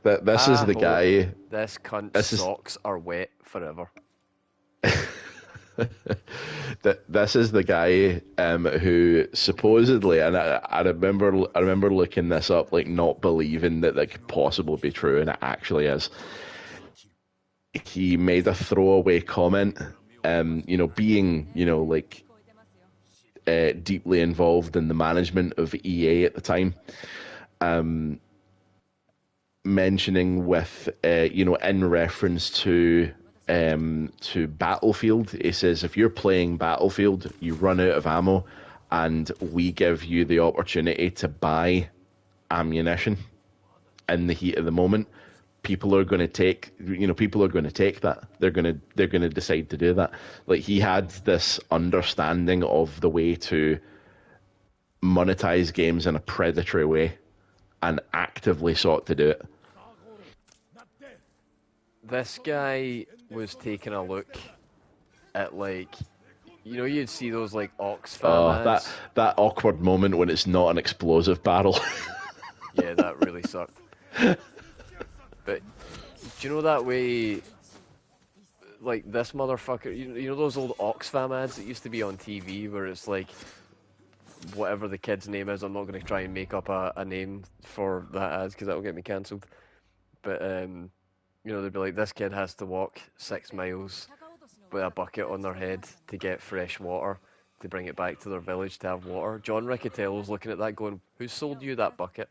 Speaker 2: That this is
Speaker 1: I
Speaker 2: the
Speaker 1: hope
Speaker 2: guy.
Speaker 1: this cunt's
Speaker 2: This is
Speaker 1: socks are wet forever.
Speaker 2: this is the guy who supposedly, and I remember looking this up, like not believing that that could possibly be true, and it actually is. He made a throwaway comment, being like deeply involved in the management of EA at the time, mentioning with in reference to Battlefield. He says if you're playing Battlefield, you run out of ammo, and we give you the opportunity to buy ammunition in the heat of the moment. People are going to take that. They're going to decide to do that. Like, he had this understanding of the way to monetize games in a predatory way and actively sought to do it.
Speaker 1: This guy was taking a look at, like, you'd see those like Oxfam
Speaker 2: That
Speaker 1: ads.
Speaker 2: that awkward moment when it's not an explosive barrel.
Speaker 1: Yeah, that really sucked. But do you know that way, like this motherfucker, you know those old Oxfam ads that used to be on TV where it's like whatever the kid's name is. I'm not going to try and make up a name for that ad because that'll get me cancelled. But they'd be like, this kid has to walk 6 miles with a bucket on their head to get fresh water to bring it back to their village to have water. John Riccatello's looking at that going, who sold you that bucket?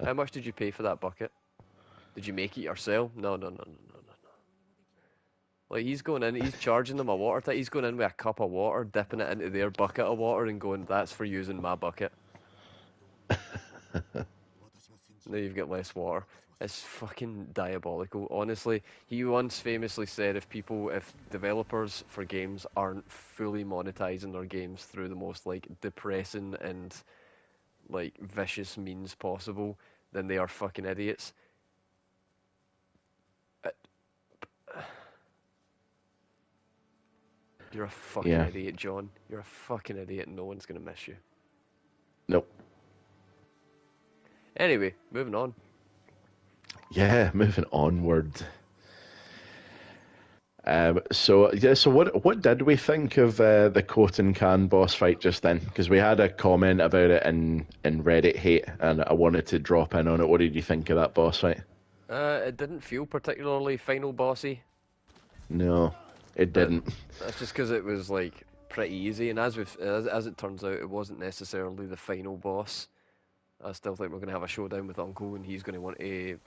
Speaker 1: How much did you pay for that bucket? Did you make it yourself? No, no, no, no, no, no. Like, he's going in, he's charging them a water tank. He's going in with a cup of water, dipping it into their bucket of water, and going, "That's for using my bucket." Now you've got less water. It's fucking diabolical. Honestly, he once famously said, if developers for games aren't fully monetizing their games through the most like depressing and like vicious means possible, then they are fucking idiots. Uh, You're a fucking
Speaker 2: Yeah.
Speaker 1: idiot, John. You're a fucking idiot, and no one's gonna miss you.
Speaker 2: Nope.
Speaker 1: Anyway, moving on.
Speaker 2: Yeah. Moving onward. So what did we think of the Coat and Can boss fight just then? Because we had a comment about it in Reddit hate, and I wanted to drop in on it. What did you think of that boss fight?
Speaker 1: It didn't feel particularly final bossy,
Speaker 2: No, it
Speaker 1: but
Speaker 2: didn't.
Speaker 1: that's just because it was like pretty easy. And as it turns out, it wasn't necessarily the final boss. I still think we're gonna have a showdown with Uncle, and he's gonna want to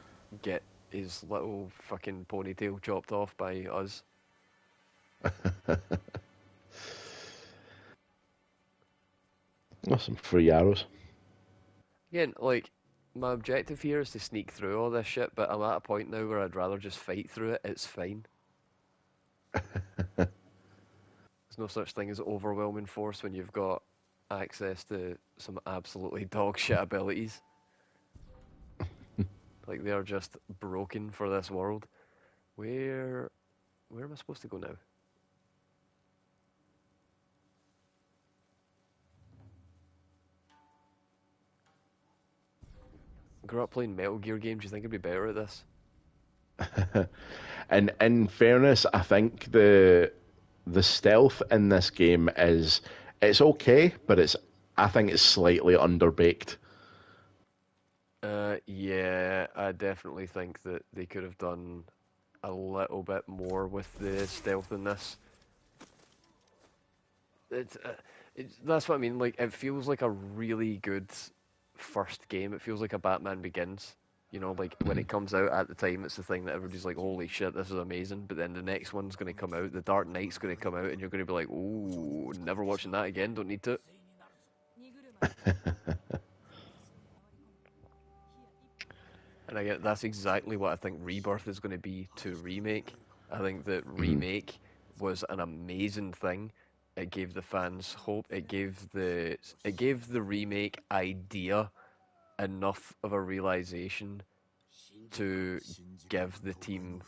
Speaker 1: get his little fucking ponytail chopped off by us.
Speaker 2: Oh, some free arrows.
Speaker 1: Again, like my objective here is to sneak through all this shit, but I'm at a point now where I'd rather just fight through it. It's fine. There's no such thing as overwhelming force when you've got access to some absolutely dog shit abilities. Like, they are just broken for this world. Where where am I supposed to go now? Grew up playing Metal Gear games. Do you think I'd be better at this?
Speaker 2: And in fairness, I think the stealth in this game is it's okay, but I think it's slightly underbaked.
Speaker 1: Yeah, I definitely think that they could have done a little bit more with the stealth in this. It's, that's what I mean. Like, it feels like a really good first game. It feels like a Batman Begins. Like when it comes out at the time, it's the thing that everybody's like, "Holy shit, this is amazing!" But then the next one's going to come out, The Dark Knight's going to come out, and you're going to be like, "Ooh, never watching that again. Don't need to." And I get that's exactly what I think Rebirth is going to be to Remake. I think that
Speaker 2: Mhm.
Speaker 1: Remake was an amazing thing. It gave the fans hope. It gave the remake idea enough of a realization to give the team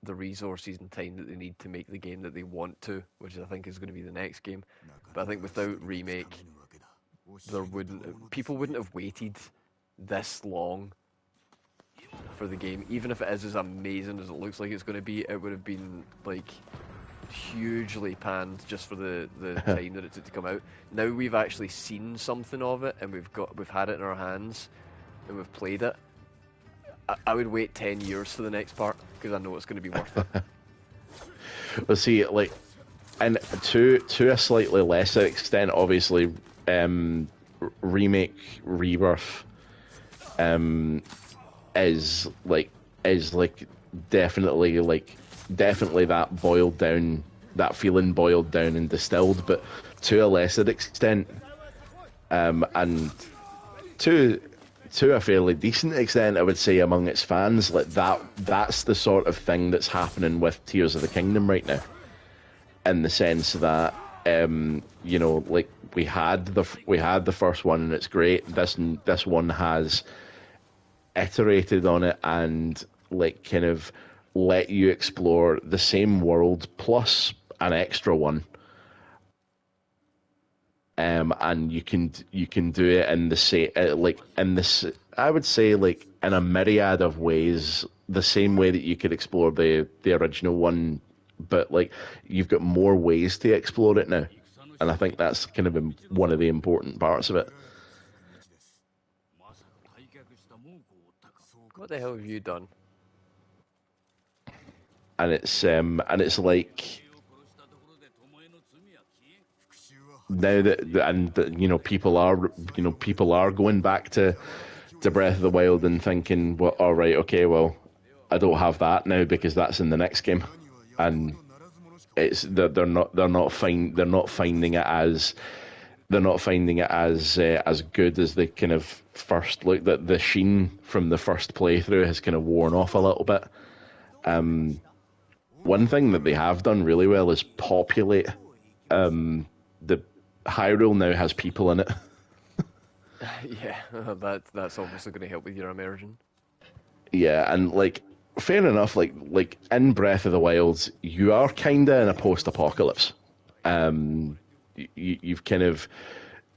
Speaker 1: the resources and time that they need to make the game that they want to, which I think is going to be the next game. But I think without remake, there wouldn't people wouldn't have waited this long for the game. Even if it is as amazing as it looks like it's going to be, it would have been like hugely panned just for the time that it took to come out. Now we've actually seen something of it, and we've had it in our hands, and we've played it. I would wait 10 years for the next part because I know it's going to be worth it.
Speaker 2: Well, see, like, and to a slightly lesser extent, obviously, remake Rebirth, is like is like definitely like definitely that boiled down, that feeling boiled down and distilled, but to a lesser extent, and to a fairly decent extent, I would say, among its fans, like that's the sort of thing that's happening with Tears of the Kingdom right now, in the sense that like we had the first one and it's great. This one has iterated on it and like kind of let you explore the same world plus an extra one, and you can do it in the same like in this, I would say, like in a myriad of ways, the same way that you could explore the original one, but like you've got more ways to explore it now, and I think that's kind of one of the important parts of it.
Speaker 1: What the hell have you done?
Speaker 2: And it's like now that people are going back to Breath of the Wild and thinking, well, all right, okay, well, I don't have that now because that's in the next game, and they're not finding it as good as they kind of first look. That the sheen from the first playthrough has kind of worn off a little bit. One thing that they have done really well is populate. The Hyrule now has people in it.
Speaker 1: Yeah, that's obviously going to help with your immersion.
Speaker 2: Yeah, and like fair enough. Like in Breath of the Wild, you are kinda in a post-apocalypse. You've kind of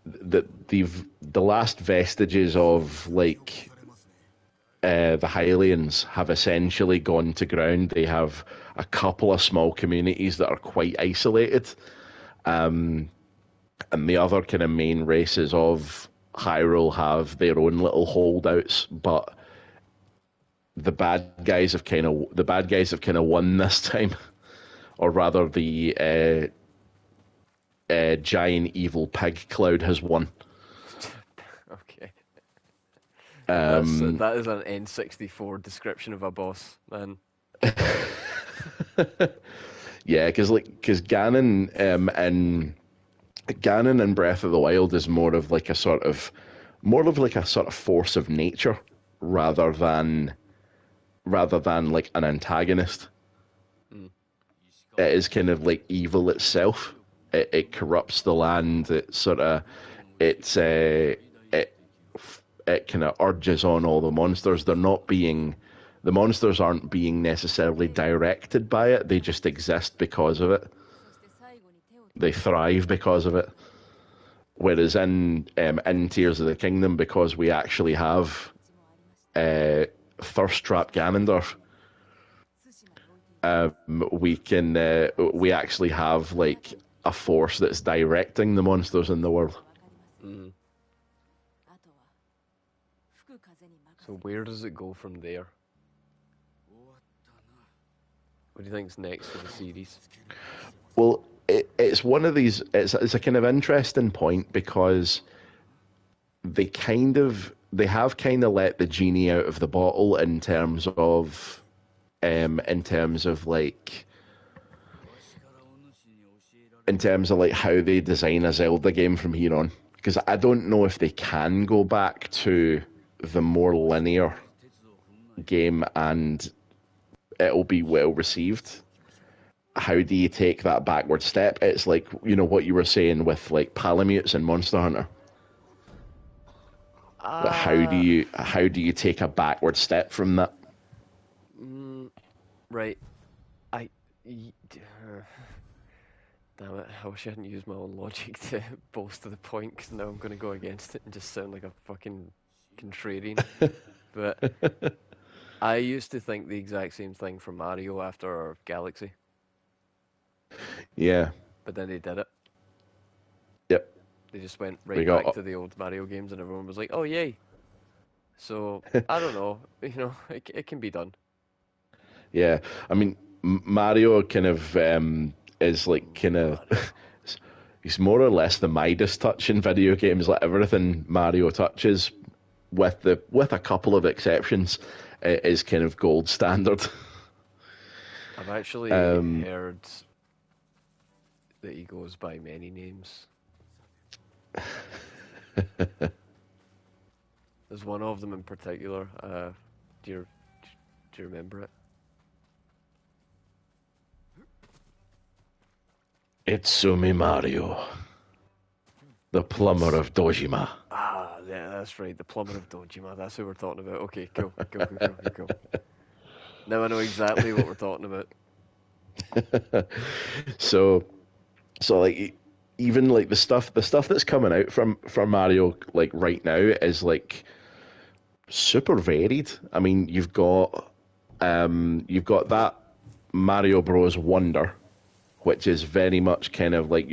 Speaker 2: the last vestiges of like the Hylians have essentially gone to ground. They have a couple of small communities that are quite isolated, and the other kind of main races of Hyrule have their own little holdouts, but the bad guys have kind of won this time, or rather, the giant evil pig cloud has won.
Speaker 1: Okay,
Speaker 2: Um,
Speaker 1: that is an N64 description of a boss, man.
Speaker 2: yeah, because Ganon in Breath of the Wild is more of like a sort of force of nature rather than like an antagonist.
Speaker 1: Mm.
Speaker 2: It is kind of like evil itself. It corrupts the land. It's it kind of urges on all the monsters. The monsters aren't being necessarily directed by it. They just exist because of it. They thrive because of it. Whereas in Tears of the Kingdom, because we actually have thirst trap Ganondorf, we actually have like a force that's directing the monsters in the world.
Speaker 1: Mm. So where does it go from there? What do you think's next for the series?
Speaker 2: Well, it's one of these. It's a kind of interesting point because they have kind of let the genie out of the bottle like in terms of like how they design a Zelda game from here on. Because I don't know if they can go back to the more linear game and it'll be well received. How do you take that backward step? It's like, what you were saying with like Palamutes and Monster Hunter. Like
Speaker 1: Uh,
Speaker 2: how do you take a backward step from that?
Speaker 1: mm, right. Ye- Damn it, I wish I hadn't used my own logic to bolster the point, because now I'm going to go against it and just sound like a fucking contrarian. But I used to think the exact same thing for Mario after Galaxy,
Speaker 2: Yeah.
Speaker 1: but then they did it.
Speaker 2: Yep.
Speaker 1: They just went
Speaker 2: We
Speaker 1: right back
Speaker 2: got
Speaker 1: to the old Mario games, and everyone was like, "Oh yay!" So I don't know, it can be done.
Speaker 2: yeah. I mean, Mario kind of is like kind of
Speaker 1: Mario.
Speaker 2: he's more or less the Midas touch in video games. Like everything Mario touches, with a couple of exceptions, is kind of gold standard.
Speaker 1: I've actually
Speaker 2: Um,
Speaker 1: heard that he goes by many names. There's one of them in particular. Do you do you remember it?
Speaker 2: Itsumi Mario, the plumber of Dojima.
Speaker 1: Ah, yeah, that's right. The plumber of Dojima. That's who we're talking about. Okay, cool, cool, cool, cool, cool, cool. Now I know exactly what we're talking about.
Speaker 2: So so like even like the stuff that's coming out from Mario like right now is like super varied. I mean, you've got that Mario Bros. Wonder, which is very much kind of like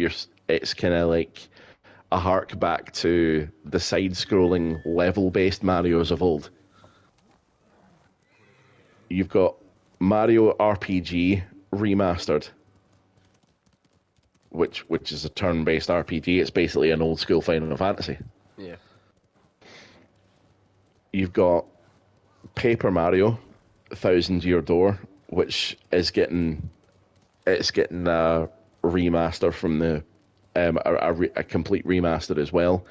Speaker 2: it's kind of like a hark back to the side-scrolling level-based Mario's of old. You've got Mario RPG remastered, which is a turn-based RPG. It's basically an old school Final Fantasy.
Speaker 1: Yeah.
Speaker 2: You've got Paper Mario, Thousand Year Door, which is getting a remaster from the a complete remaster as well.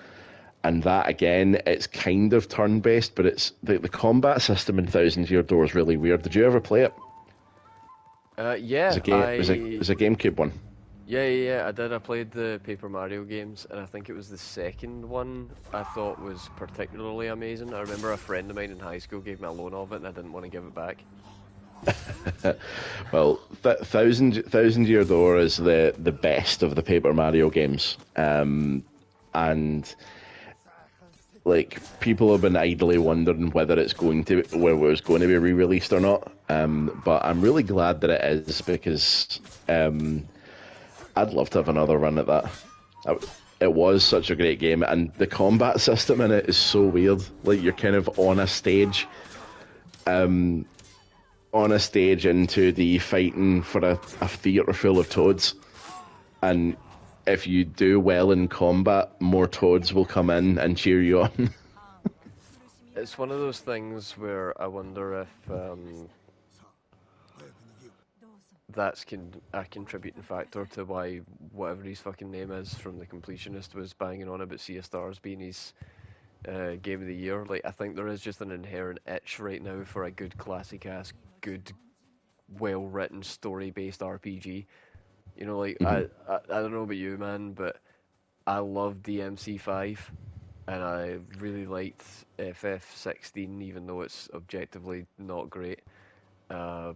Speaker 2: And that again, it's kind of turn based, but it's the combat system in Thousand Year Door is really weird. Did you ever play it? It was a
Speaker 1: Yeah,
Speaker 2: game. It was a GameCube one.
Speaker 1: yeah. I did. I played the Paper Mario games, and I think it was the second one I thought was particularly amazing. I remember a friend of mine in high school gave me a loan of it, and I didn't want to give it back.
Speaker 2: Well, Thousand Year Door is the best of the Paper Mario games, and like people have been idly wondering whether it was going to be re-released or not. But I'm really glad that it is because I'd love to have another run at that. It was such a great game, and the combat system in it is so weird. Like you're kind of on a stage into the fighting for a theater full of toads, and if you do well in combat, more toads will come in and cheer you on.
Speaker 1: It's one of those things where I wonder if that's a contributing factor to why whatever his fucking name is from the completionist was banging on about Sea of Stars being his game of the year. Like, I think there is just an inherent itch right now for a good classic ass, good, well written story based RPG. Like
Speaker 2: Hmm.
Speaker 1: I don't know about you, man, but I love DMC5, and I really liked FF16, even though it's objectively not great. Uh,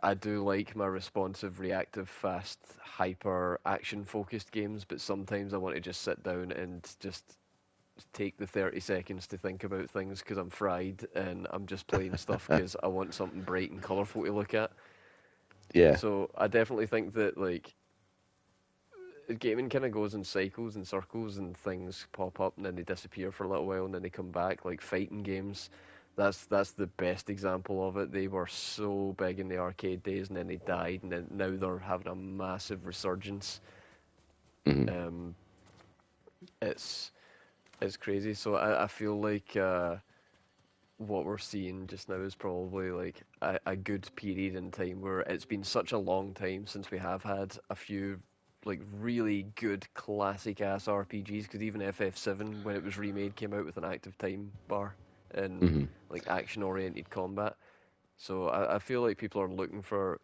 Speaker 1: I do like my responsive, reactive, fast, hyper action focused games, but sometimes I want to just sit down and just take the 30 seconds to think about things because I'm fried and I'm just playing stuff because I want something bright and colourful to look at.
Speaker 2: Yeah.
Speaker 1: So I definitely think that, like, gaming kind of goes in cycles and circles, and things pop up and then they disappear for a little while and then they come back. Like fighting games, that's the best example of it. They were so big in the arcade days and then they died, and then now they're having a massive resurgence.
Speaker 2: Hmm.
Speaker 1: Um, it's it's crazy. So I feel like what we're seeing just now is probably like a good period in time where it's been such a long time since we have had a few like really good classic ass RPGs, because even FF7 when it was remade came out with an active time bar and
Speaker 2: Hmm.
Speaker 1: like action oriented combat. So I feel like people are looking for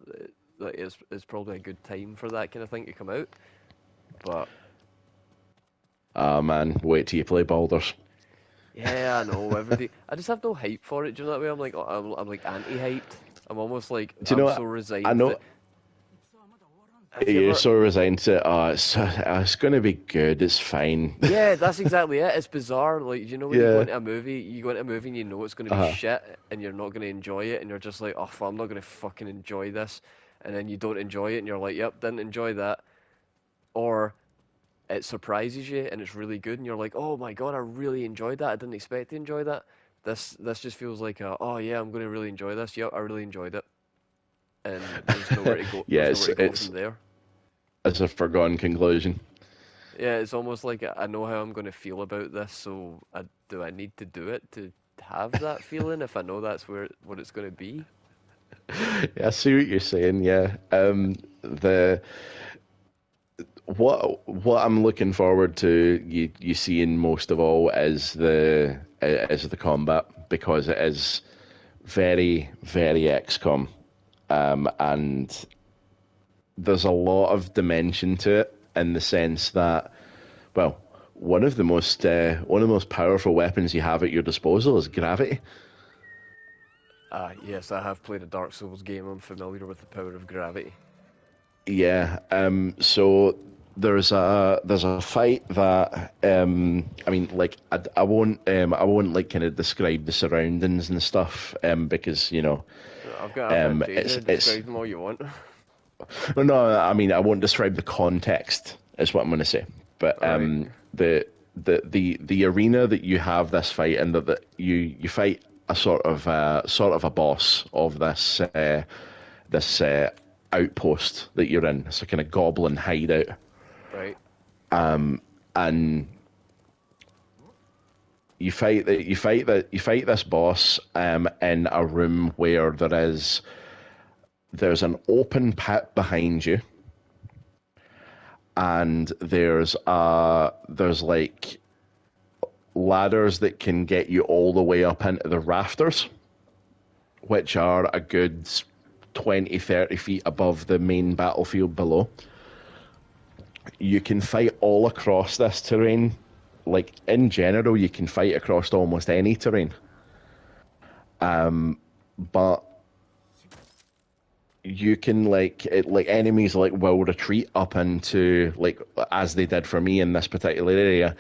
Speaker 1: like it's probably a good time for that kind of thing to come out. But
Speaker 2: Ah man, wait till you play Baldur's.
Speaker 1: yeah, I know everybody. I just have no hype for it. Do you know that way? I'm like I'm like anti hyped. I'm almost like
Speaker 2: Do you
Speaker 1: I'm
Speaker 2: know?
Speaker 1: so
Speaker 2: I
Speaker 1: resigned
Speaker 2: know
Speaker 1: that. Have you
Speaker 2: you're
Speaker 1: ever?
Speaker 2: so resigned to. Oh, it's going to be good. It's fine.
Speaker 1: Yeah, that's exactly it. It's bizarre. Like, you know, when
Speaker 2: Yeah.
Speaker 1: you go into a movie and you know it's going to be
Speaker 2: Uh,
Speaker 1: shit and you're not going to enjoy it and you're just like, oh, I'm not going to fucking enjoy this. And then you don't enjoy it and you're like, yep, didn't enjoy that. Or it surprises you and it's really good and you're like, oh my God, I really enjoyed that. I didn't expect to enjoy that. This just feels like oh yeah, I'm going to really enjoy this. Yep, I really enjoyed it. And there's nowhere to go.
Speaker 2: yeah,
Speaker 1: There's nowhere to go
Speaker 2: it's
Speaker 1: from there.
Speaker 2: a foregone conclusion.
Speaker 1: Yeah, it's almost like I know how I'm going to feel about this, so do I need to do it to have that feeling if I know that's what it's going to be?
Speaker 2: Yeah, I see what you're saying. Yeah. The what I'm looking forward to you seeing most of all is the combat because it is very XCOM, and there's a lot of dimension to it in the sense that, well, one of the most powerful weapons you have at your disposal is gravity.
Speaker 1: Yes, I have played a Dark Souls game. I'm familiar with the power of gravity.
Speaker 2: Yeah. So there's a fight that I mean, like I won't like kind of describe the surroundings and stuff because
Speaker 1: I've got
Speaker 2: it's
Speaker 1: Jada. Describe them all you want.
Speaker 2: no, I mean I won't describe the context is what I'm going to say, but
Speaker 1: All right.
Speaker 2: the arena that you have this fight in that you fight a sort of a boss of this outpost that you're in. It's a kind of goblin hideout,
Speaker 1: Right.
Speaker 2: and you fight this boss in a room where there's an open pit behind you, and there's like ladders that can get you all the way up into the rafters, which are a good 20-30 feet above the main battlefield below. You can fight all across this terrain. Like in general, you can fight across almost any terrain. But you can like enemies like will retreat up into like as they did for me in this particular area.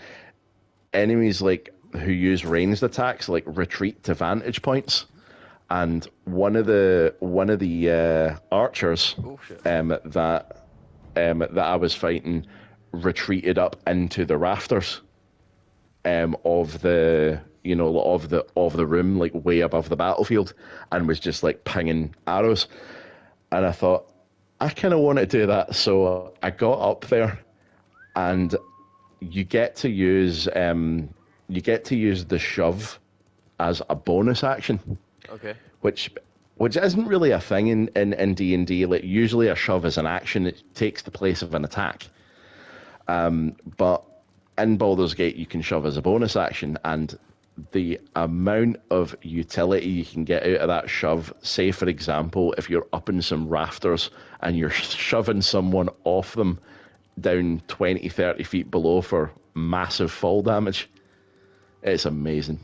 Speaker 2: Enemies like who use ranged attacks like retreat to vantage points. And one of the archers
Speaker 1: Oh shit.
Speaker 2: that I was fighting retreated up into the rafters of the of the room, like way above the battlefield, and was just like pinging arrows. And I thought I kind of want to do that, so I got up there, and you get to use the shove as a bonus action,
Speaker 1: Okay.
Speaker 2: which isn't really a thing in D&D. Like usually a shove is an action; it takes the place of an attack. But in Baldur's Gate, you can shove as a bonus action, and the amount of utility you can get out of that shove, say for example, if you're up in some rafters and you're shoving someone off them down 20, 30 feet below for massive fall damage, it's amazing.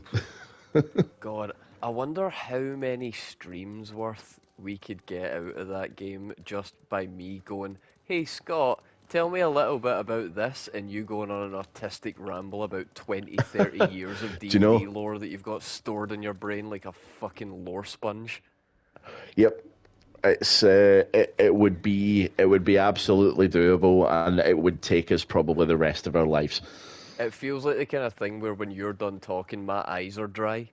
Speaker 1: God, I wonder how many streams worth we could get out of that game just by me going, "Hey Scott, tell me a little bit about this," and you going on an artistic ramble about 20, 30 years of
Speaker 2: Do you
Speaker 1: D&D
Speaker 2: know?
Speaker 1: lore that you've got stored in your brain like a fucking lore sponge.
Speaker 2: Yep. It would be absolutely doable, and it would take us probably the rest of our lives.
Speaker 1: It feels like the kind of thing where when you're done talking, my eyes are dry.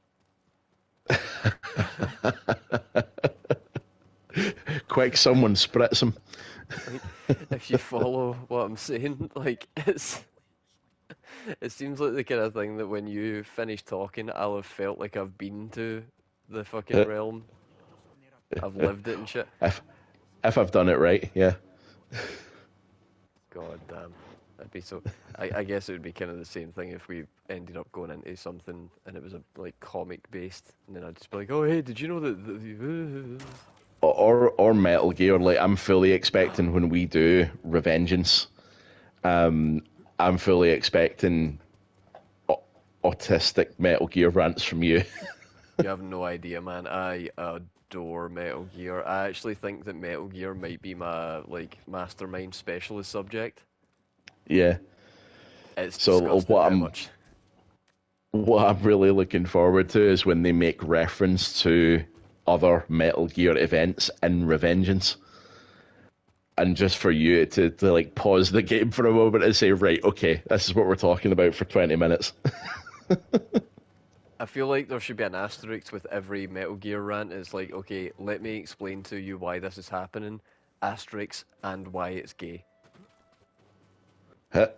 Speaker 2: Quick, someone spritz him.
Speaker 1: Like, if you follow what I'm saying, like it seems like the kind of thing that when you finish talking, I'll have felt like I've been to the fucking realm. I've lived it and shit.
Speaker 2: If I've done it right, yeah.
Speaker 1: God damn. That'd be so. I guess it would be kind of the same thing if we ended up going into something and it was a like comic based, and then I'd just be like, "Oh hey, did you know that?"
Speaker 2: Or Metal Gear. Like I'm fully expecting when we do Revengeance, I'm fully expecting autistic Metal Gear rants from you.
Speaker 1: You have no idea, man. I adore Metal Gear. I actually think that Metal Gear might be my like mastermind specialist subject.
Speaker 2: Yeah.
Speaker 1: It's
Speaker 2: So
Speaker 1: disgusting how much.
Speaker 2: what I'm really looking forward to is when they make reference to other Metal Gear events in Revengeance. And just for you to like pause the game for a moment and say, right, okay, this is what we're talking about for 20 minutes.
Speaker 1: I feel like there should be an asterisk with every Metal Gear rant. It's like, okay, let me explain to you why this is happening, asterisk, and why it's gay.
Speaker 2: Huh?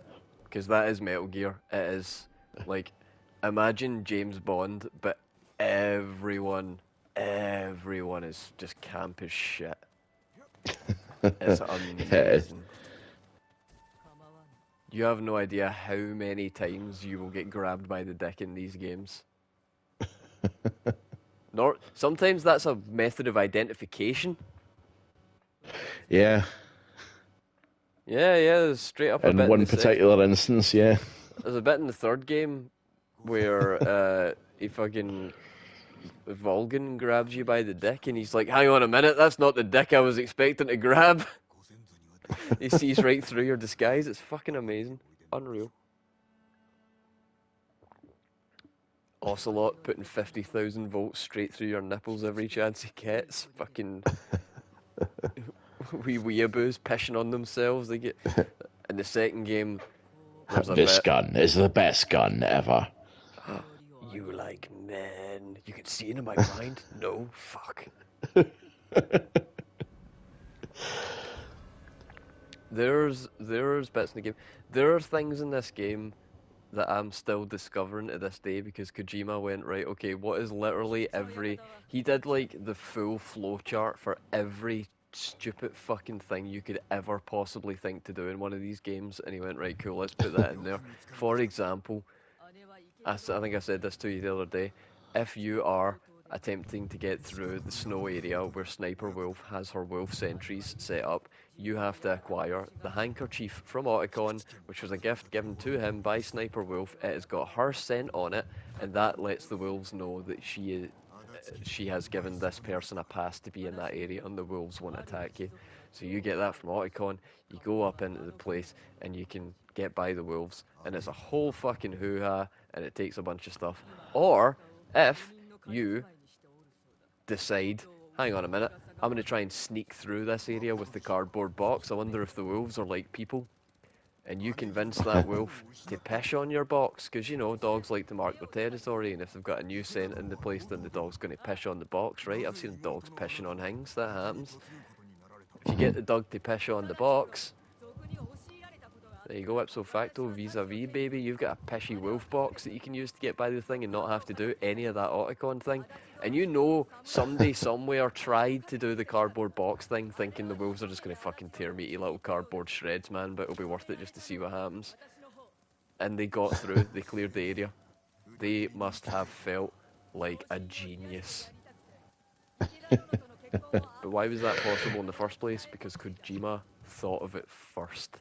Speaker 1: Because that is Metal Gear. It is like, imagine James Bond, but everyone, everyone is just camp as shit. It's
Speaker 2: Yeah.
Speaker 1: amazing. You have no idea how many times you will get grabbed by the dick in these games. Nor sometimes that's a method of identification.
Speaker 2: Yeah.
Speaker 1: Yeah, there's straight up a
Speaker 2: In
Speaker 1: bit in
Speaker 2: one
Speaker 1: the second.
Speaker 2: particular instance, yeah.
Speaker 1: There's a bit in the third game where he fucking Volgan grabs you by the dick, and he's like, "Hang on a minute, that's not the dick I was expecting to grab." He sees right through your disguise. It's fucking amazing, unreal. Ocelot putting 50,000 volts straight through your nipples every chance he gets. Fucking wee weeaboos pissing on themselves. They get in the second game. There's a
Speaker 2: This
Speaker 1: bit.
Speaker 2: gun is the best gun ever.
Speaker 1: You like men? You can see into my mind? No, fuck. There's bits in the game. There are things in this game that I'm still discovering to this day because Kojima went, right, okay, what is literally every he did like the full flow chart for every stupid fucking thing you could ever possibly think to do in one of these games, and he went, right, cool, let's put that in there. For example, I think I said this to you the other day. If you are attempting to get through the snow area where Sniper Wolf has her wolf sentries set up, you have to acquire the handkerchief from Otacon, which was a gift given to him by Sniper Wolf. It has got her scent on it, and that lets the wolves know that she has given this person a pass to be in that area, and the wolves won't attack you. So you get that from Otacon, you go up into the place, and you can get by the wolves, and it's a whole fucking hoo-ha, and it takes a bunch of stuff. Or, if you decide, hang on a minute, I'm going to try and sneak through this area with the cardboard box, I wonder if the wolves are like people, and you convince that wolf to piss on your box, because you know dogs like to mark their territory, and if they've got a new scent in the place, then the dog's going to piss on the box, right? I've seen dogs pissing on things, that happens. If you get the dog to piss on the box, there you go, ipso facto, vis-a-vis, baby. You've got a pishy wolf box that you can use to get by the thing and not have to do any of that Otacon thing. And you know somebody somewhere tried to do the cardboard box thing thinking the wolves are just going to fucking tear meaty little cardboard shreds, man, but it'll be worth it just to see what happens. And they got through, they cleared the area. They must have felt like a genius. But why was that possible in the first place? Because Kojima thought of it first.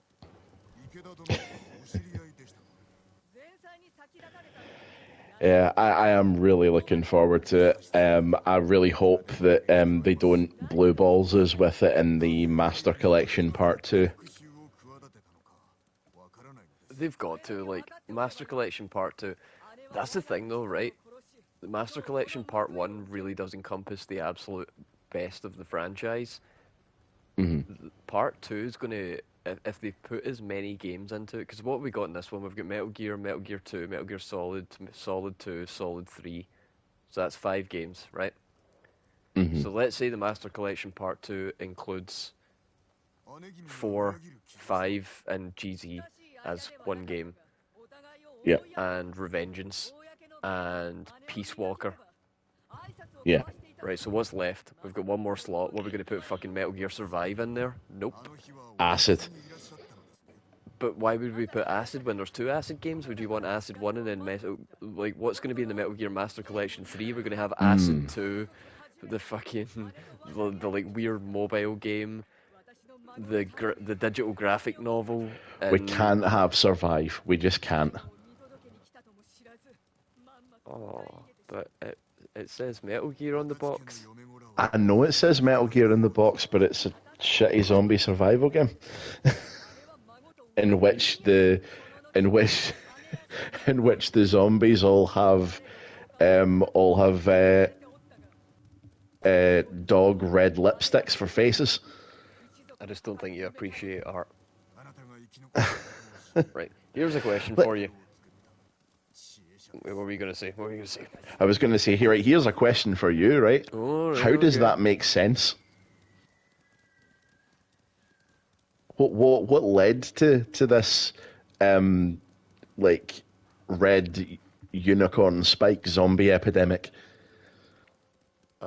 Speaker 2: Yeah, I am really looking forward to it. I really hope that they don't blue balls us with it in the Master Collection Part 2.
Speaker 1: They've got to, like, Master Collection Part 2. That's the thing, though, right? The Master Collection Part 1 really does encompass the absolute best of the franchise. Part 2 is going to, if they put as many games into it, because what have we got in this one? We've got Metal Gear, Metal Gear 2, Metal Gear Solid, Solid 2, Solid 3. So that's 5 games, right? So let's say the Master Collection Part 2 includes 4, 5, and GZ as one game,
Speaker 2: Yeah,
Speaker 1: and Revengeance, and Peace Walker.
Speaker 2: yeah.
Speaker 1: Right, so what's left? We've got one more slot. What are we going to put fucking Metal Gear Survive in there? Nope.
Speaker 2: Acid.
Speaker 1: But why would we put Acid when there's 2 Acid games? Would you want Acid 1 and then like, what's going to be in the Metal Gear Master Collection 3? We're going to have Acid 2, the fucking, the like weird mobile game, the digital graphic novel,
Speaker 2: We
Speaker 1: and
Speaker 2: can't have Survive. We just can't.
Speaker 1: oh, but It says Metal Gear on the box.
Speaker 2: I know it says Metal Gear in the box, but it's a shitty zombie survival game in which the in which in which the zombies all have dog red lipsticks for faces.
Speaker 1: I just don't think you appreciate art. Right. Here's a question
Speaker 2: But
Speaker 1: for you. What were you gonna say? What were you gonna say?
Speaker 2: I was going to say, here, right, here's a question for you, right?
Speaker 1: Oh, right,
Speaker 2: How does
Speaker 1: okay.
Speaker 2: that make sense? What led to this like red unicorn spike zombie epidemic?
Speaker 1: Uh,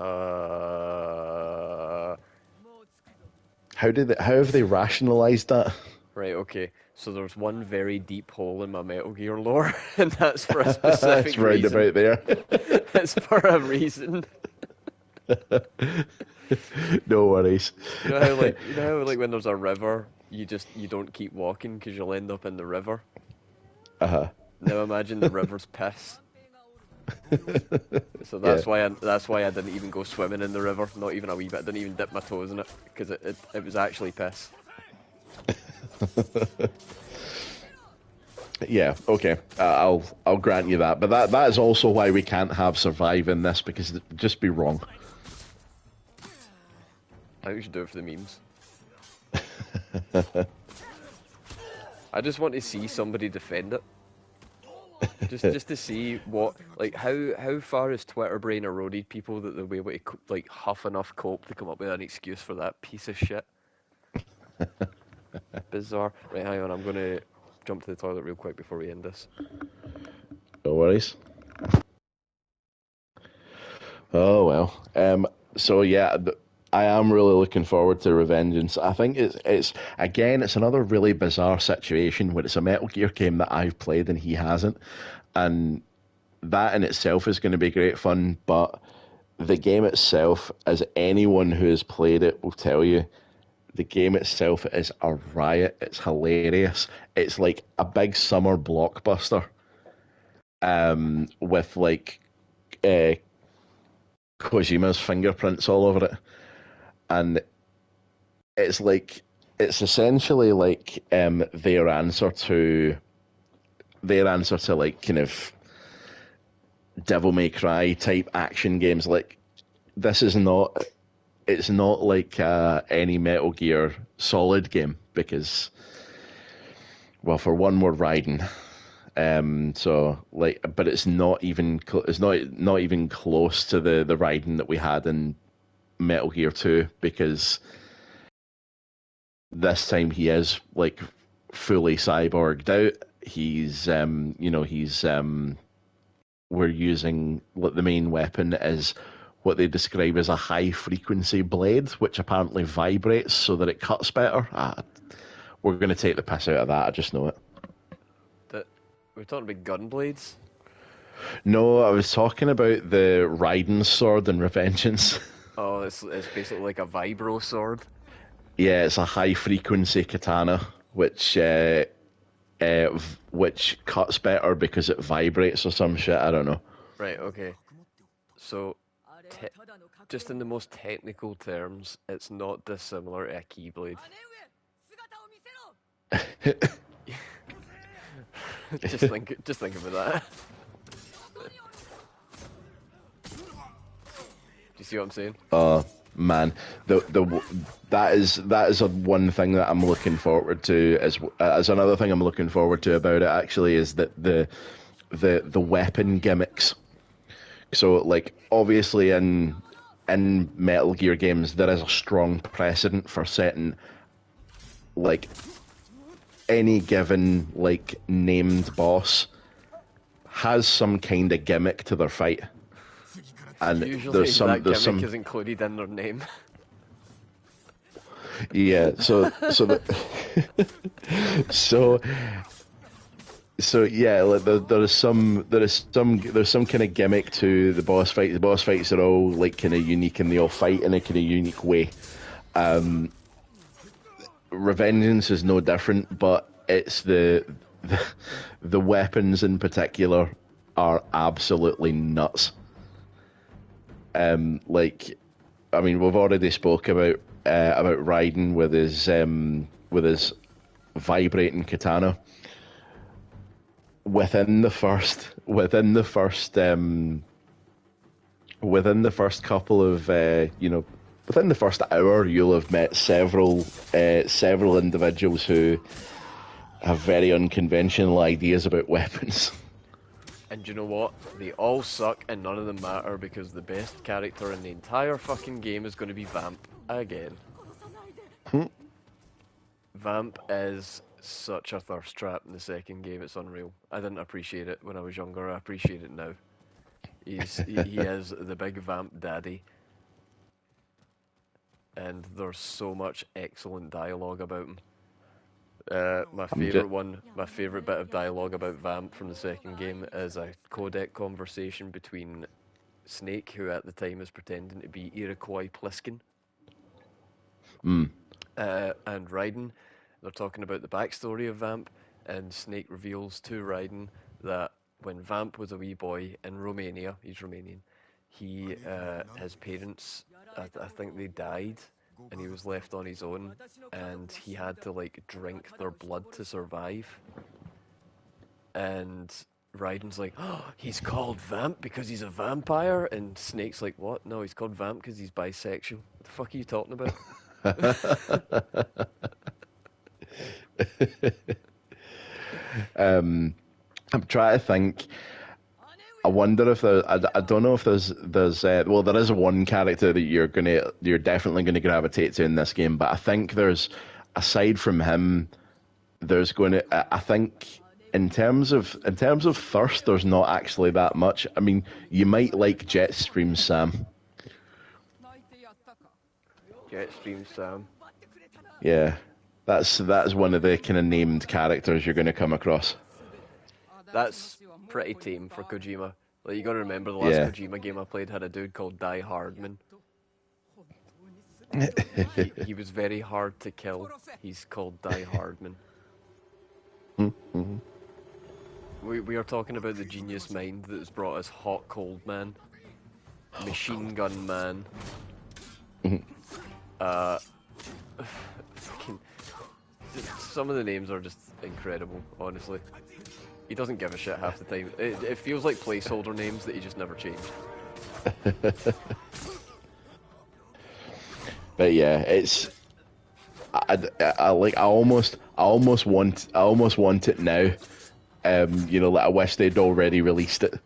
Speaker 2: How have they rationalized that?
Speaker 1: right, okay. So there's one very deep hole in my Metal Gear lore, and that's for a
Speaker 2: It's
Speaker 1: specific
Speaker 2: round
Speaker 1: reason.
Speaker 2: about there.
Speaker 1: It's for a reason.
Speaker 2: No worries.
Speaker 1: You know how when there's a river, you don't keep walking because you'll end up in the river.
Speaker 2: Uh-huh.
Speaker 1: Now imagine the river's piss. So
Speaker 2: Yeah.
Speaker 1: that's why I didn't even go swimming in the river, not even a wee bit. I didn't even dip my toes in it because it was actually piss.
Speaker 2: Yeah, okay. I'll grant you that. But that is also why we can't have survive in this, because it'd just be wrong.
Speaker 1: I think we should do it for the memes. I just want to see somebody defend it. Just to see what, like, how far has Twitter brain eroded people that they'll be able to like huff enough cope to come up with an excuse for that piece of shit. Bizarre. Right, hang on, I'm gonna jump to the toilet real quick before we end this.
Speaker 2: No worries. Oh well. So yeah, I am really looking forward to Revengeance. I think it's again it's another really bizarre situation where it's a Metal Gear game that I've played and he hasn't, and that in itself is going to be great fun. But the game itself, as anyone who has played it will tell you, the game itself is a riot. It's hilarious. It's like a big summer blockbuster, with like uh, Kojima's fingerprints all over it, and it's like it's essentially like their answer to like kind of Devil May Cry type action games. Like this is not it's not like any Metal Gear Solid game because, well, for one, more riding. So like, but it's not even it's not even close to the riding that we had in Metal Gear 2, because this time he is like fully cyborged out. He's we're using what the main weapon is what they describe as a high frequency blade, which apparently vibrates so that it cuts better. We're going to take the piss out of that. I just know it.
Speaker 1: That we're talking about gun blades.
Speaker 2: No, I was talking about the Raiden sword in Revengeance.
Speaker 1: Oh, it's basically like a vibro sword.
Speaker 2: Yeah, it's a high frequency katana, which cuts better because it vibrates or some shit. I don't know.
Speaker 1: Right. Okay. So, te- just in the most technical terms, it's not dissimilar to a keyblade. Just think about that. Do you see what I'm saying?
Speaker 2: Man, the that is a one thing that I'm looking forward to. As another thing I'm looking forward to about it actually is that the weapon gimmicks. So like obviously in Metal Gear games there is a strong precedent for setting like any given like named boss has some kind of gimmick to their fight. And
Speaker 1: Usually that
Speaker 2: there's
Speaker 1: gimmick
Speaker 2: some
Speaker 1: is included in their name.
Speaker 2: yeah, so so yeah, like there's some kind of gimmick to the boss fight. The boss fights are all like kind of unique, and they all fight in a kind of unique way. Revengeance is no different, but it's the weapons in particular are absolutely nuts. Like, I mean, we've already spoke about Raiden with his vibrating katana. Within the first couple of within the first hour, you'll have met several individuals who have very unconventional ideas about weapons.
Speaker 1: And you know what? They all suck and none of them matter because the best character in the entire fucking game is going to be Vamp again. Vamp is such a thirst trap in the second game, it's unreal. I didn't appreciate it when I was younger, I appreciate it now. He is the big Vamp daddy, and there's so much excellent dialogue about him.
Speaker 2: I'm just
Speaker 1: My favorite bit of dialogue about Vamp from the second game is a codec conversation between Snake, who at the time is pretending to be Iroquois Pliskin, and Raiden. They're talking about the backstory of Vamp, and Snake reveals to Raiden that when Vamp was a wee boy in Romania, he's Romanian, his parents, I think they died, and he was left on his own, and he had to like drink their blood to survive. And Raiden's like, oh, he's called Vamp because he's a vampire, and Snake's like, what? No, he's called Vamp because he's bisexual. What the fuck are you talking about?
Speaker 2: I'm trying to think. I wonder if I don't know if well, there is one character that you're definitely gonna gravitate to in this game, but I think there's, aside from him, there's going to, I think, in terms of thirst, there's not actually that much. I mean, you might like Jetstream Sam.
Speaker 1: Jetstream Sam.
Speaker 2: Yeah, that's one of the kind of named characters you're going to come across.
Speaker 1: That's pretty tame for Kojima. Like, you gotta remember the last
Speaker 2: Yeah.
Speaker 1: Kojima game I played had a dude called Die Hardman. He was very hard to kill. He's called Die Hardman. We are talking about the genius mind that has brought us Hot Cold Man, Machine Gun Man, uh, fucking, some of the names are just incredible, honestly. He doesn't give a shit half the time. It feels like placeholder names that he just never changed.
Speaker 2: But yeah, it's I almost want it now. Like I wish they'd already released it.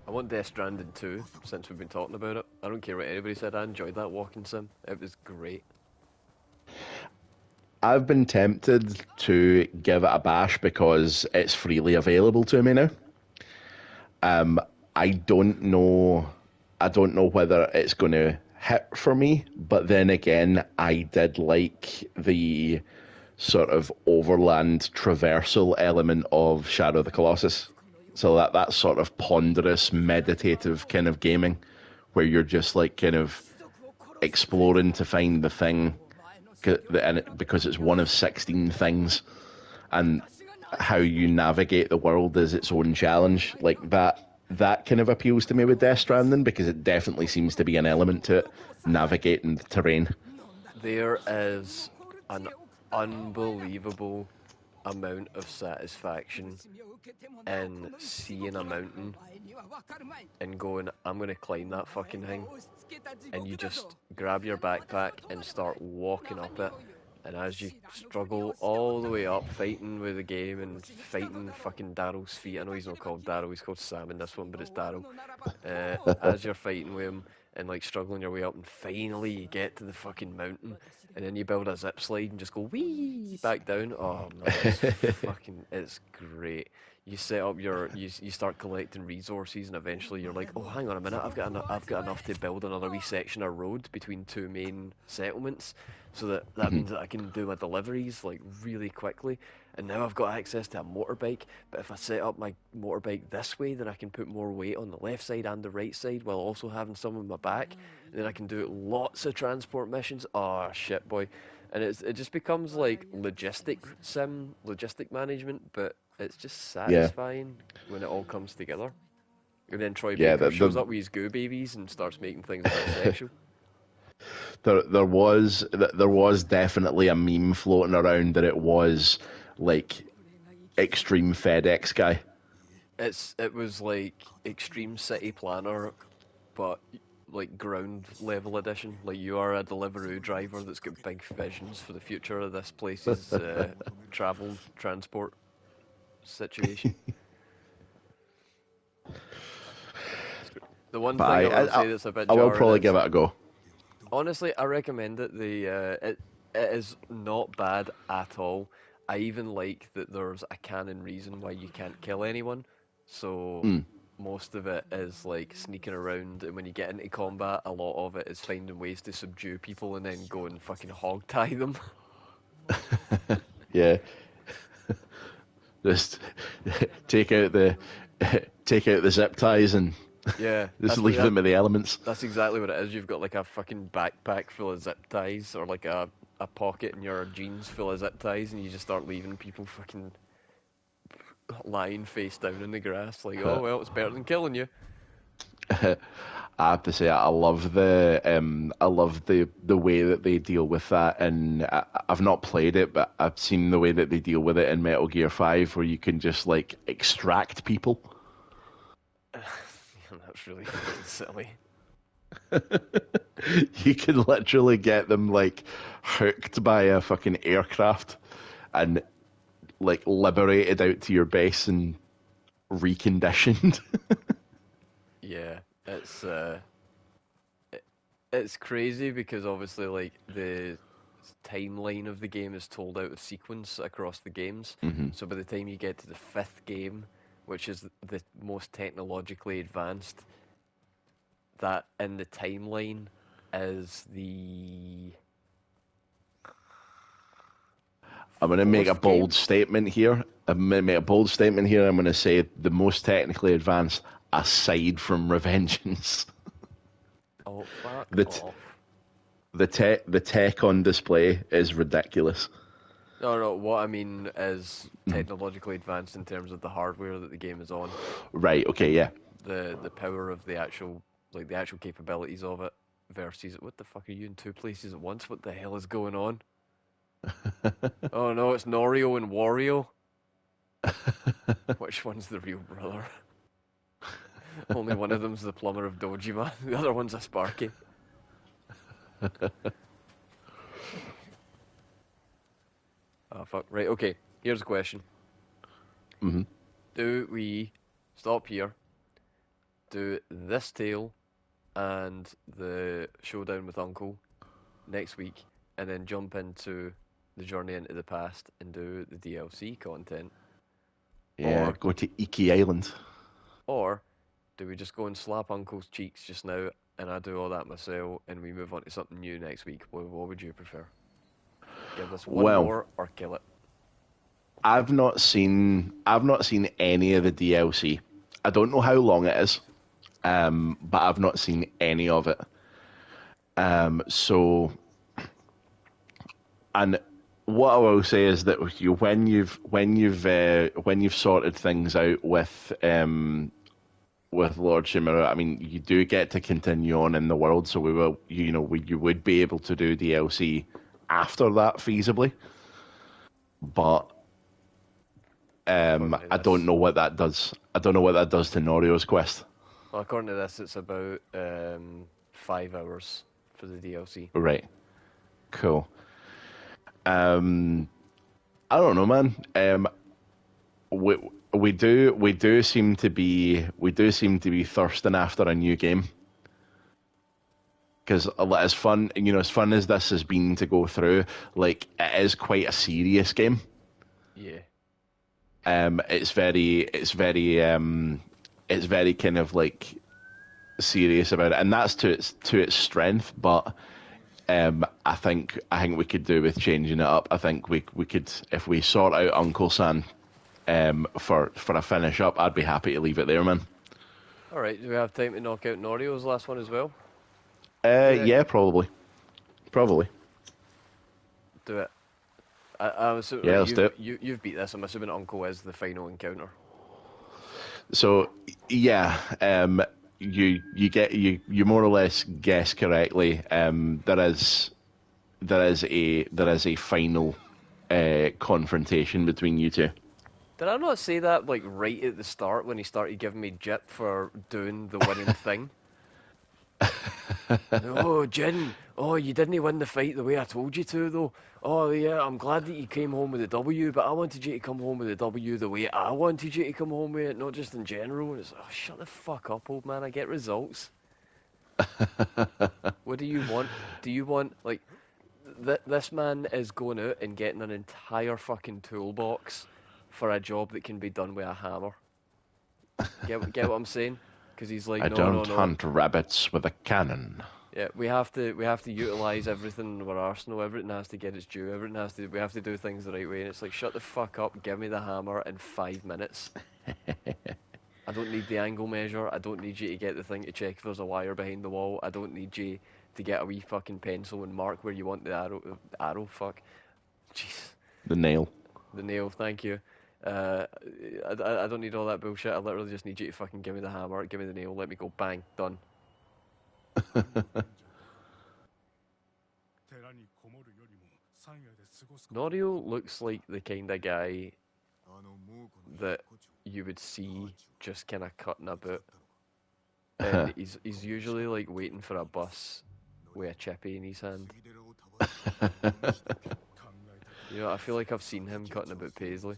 Speaker 1: I want Death Stranding 2, since we've been talking about it. I don't care what anybody said, I enjoyed that walking sim. It was great.
Speaker 2: I've been tempted to give it a bash because it's freely available to me now. I don't know. I don't know whether it's going to hit for me, but then again, I did like the sort of overland traversal element of Shadow of the Colossus. So that sort of ponderous, meditative kind of gaming, where you're just like kind of exploring to find the thing, because it's one of 16 things, and how you navigate the world is its own challenge. Like that kind of appeals to me with Death Stranding, because it definitely seems to be an element to it, navigating the terrain.
Speaker 1: There is an unbelievable amount of satisfaction in seeing a mountain and going, I'm going to climb that fucking thing. And you just grab your backpack and start walking up it. And as you struggle all the way up, fighting with the game and fighting fucking Darrow's feet. I know he's not called Darrow, he's called Sam in this one, but it's Darrow. As you're fighting with him and like struggling your way up, and finally you get to the fucking mountain, and then you build a zip slide and just go wee back down. Oh man, it's great. You set up you start collecting resources, and eventually you're like, oh, hang on a minute, I've got enough to build another wee section of road between two main settlements, so that means that I can do my deliveries like really quickly. And now I've got access to a motorbike, but if I set up my motorbike this way, then I can put more weight on the left side and the right side while also having some on my back. And then I can do lots of transport missions. Oh shit, boy. And it just becomes like logistic management, but it's just
Speaker 2: Yeah.
Speaker 1: satisfying when it all comes together. And then Troy
Speaker 2: Yeah,
Speaker 1: Baker shows up with his goo babies and starts making things a bit sexual.
Speaker 2: there was definitely a meme floating around that it was like extreme FedEx guy.
Speaker 1: It was like Extreme City Planner, but like ground level edition. Like you are a Deliveroo driver that's got big visions for the future of this place's travel transport situation. The one
Speaker 2: But
Speaker 1: thing I
Speaker 2: I,
Speaker 1: will
Speaker 2: I,
Speaker 1: say that's a bit
Speaker 2: I will
Speaker 1: jarring
Speaker 2: probably
Speaker 1: is,
Speaker 2: give it a go.
Speaker 1: honestly, I recommend it. It is not bad at all. I even like that there's a canon reason why you can't kill anyone. So
Speaker 2: Mm.
Speaker 1: most of it is like sneaking around, and when you get into combat, a lot of it is finding ways to subdue people and then go and fucking hog tie them.
Speaker 2: Yeah, just take out the take out the zip ties and
Speaker 1: Yeah,
Speaker 2: just leave them in the elements.
Speaker 1: that's exactly what it is. You've got like a fucking backpack full of zip ties, or like a pocket in your jeans full of zip ties, and you just start leaving people fucking lying face down in the grass. Like, oh well, it's better than killing you.
Speaker 2: I have to say, I love the way that they deal with that, and I've not played it, but I've seen the way that they deal with it in Metal Gear 5, where you can just like extract people.
Speaker 1: That's really fucking silly.
Speaker 2: You can literally get them like hooked by a fucking aircraft and like liberated out to your base and reconditioned.
Speaker 1: Yeah, it, it's crazy because obviously like the timeline of the game is told out of sequence across the games.
Speaker 2: Hmm.
Speaker 1: So by the time you get to the fifth game, which is the most technologically advanced, that in the timeline is the
Speaker 2: I'm going to make a
Speaker 1: fourth
Speaker 2: bold
Speaker 1: game.
Speaker 2: statement here. I'm going to make a bold statement here. I'm going to say the most technically advanced, aside from Revengeance.
Speaker 1: Oh fuck
Speaker 2: the t-
Speaker 1: off!
Speaker 2: the tech on display is ridiculous.
Speaker 1: No, no. What I mean is
Speaker 2: Mhm.
Speaker 1: technologically advanced in terms of the hardware that the game is on,
Speaker 2: Right. Okay.
Speaker 1: and
Speaker 2: Yeah.
Speaker 1: the power of the actual like the actual capabilities of it versus what the fuck are you in two places at once? What the hell is going on? Oh no, it's Norio and Wario. Which one's the real brother? Only one of them's the plumber of Dojima. The other one's a Sparky. Oh fuck. Right. Okay. Here's a question:
Speaker 2: Hmm.
Speaker 1: do we stop here, do this tale and the showdown with Uncle next week, and then jump into the journey into the past and do the DLC content,
Speaker 2: Yeah.
Speaker 1: or
Speaker 2: Go to Iki Island.
Speaker 1: or do we just go and slap Uncle's cheeks just now, and I do all that myself, and we move on to something new next week? What would you prefer? Give this one
Speaker 2: Well,
Speaker 1: more or kill it?
Speaker 2: I've not seen any of the DLC. I don't know how long it is, but I've not seen any of it. So, and what I will say is that when you've sorted things out with Lord Shimura, I mean, you do get to continue on in the world. So we will, you would be able to do DLC after that feasibly, but
Speaker 1: According to
Speaker 2: I don't
Speaker 1: this,
Speaker 2: know what that does. I don't know what that does to Norio's quest.
Speaker 1: well, according to this, it's about 5 hours for the DLC.
Speaker 2: Right. Cool. Um, I don't know, man. We we do seem to be thirsting after a new game because as fun as fun as this has been to go through, like it is quite a serious game.
Speaker 1: Yeah.
Speaker 2: It's very kind of like serious about it, and that's to its strength. But I think we could do with changing it up. I think we could if we sort out Uncle San for a finish up. I'd be happy to leave it there, man.
Speaker 1: All right. Do we have time to knock out Norio's last one as well? Would you
Speaker 2: Yeah,
Speaker 1: reckon?
Speaker 2: probably.
Speaker 1: Do it. I'm assuming,
Speaker 2: Yeah,
Speaker 1: right,
Speaker 2: let's do it.
Speaker 1: you've beat this. I'm assuming Uncle is the final encounter.
Speaker 2: So yeah, you more or less guess correctly. There is a final confrontation between you two.
Speaker 1: Did I not say that like right at the start when he started giving me jip for doing the winning thing? Oh, Jin. Oh, you didn't win the fight the way I told you to, though. Oh, yeah, I'm glad that you came home with a W, but I wanted you to come home with a W the way I wanted you to come home with it, not just in general. And it's, oh, shut the fuck up, old man. I get results. What do you want? Do you want, like, this man is going out and getting an entire fucking toolbox for a job that can be done with a hammer. Get what I'm saying? Because he's like,
Speaker 2: I
Speaker 1: no, no,
Speaker 2: don't
Speaker 1: no.
Speaker 2: hunt rabbits with a cannon.
Speaker 1: Yeah, we have to utilize everything in our arsenal. Everything has to get its due. Everything has to we have to do things the right way. And it's like, shut the fuck up. Give me the hammer in 5 minutes. I don't need the angle measure. I don't need you to get the thing to check if there's a wire behind the wall. I don't need you to get a wee fucking pencil and mark where you want the arrow. Arrow, fuck. Jeez,
Speaker 2: The nail.
Speaker 1: the nail. Thank you. Uh, I don't need all that bullshit. I literally just need you to fucking give me the hammer, give me the nail, let me go. Bang, done. Norio looks like the kind of guy that you would see just kind of cutting about, and he's usually like waiting for a bus with a chippy in his hand. You know, I feel like I've seen him cutting about Paisley.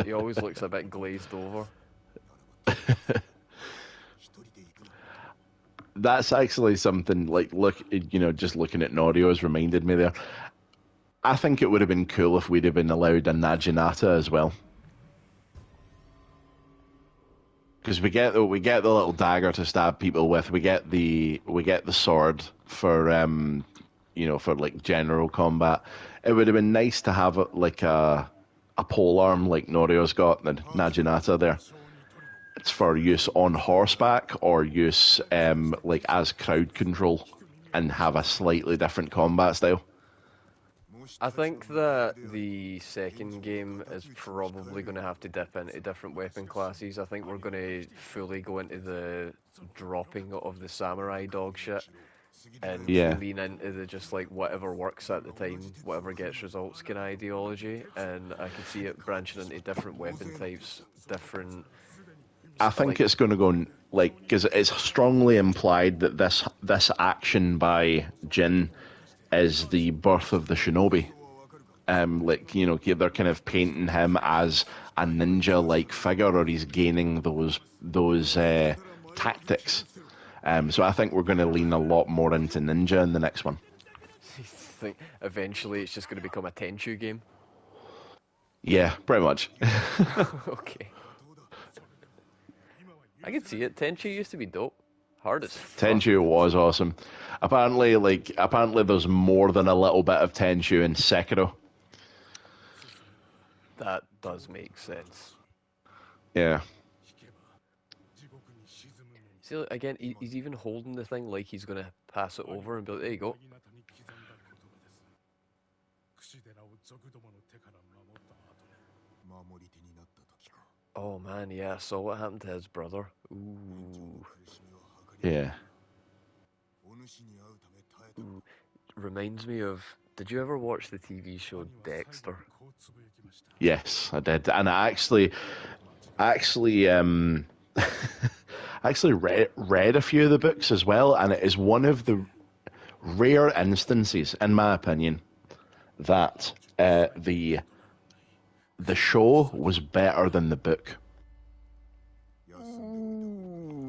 Speaker 1: He always looks a bit glazed over.
Speaker 2: That's actually something like just looking at Norio's reminded me there. I think it would have been cool if we'd have been allowed a Naginata as well. Because we get the little dagger to stab people with. We get the sword for for like general combat. It would have been nice to have like a pole arm like Norio's got and Naginata there. It's for use on horseback or use like as crowd control and have a slightly different combat style.
Speaker 1: I think that the second game is probably going to have to dip into different weapon classes. I think we're going to fully go into the dropping of the samurai dog shit and
Speaker 2: Yeah,
Speaker 1: lean into the just like whatever works at the time, whatever gets results kind of ideology. And I can see it branching into different weapon types, different
Speaker 2: I think
Speaker 1: like
Speaker 2: it's going to go like because it's strongly implied that this action by Jin is the birth of the shinobi. Like they're kind of painting him as a ninja-like figure, or he's gaining those tactics. So I think we're going to lean a lot more into ninja in the next one.
Speaker 1: think eventually it's just going to become a Tenchu game.
Speaker 2: Yeah, pretty much.
Speaker 1: Okay. I can see it. Tenchu used to be dope. Hard as fuck.
Speaker 2: Tenchu was awesome. Apparently there's more than a little bit of Tenchu in Sekiro.
Speaker 1: That does make sense.
Speaker 2: Yeah.
Speaker 1: See, like, again, he's even holding the thing like he's going to pass it over and be like, there you go. Oh man, yeah, I saw what happened to his brother. Ooh.
Speaker 2: Yeah.
Speaker 1: Ooh. Reminds me of. Did you ever watch the TV show Dexter?
Speaker 2: Yes, I did. And I actually I actually read a few of the books as well, and it is one of the rare instances, in my opinion, that the show was better than the book.
Speaker 1: Ooh.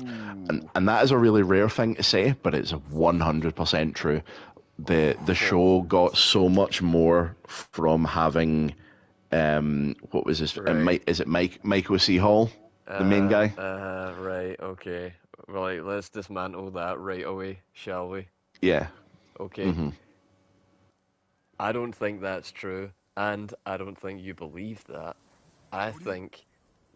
Speaker 2: And that is a really rare thing to say, but it's 100% true. The show
Speaker 1: Oh,
Speaker 2: got so much more from having what was this?
Speaker 1: right.
Speaker 2: Is it Michael C. Hall, the main guy?
Speaker 1: Right, okay. Right, let's dismantle that right away, shall we?
Speaker 2: Yeah.
Speaker 1: Okay.
Speaker 2: Hmm.
Speaker 1: I don't think that's true, and I don't think you believe that. I think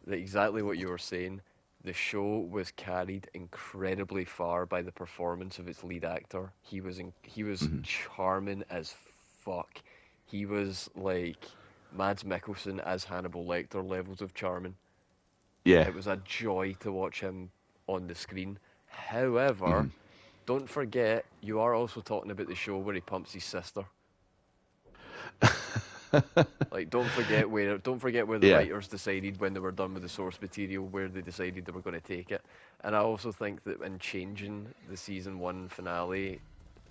Speaker 1: that exactly what you were saying, the show was carried incredibly far by the performance of its lead actor. He was
Speaker 2: Hmm.
Speaker 1: charming as fuck. He was like Mads Mikkelsen as Hannibal Lecter levels of charming.
Speaker 2: Yeah.
Speaker 1: It was a joy to watch him on the screen. However,
Speaker 2: Mm.
Speaker 1: don't forget, you are also talking about the show where he pumps his sister. Like, don't forget where the
Speaker 2: Yeah.
Speaker 1: writers decided when they were done with the source material, where they decided they were going to take it. And I also think that in changing the season one finale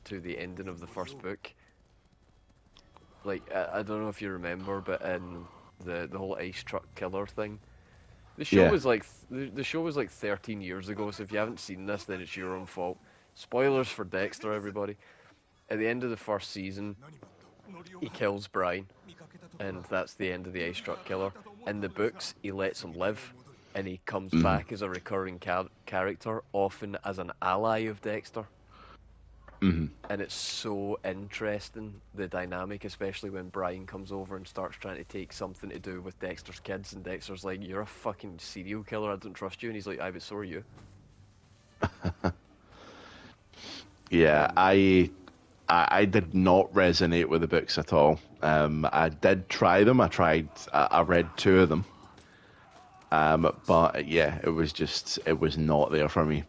Speaker 1: to the ending of the first book, like I don't know if you remember, but in the whole ice truck killer thing,
Speaker 2: Yeah.
Speaker 1: the show was like 13 years ago. So if you haven't seen this, then it's your own fault. Spoilers for Dexter, everybody. At the end of the first season, he kills Brian, and that's the end of the ice truck killer. In the books, he lets him live, and he comes
Speaker 2: Mm.
Speaker 1: back as a recurring character, often as an ally of Dexter.
Speaker 2: Mm.
Speaker 1: And it's so interesting, the dynamic, especially when Brian comes over and starts trying to take something to do with Dexter's kids, and Dexter's like, "You're a fucking serial killer, I don't trust you," and he's like, "I but so are you."
Speaker 2: Yeah.
Speaker 1: And
Speaker 2: I did not resonate with the books at all. I did try them. I read two of them. But yeah, it was not there for me.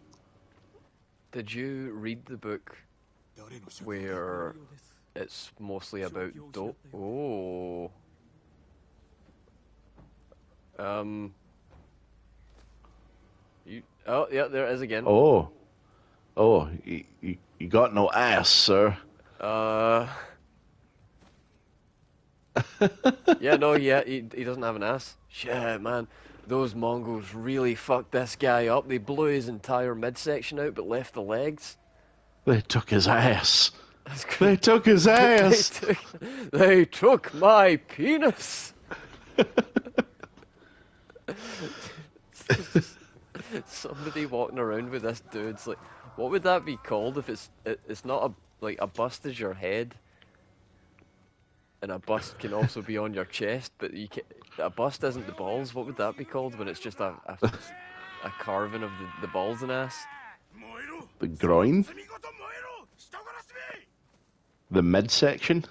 Speaker 1: did you read the book where it's mostly about um, oh yeah, there it is again.
Speaker 2: Oh, oh, you got no ass, sir.
Speaker 1: Uh, yeah, no, yeah, he doesn't have an ass. Shit, man. Those Mongols really fucked this guy up. They blew his entire midsection out but left the legs.
Speaker 2: They took his ass.
Speaker 1: That's
Speaker 2: They
Speaker 1: great.
Speaker 2: took his
Speaker 1: they
Speaker 2: ass.
Speaker 1: took they took my penis. It's just somebody walking around with this dude's like, what would that be called if it's not a like a bust is your head and a bust can also be on your chest, but a bust isn't the balls. What would that be called when it's just a carving of the balls and ass?
Speaker 2: The groin, the midsection.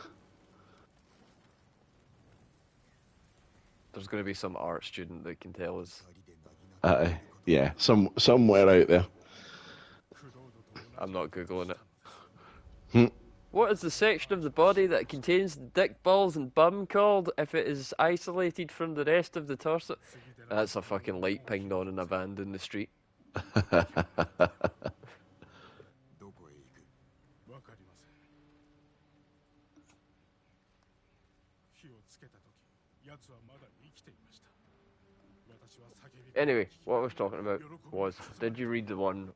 Speaker 1: There's going to be some art student that can tell us.
Speaker 2: Uh, yeah, somewhere out there.
Speaker 1: I'm not googling it.
Speaker 2: Hmm.
Speaker 1: What is the section of the body that contains the dick, balls, and bum called if it is isolated from the rest of the torso? That's a fucking light pinged on in a van in the street. Anyway, what I was talking about was, did you read the one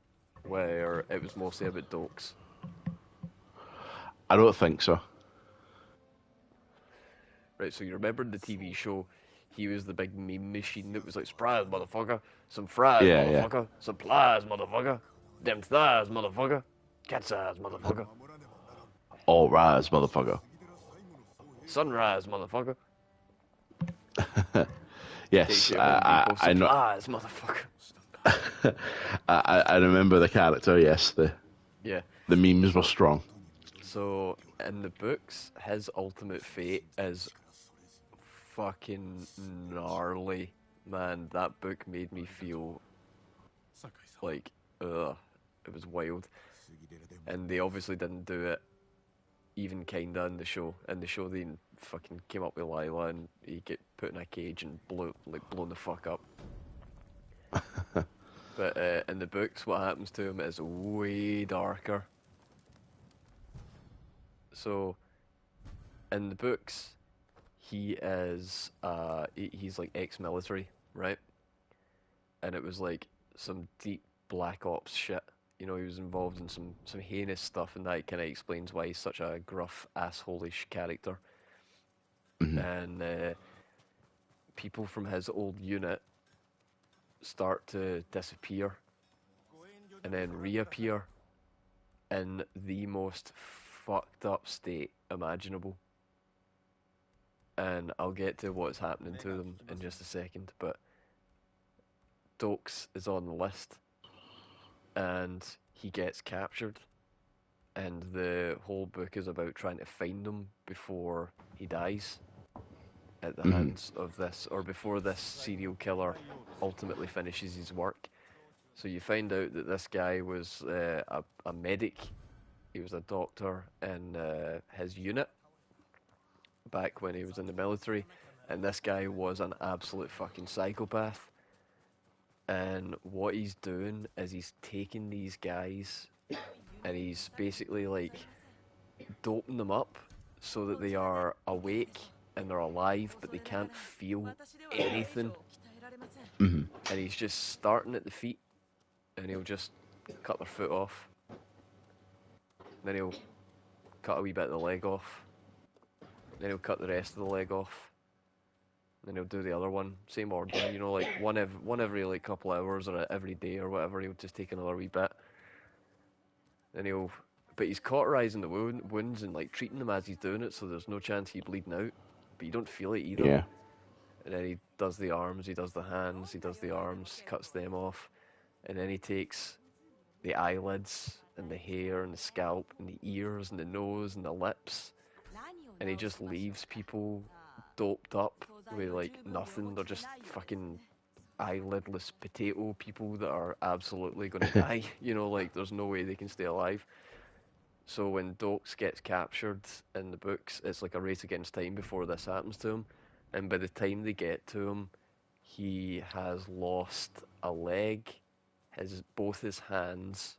Speaker 1: where it was mostly about dokes?
Speaker 2: I don't think so.
Speaker 1: Right, so you remember the TV show, he was the big meme machine that was like, surprise, motherfucker, some fries,
Speaker 2: Yeah, yeah.
Speaker 1: motherfucker, supplies, motherfucker, them thighs, motherfucker, cat's eyes, motherfucker,
Speaker 2: All rise, motherfucker.
Speaker 1: sunrise, motherfucker. Takes
Speaker 2: Yes,
Speaker 1: you to Home Depot,
Speaker 2: I know.
Speaker 1: supplies, motherfucker.
Speaker 2: I remember the character. Yes,
Speaker 1: Yeah,
Speaker 2: the memes were
Speaker 1: so,
Speaker 2: strong.
Speaker 1: so in the books, his ultimate fate is fucking gnarly. Man, that book made me feel like, ugh, it was wild. And they obviously didn't do it even kinda in the show. In the show, they fucking came up with Lila and he get put in a cage and blown the fuck up. But in the books, what happens to him is way darker. So in the books, he's like ex-military, right? And it was like some deep black ops shit. You know, he was involved in some heinous stuff, and that kind of explains why he's such a gruff, assholish character.
Speaker 2: Mhm.
Speaker 1: And people from his old unit start to disappear and then reappear in the most fucked up state imaginable. And I'll get to what's happening to them in just a second, but Dokes is on the list and he gets captured, and the whole book is about trying to find him before he dies. at the
Speaker 2: Hmm.
Speaker 1: hands of this, or before this serial killer ultimately finishes his work. So you find out that this guy was a medic. He was a doctor in his unit back when he was in the military, and this guy was an absolute fucking psychopath. And what he's doing is he's taking these guys and he's basically like doping them up so that they are awake and they're alive, but they can't feel anything.
Speaker 2: Hmm.
Speaker 1: And he's just starting at the feet, and he'll just cut their foot off. Then he'll cut a wee bit of the leg off. Then he'll cut the rest of the leg off. Then he'll do the other one, same order. You know, like one every like couple hours or every day or whatever. He'll just take another wee bit. Then he'll, but he's cauterizing the wounds and like treating them as he's doing it, so there's no chance he's bleeding out. But you don't feel it either.
Speaker 2: Yeah.
Speaker 1: And then he does the arms, he does the hands, he does the arms, cuts them off, and then he takes the eyelids and the hair and the scalp and the ears and the nose and the lips, and he just leaves people doped up with like nothing. They're just fucking eyelidless potato people that are absolutely going to die. You know, like there's no way they can stay alive. So when Dokes gets captured in the books, it's like a race against time before this happens to him. And by the time they get to him, he has lost a leg, both his hands.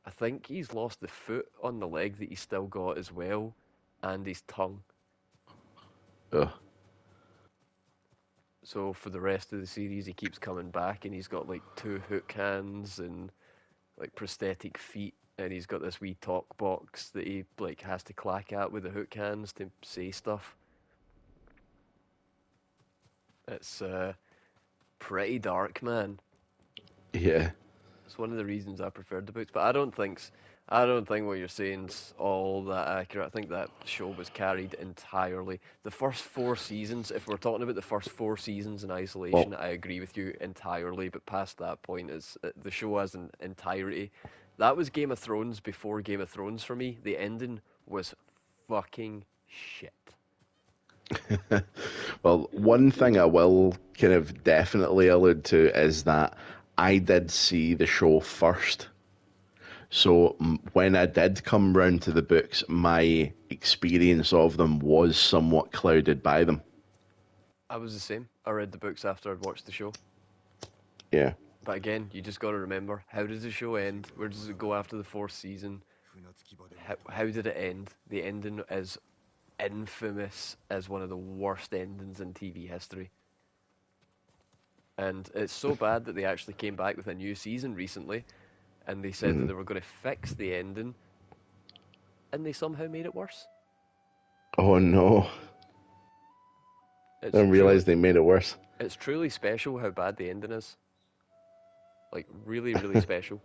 Speaker 1: I think he's lost the foot on the leg that he's still got as well, and his tongue.
Speaker 2: Ugh.
Speaker 1: So for the rest of the series, he keeps coming back, and he's got like two hook hands and like prosthetic feet, and he's got this wee talk box that he like has to clack at with the hook hands to say stuff. It's pretty dark, man.
Speaker 2: Yeah.
Speaker 1: It's one of the reasons I preferred the books, but I don't think what you're saying's all that accurate. I think that show was carried entirely. The first four seasons, if we're talking about the first four seasons in
Speaker 2: Well,
Speaker 1: isolation, I agree with you entirely. But past that point, is the show as an entirety. That was Game of Thrones before Game of Thrones for me. The ending was fucking shit.
Speaker 2: well, one thing I will kind of definitely allude to is that I did see the show first. So when I did come round to the books, my experience of them was somewhat clouded by them.
Speaker 1: I was the same. I read the books after I'd watched the show.
Speaker 2: Yeah.
Speaker 1: But again, you just got to remember, how does the show end? Where does it go after the fourth season? How did it end? The ending is infamous as one of the worst endings in TV history. And it's so bad that they actually came back with a new season recently, and they said that
Speaker 2: Hmm.
Speaker 1: they were going to fix the ending, and they somehow made it worse.
Speaker 2: Oh no. I
Speaker 1: It's
Speaker 2: didn't
Speaker 1: truly,
Speaker 2: realize they made it worse.
Speaker 1: it's truly special how bad the ending is. Like really, really special.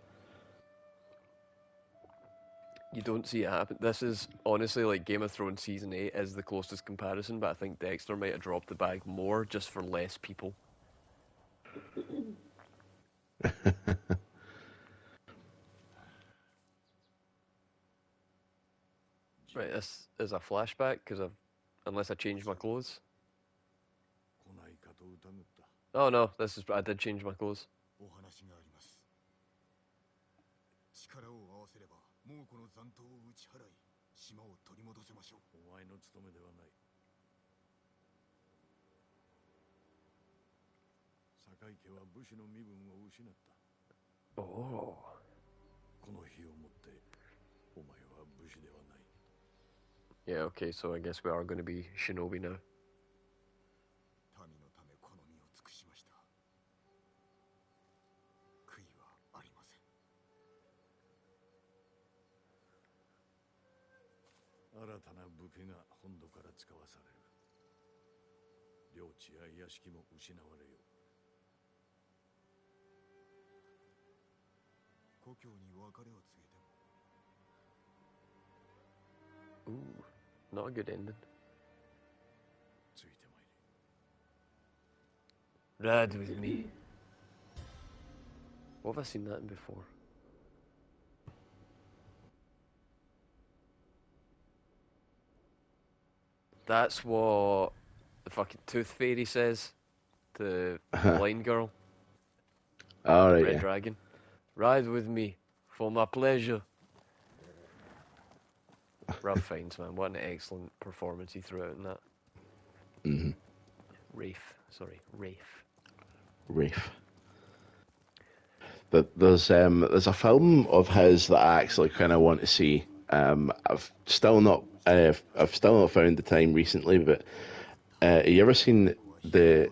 Speaker 1: You don't see it happen. This is honestly like Game of Thrones season 8 is the closest comparison, but I think Dexter might have dropped the bag more just for less people. Right, this is a flashback because I've, unless I change my clothes. Oh no, this is, I did change my clothes. Oh. Yeah, okay, so I guess we are going to be shinobi now. Ooh, not a good ending. Ride with me. What have I seen that in before? That's what. the fucking tooth fairy says to the blind girl,
Speaker 2: All
Speaker 1: the
Speaker 2: right,
Speaker 1: red
Speaker 2: yeah.
Speaker 1: dragon. Ride with me for my pleasure. Ralph Fiennes, man, what an excellent performance he threw out in that.
Speaker 2: Mm-hmm.
Speaker 1: Rafe.
Speaker 2: Rafe. There's a film of his that I actually kind of want to see. I've still not found the time recently, but have you ever seen the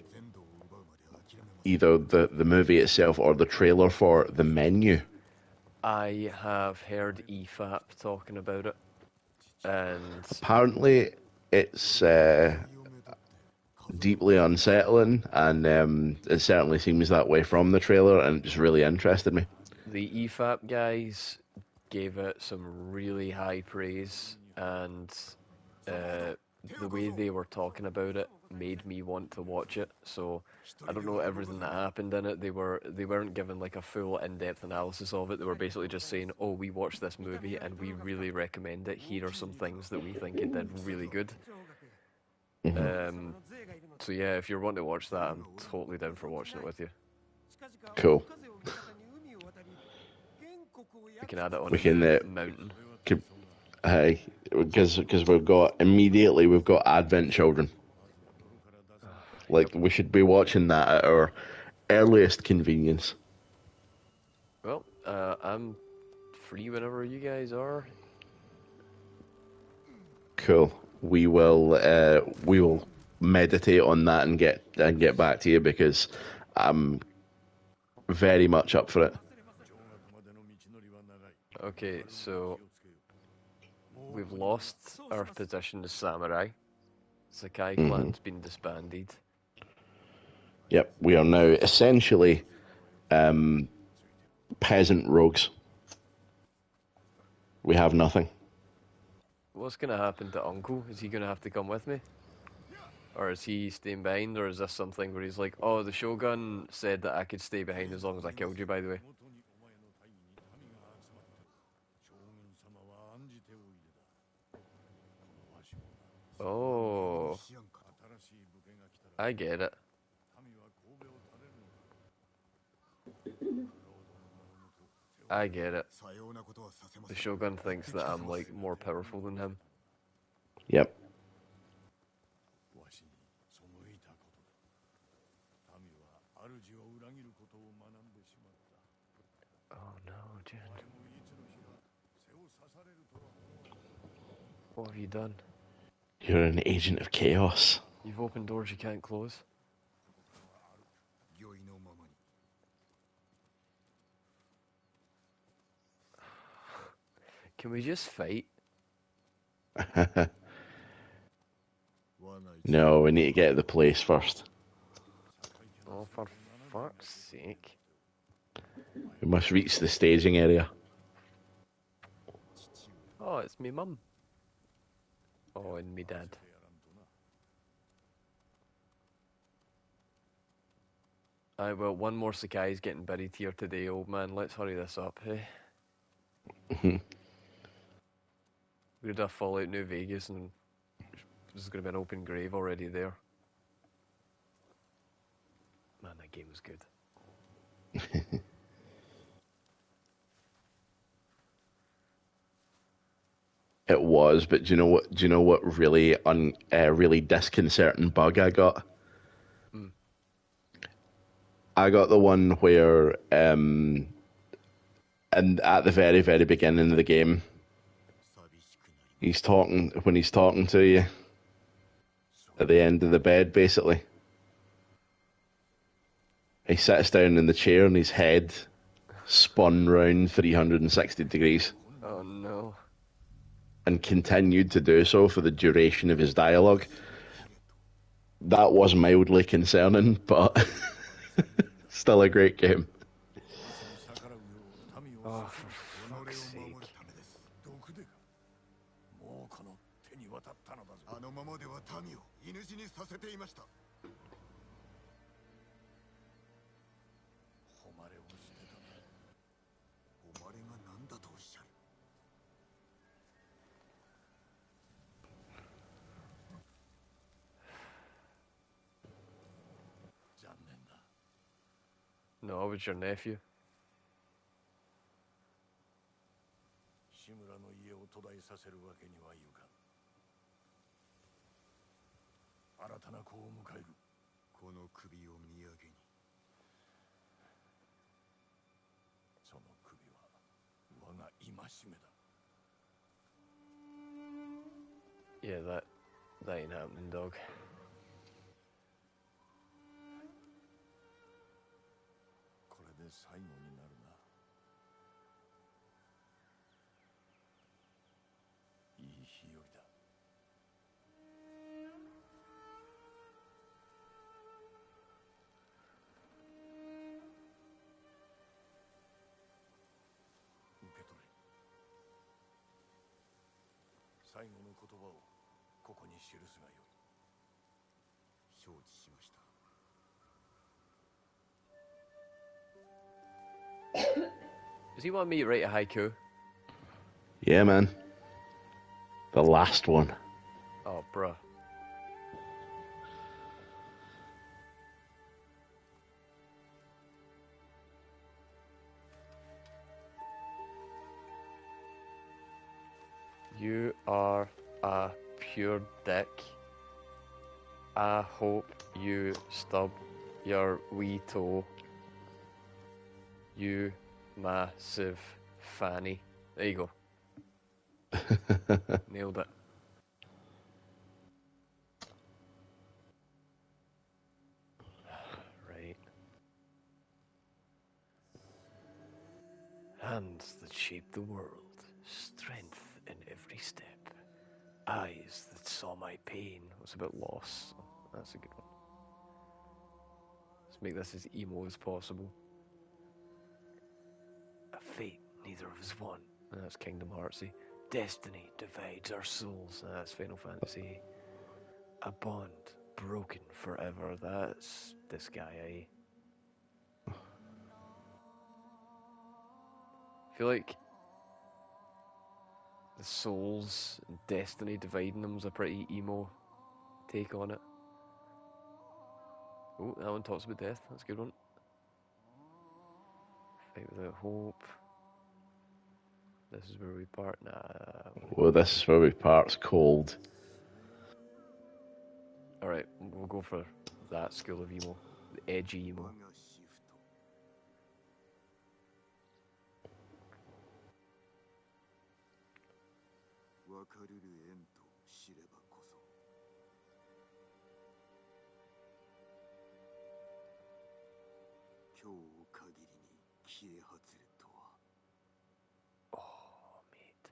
Speaker 2: either the movie itself or the trailer for The Menu?
Speaker 1: I have heard EFAP talking about it, and
Speaker 2: Apparently, it's deeply unsettling, and it certainly seems that way from the trailer, and it just really interested me.
Speaker 1: the EFAP guys gave it some really high praise, and uh, the way they were talking about it made me want to watch it. So I don't know everything that happened in it. They weren't given like a full in-depth analysis of it. They were basically just saying, "Oh, we watched this movie and we really recommend it. Here are some things that we think it did really good."
Speaker 2: Hmm.
Speaker 1: Um, so yeah, if you're wanting to watch that, I'm totally down for watching it with you.
Speaker 2: Cool.
Speaker 1: We can add it on
Speaker 2: We
Speaker 1: in the
Speaker 2: can,
Speaker 1: mountain.
Speaker 2: can because we've got Advent Children.
Speaker 1: Yep.
Speaker 2: Like we should be watching that at our earliest convenience.
Speaker 1: Well, I'm free whenever you guys are.
Speaker 2: Cool. We will meditate on that and get back to you because I'm very much up for it.
Speaker 1: Okay, so we've lost our position as samurai. Sakai
Speaker 2: Hmm.
Speaker 1: clan's been disbanded.
Speaker 2: Yep, we are now essentially peasant rogues. We have nothing.
Speaker 1: What's gonna happen to Uncle? Is he gonna have to come with me? Or is he staying behind? Or is this something where he's like, oh, the Shogun said that I could stay behind as long as I killed you, by the way? Oh, I get it. I get it. The Shogun thinks that I'm like more powerful than him.
Speaker 2: Yep.
Speaker 1: Oh no, Jen. What have you done?
Speaker 2: You're an agent of chaos.
Speaker 1: You've opened doors you can't close. Can we just fight?
Speaker 2: No, we need to get to the place first.
Speaker 1: Oh, for fuck's sake.
Speaker 2: We must reach the staging area.
Speaker 1: Oh, it's me mum. Oh, and me dad. Aye, well, one more Sakai's getting buried here today, old man. Let's hurry this up, hey? We're gonna do a Fallout New Vegas and there's gonna be an open grave already there. Man, that game was good.
Speaker 2: It was, but do you know what? Do you know what really disconcerting bug I got?
Speaker 1: Hmm.
Speaker 2: I got the one where, and at the very, very beginning of the game, he's talking to you at the end of the bed, basically. He sits down in the chair and his head spun round 360 degrees
Speaker 1: Oh no.
Speaker 2: and continued to do so for the duration of his dialogue. That was mildly concerning, but still a great game.
Speaker 1: Oh, for fuck's sake. No, I was your nephew.
Speaker 3: 志村の家を途絶えさせるわけにはいかん。新たな子を迎える。この首を土産に。その首は我が戒めだ。
Speaker 1: Yeah, that ain't happening, dog.
Speaker 3: これで最後になるな。いい日和だ。受け取れ。最後の言葉をここに記すがよい。承知しました。
Speaker 1: Does he want me to write a haiku?
Speaker 2: Yeah, man. The last one.
Speaker 1: Oh, bruh. You are a pure dick. I hope you stub your wee toe. You massive fanny. There you go. Nailed it. Right. Hands that shape the world, strength in every step. Eyes that saw my pain. Was about loss. Oh, that's a good one. Let's make this as emo as possible. A fate neither of us won. That's Kingdom Heartsy. Destiny divides our souls. That's Final Fantasy. A bond broken forever. That's this guy, eh? I feel like the souls and destiny dividing them was a pretty emo take on it. Oh, that one talks about death. That's a good one. Fight without hope. This is where we part. Nah.
Speaker 2: Well, this is where we part's cold.
Speaker 1: Alright, we'll go for that school of emo. The edgy emo.
Speaker 3: 我がシフト。分かるる縁と知ればこそ。今日を限りに消え外れとは。
Speaker 1: Oh, mate.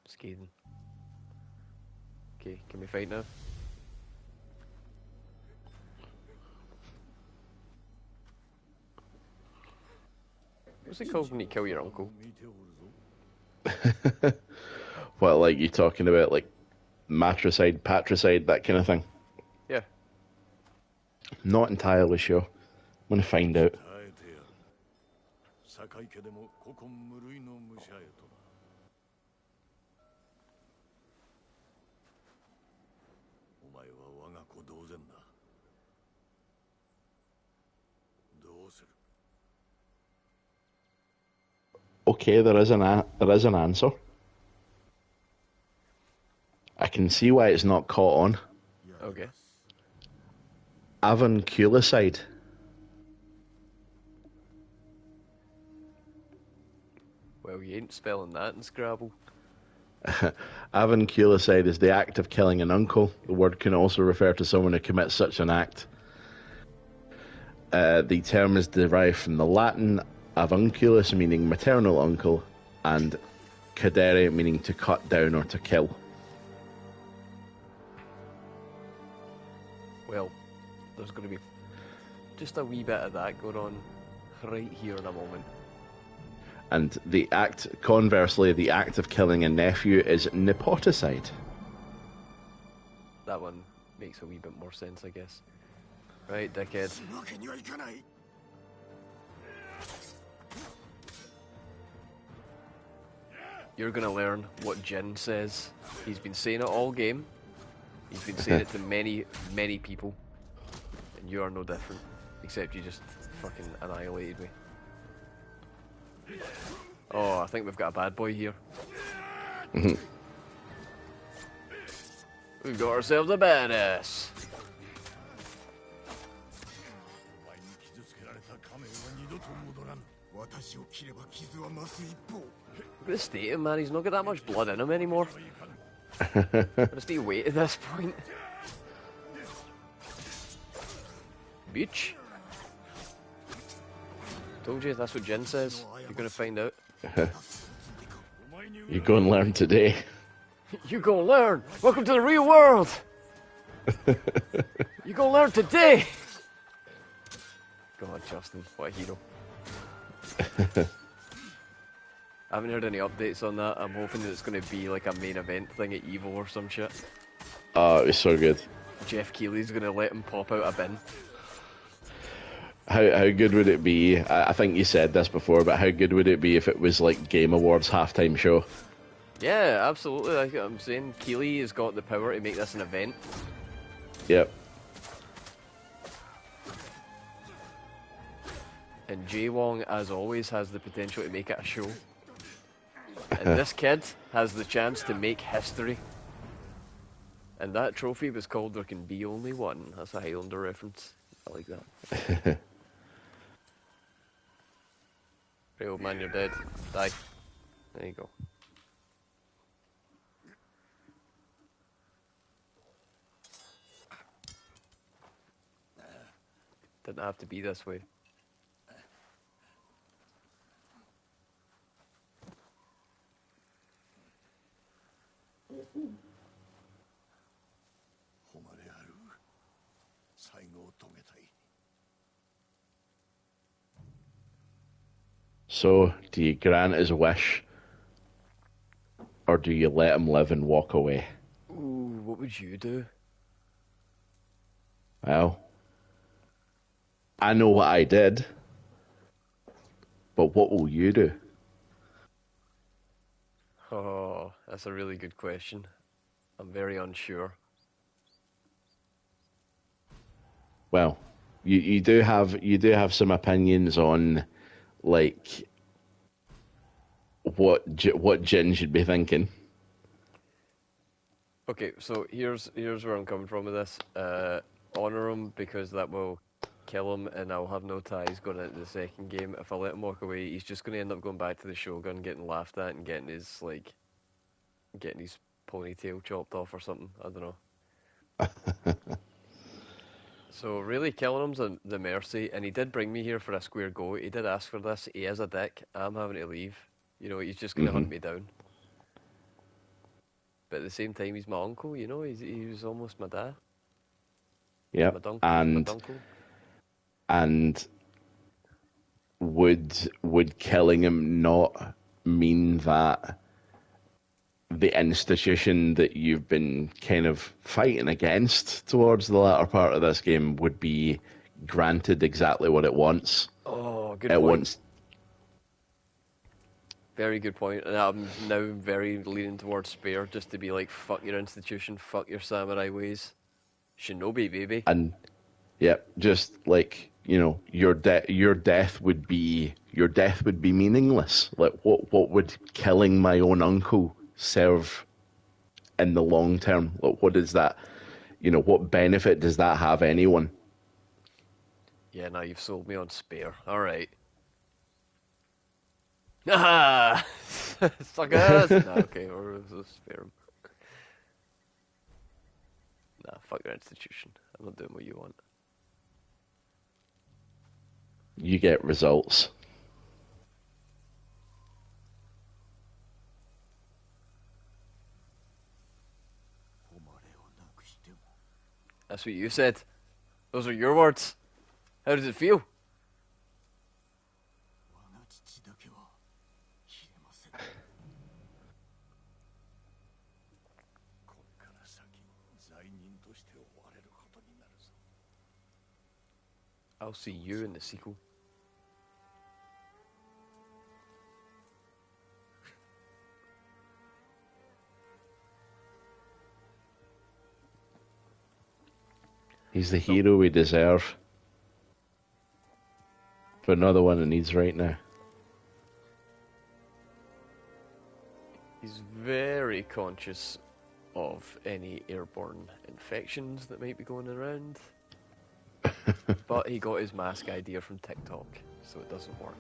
Speaker 1: Scathing. Okay, can we fight now? What's it called when you kill your uncle?
Speaker 3: 見ておるぞ。
Speaker 2: What, like you talking about, like matricide, patricide, that kind of thing?
Speaker 1: Yeah.
Speaker 2: Not entirely sure. I'm gonna find out.
Speaker 3: 耐えてやる。坂井家でも古今無類の武者へとな。お前は我が子同然だ。どうする？
Speaker 2: Okay, there is an answer. I can see why it's not caught on.
Speaker 1: Okay.
Speaker 2: Avunculicide.
Speaker 1: Well, you ain't spelling that in Scrabble.
Speaker 2: Avunculicide is the act of killing an uncle. The word can also refer to someone who commits such an act. The term is derived from the Latin avunculus, meaning maternal uncle, and cadere, meaning to cut down or to kill.
Speaker 1: Well, there's going to be just a wee bit of that going on right here in a moment.
Speaker 2: And the act, conversely, the act of killing a nephew is nepoticide.
Speaker 1: That one makes a wee bit more sense, I guess. Right, dickhead.
Speaker 3: するわけにはいかない。
Speaker 1: You're gonna learn what Jin says. He's been saying it all game. He's been saying it to many, many people, and you are no different, except you just fucking annihilated me. Oh, I think we've got a bad boy here. We've got ourselves a badass.
Speaker 3: お前に傷つけられた仮面は二度と戻らぬ。私を切れば傷は増す一方。
Speaker 1: Look at the state of him, man. He's not got that much blood in him anymore. I just need to wait at this point. Bitch. Told you, that's what Jin says. You're gonna find out.
Speaker 2: You go and learn today.
Speaker 1: You gonna learn. Welcome to the real world. You gonna learn today. God, Justin, what a hero. I haven't heard any updates on that. I'm hoping that it's going to be like a main event thing at EVO or some shit.
Speaker 2: Oh, it was so good.
Speaker 1: Jeff Keighley's going to let him pop out a bin.
Speaker 2: How good would it be? I think you said this before, but how good would it be if it was like Game Awards halftime show?
Speaker 1: Yeah, absolutely. Like I'm saying, Keighley has got the power to make this an event.
Speaker 2: Yep.
Speaker 1: And Jay Wong, as always, has the potential to make it a show. And this kid has the chance to make history. And that trophy was called There Can Be Only One. That's a Highlander reference. I like that. Right, old man, you're dead. Die. There you go. Didn't have to be this way.
Speaker 2: So, do you grant his wish, or do you let him live and walk away?
Speaker 1: Ooh, what would you do?
Speaker 2: Well, I know what I did, but what will you do?
Speaker 1: Oh, that's a really good question. I'm very unsure.
Speaker 2: Well, you do have some opinions on like what Jin should be thinking.
Speaker 1: Okay, so here's where I'm coming from with this. Honor him because that will kill him, and I'll have no ties going into the second game. If I let him walk away, he's just going to end up going back to the Shogun, getting laughed at, and getting his ponytail chopped off or something. I don't know. So really, killing him's the mercy, and he did bring me here for a square go. He did ask for this. He is a dick. I'm having to leave. You know, he's just going to hunt me down. But at the same time, he's my uncle. You know, he was almost my dad.
Speaker 2: Yeah,
Speaker 1: my uncle.
Speaker 2: And would killing him not mean that the institution that you've been kind of fighting against towards the latter part of this game would be granted exactly what it wants?
Speaker 1: Oh, good
Speaker 2: it
Speaker 1: point.
Speaker 2: Wants...
Speaker 1: Very good point. And I'm now very leaning towards Spare, just to be like, fuck your institution, fuck your samurai ways. Shinobi, baby.
Speaker 2: And yeah, just like, you know, your death would be meaningless. Like what would killing my own uncle serve in the long term? Like, what is that? You know, what benefit does that have anyone?
Speaker 1: Yeah, now you've sold me on Spare. All right. Ah, suckers. Nah, okay, or Spare him. Nah, fuck your institution. I'm not doing what you want.
Speaker 2: You get results.
Speaker 1: That's what you said. Those are your words. How does it feel? I'll see you in the sequel.
Speaker 2: He's the hero we deserve, but not the one it needs right now.
Speaker 1: He's very conscious of any airborne infections that might be going around. But he got his mask idea from TikTok, so it doesn't work.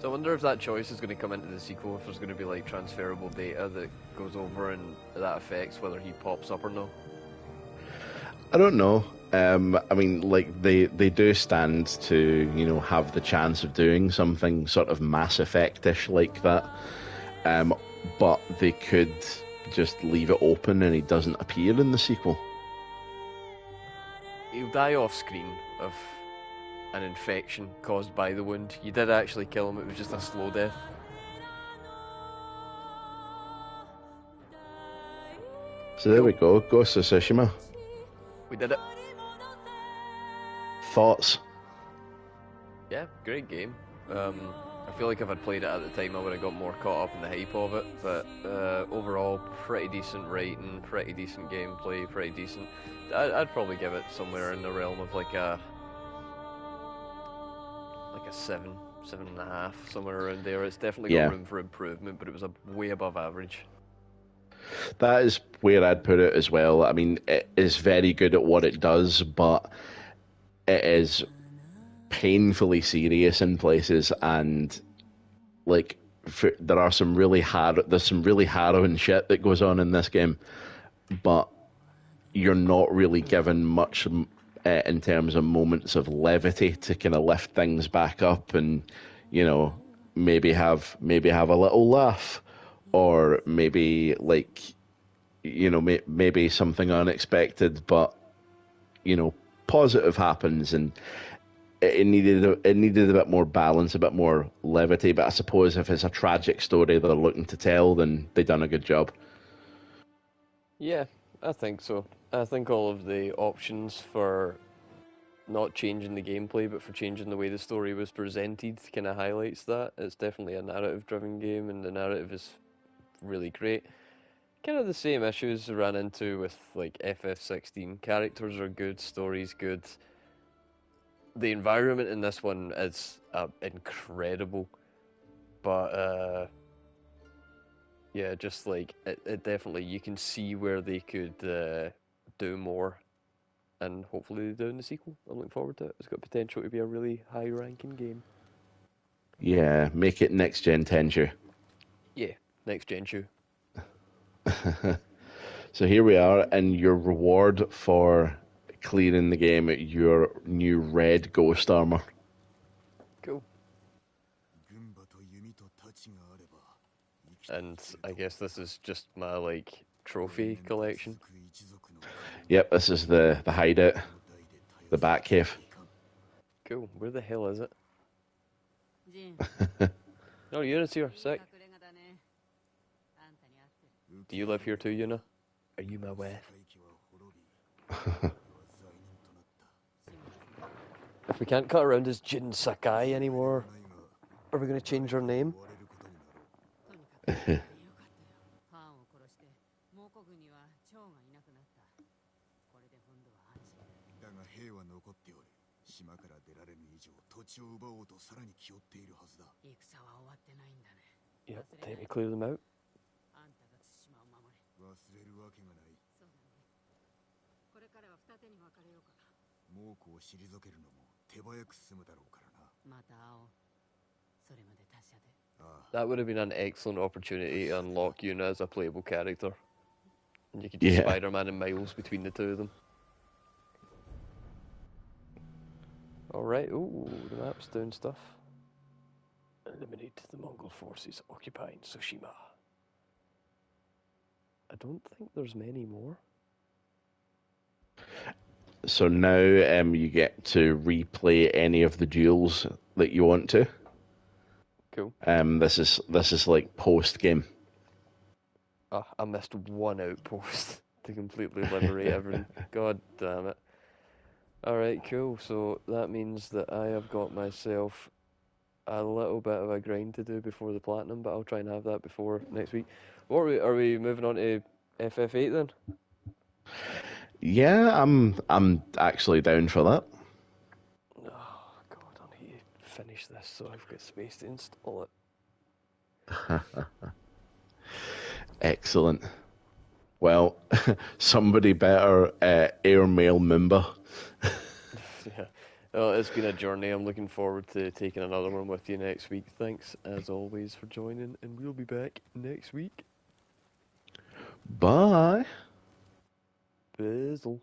Speaker 1: So I wonder if that choice is going to come into the sequel, if there's going to be like transferable data that goes over and that affects whether he pops up or not.
Speaker 2: I don't know. I mean, like they do stand to, you know, have the chance of doing something sort of Mass Effect-ish like that. But they could just leave it open and he doesn't appear in the sequel.
Speaker 1: He'll die off screen of an infection caused by the wound. You did actually kill him, it was just a slow death.
Speaker 2: So there we go, Ghost of Tsushima.
Speaker 1: We did it.
Speaker 2: Thoughts?
Speaker 1: Yeah, great game. I feel like if I'd played it at the time I would have got more caught up in the hype of it, but overall, pretty decent writing, pretty decent gameplay, pretty decent. I'd probably give it somewhere in the realm of like a 7.5, somewhere around there. It's definitely got room for improvement, but it was way above average.
Speaker 2: That is where I'd put it as well. I mean, it is very good at what it does, but it is painfully serious in places, and like there's some really harrowing shit that goes on in this game, but you're not really given much in terms of moments of levity to kind of lift things back up and, you know, maybe have a little laugh, or maybe like, you know, maybe something unexpected but, you know, positive happens, and it needed a bit more balance, a bit more levity. But I suppose if it's a tragic story they're looking to tell, then they've done a good job.
Speaker 1: Yeah, I think so. I think all of the options for not changing the gameplay, but for changing the way the story was presented, kind of highlights that. It's definitely a narrative-driven game, and the narrative is really great. Kind of the same issues I ran into with like FF16. Characters are good, story's good. The environment in this one is incredible, but yeah, just like it definitely, you can see where they could do more, and hopefully they do in the sequel. I'm looking forward to it. It's got potential to be a really high-ranking game.
Speaker 2: Yeah, make it next gen Tenchu.
Speaker 1: Yeah, next gen Chu.
Speaker 2: So here we are, and your reward for clearing the game, your new red ghost armor.
Speaker 1: Cool. And I guess this is just my like trophy collection.
Speaker 2: Yep, this is the hideout, the bat cave.
Speaker 1: Cool. Where the hell is it? Oh, Yuna's here. Sick. Do you live here too, Yuna? Are you my wife? If we can't cut around as Jin Sakai anymore, are we going to change our name? Yep, time to clear them out. That would have been an excellent opportunity to unlock Yuna as a playable character. And you could use Spider-Man and Miles between the two of them. Alright, ooh, the map's doing stuff. Eliminate the Mongol forces occupying Tsushima. I don't think there's many more.
Speaker 2: So now you get to replay any of the duels that you want to.
Speaker 1: Cool.
Speaker 2: This is like post game.
Speaker 1: Oh, I missed one outpost to completely liberate everything. God damn it. Alright, cool. So that means that I have got myself a little bit of a grind to do before the platinum, but I'll try and have that before next week. What are we moving on to FF8 then?
Speaker 2: Yeah, I'm actually down for that.
Speaker 1: Oh god, I need to finish this so I've got space to install it.
Speaker 2: Excellent. Well, somebody better airmail member.
Speaker 1: Yeah. Well, it's been a journey. I'm looking forward to taking another one with you next week. Thanks, as always, for joining, and we'll be back next week.
Speaker 2: Bye.
Speaker 1: Bizzle.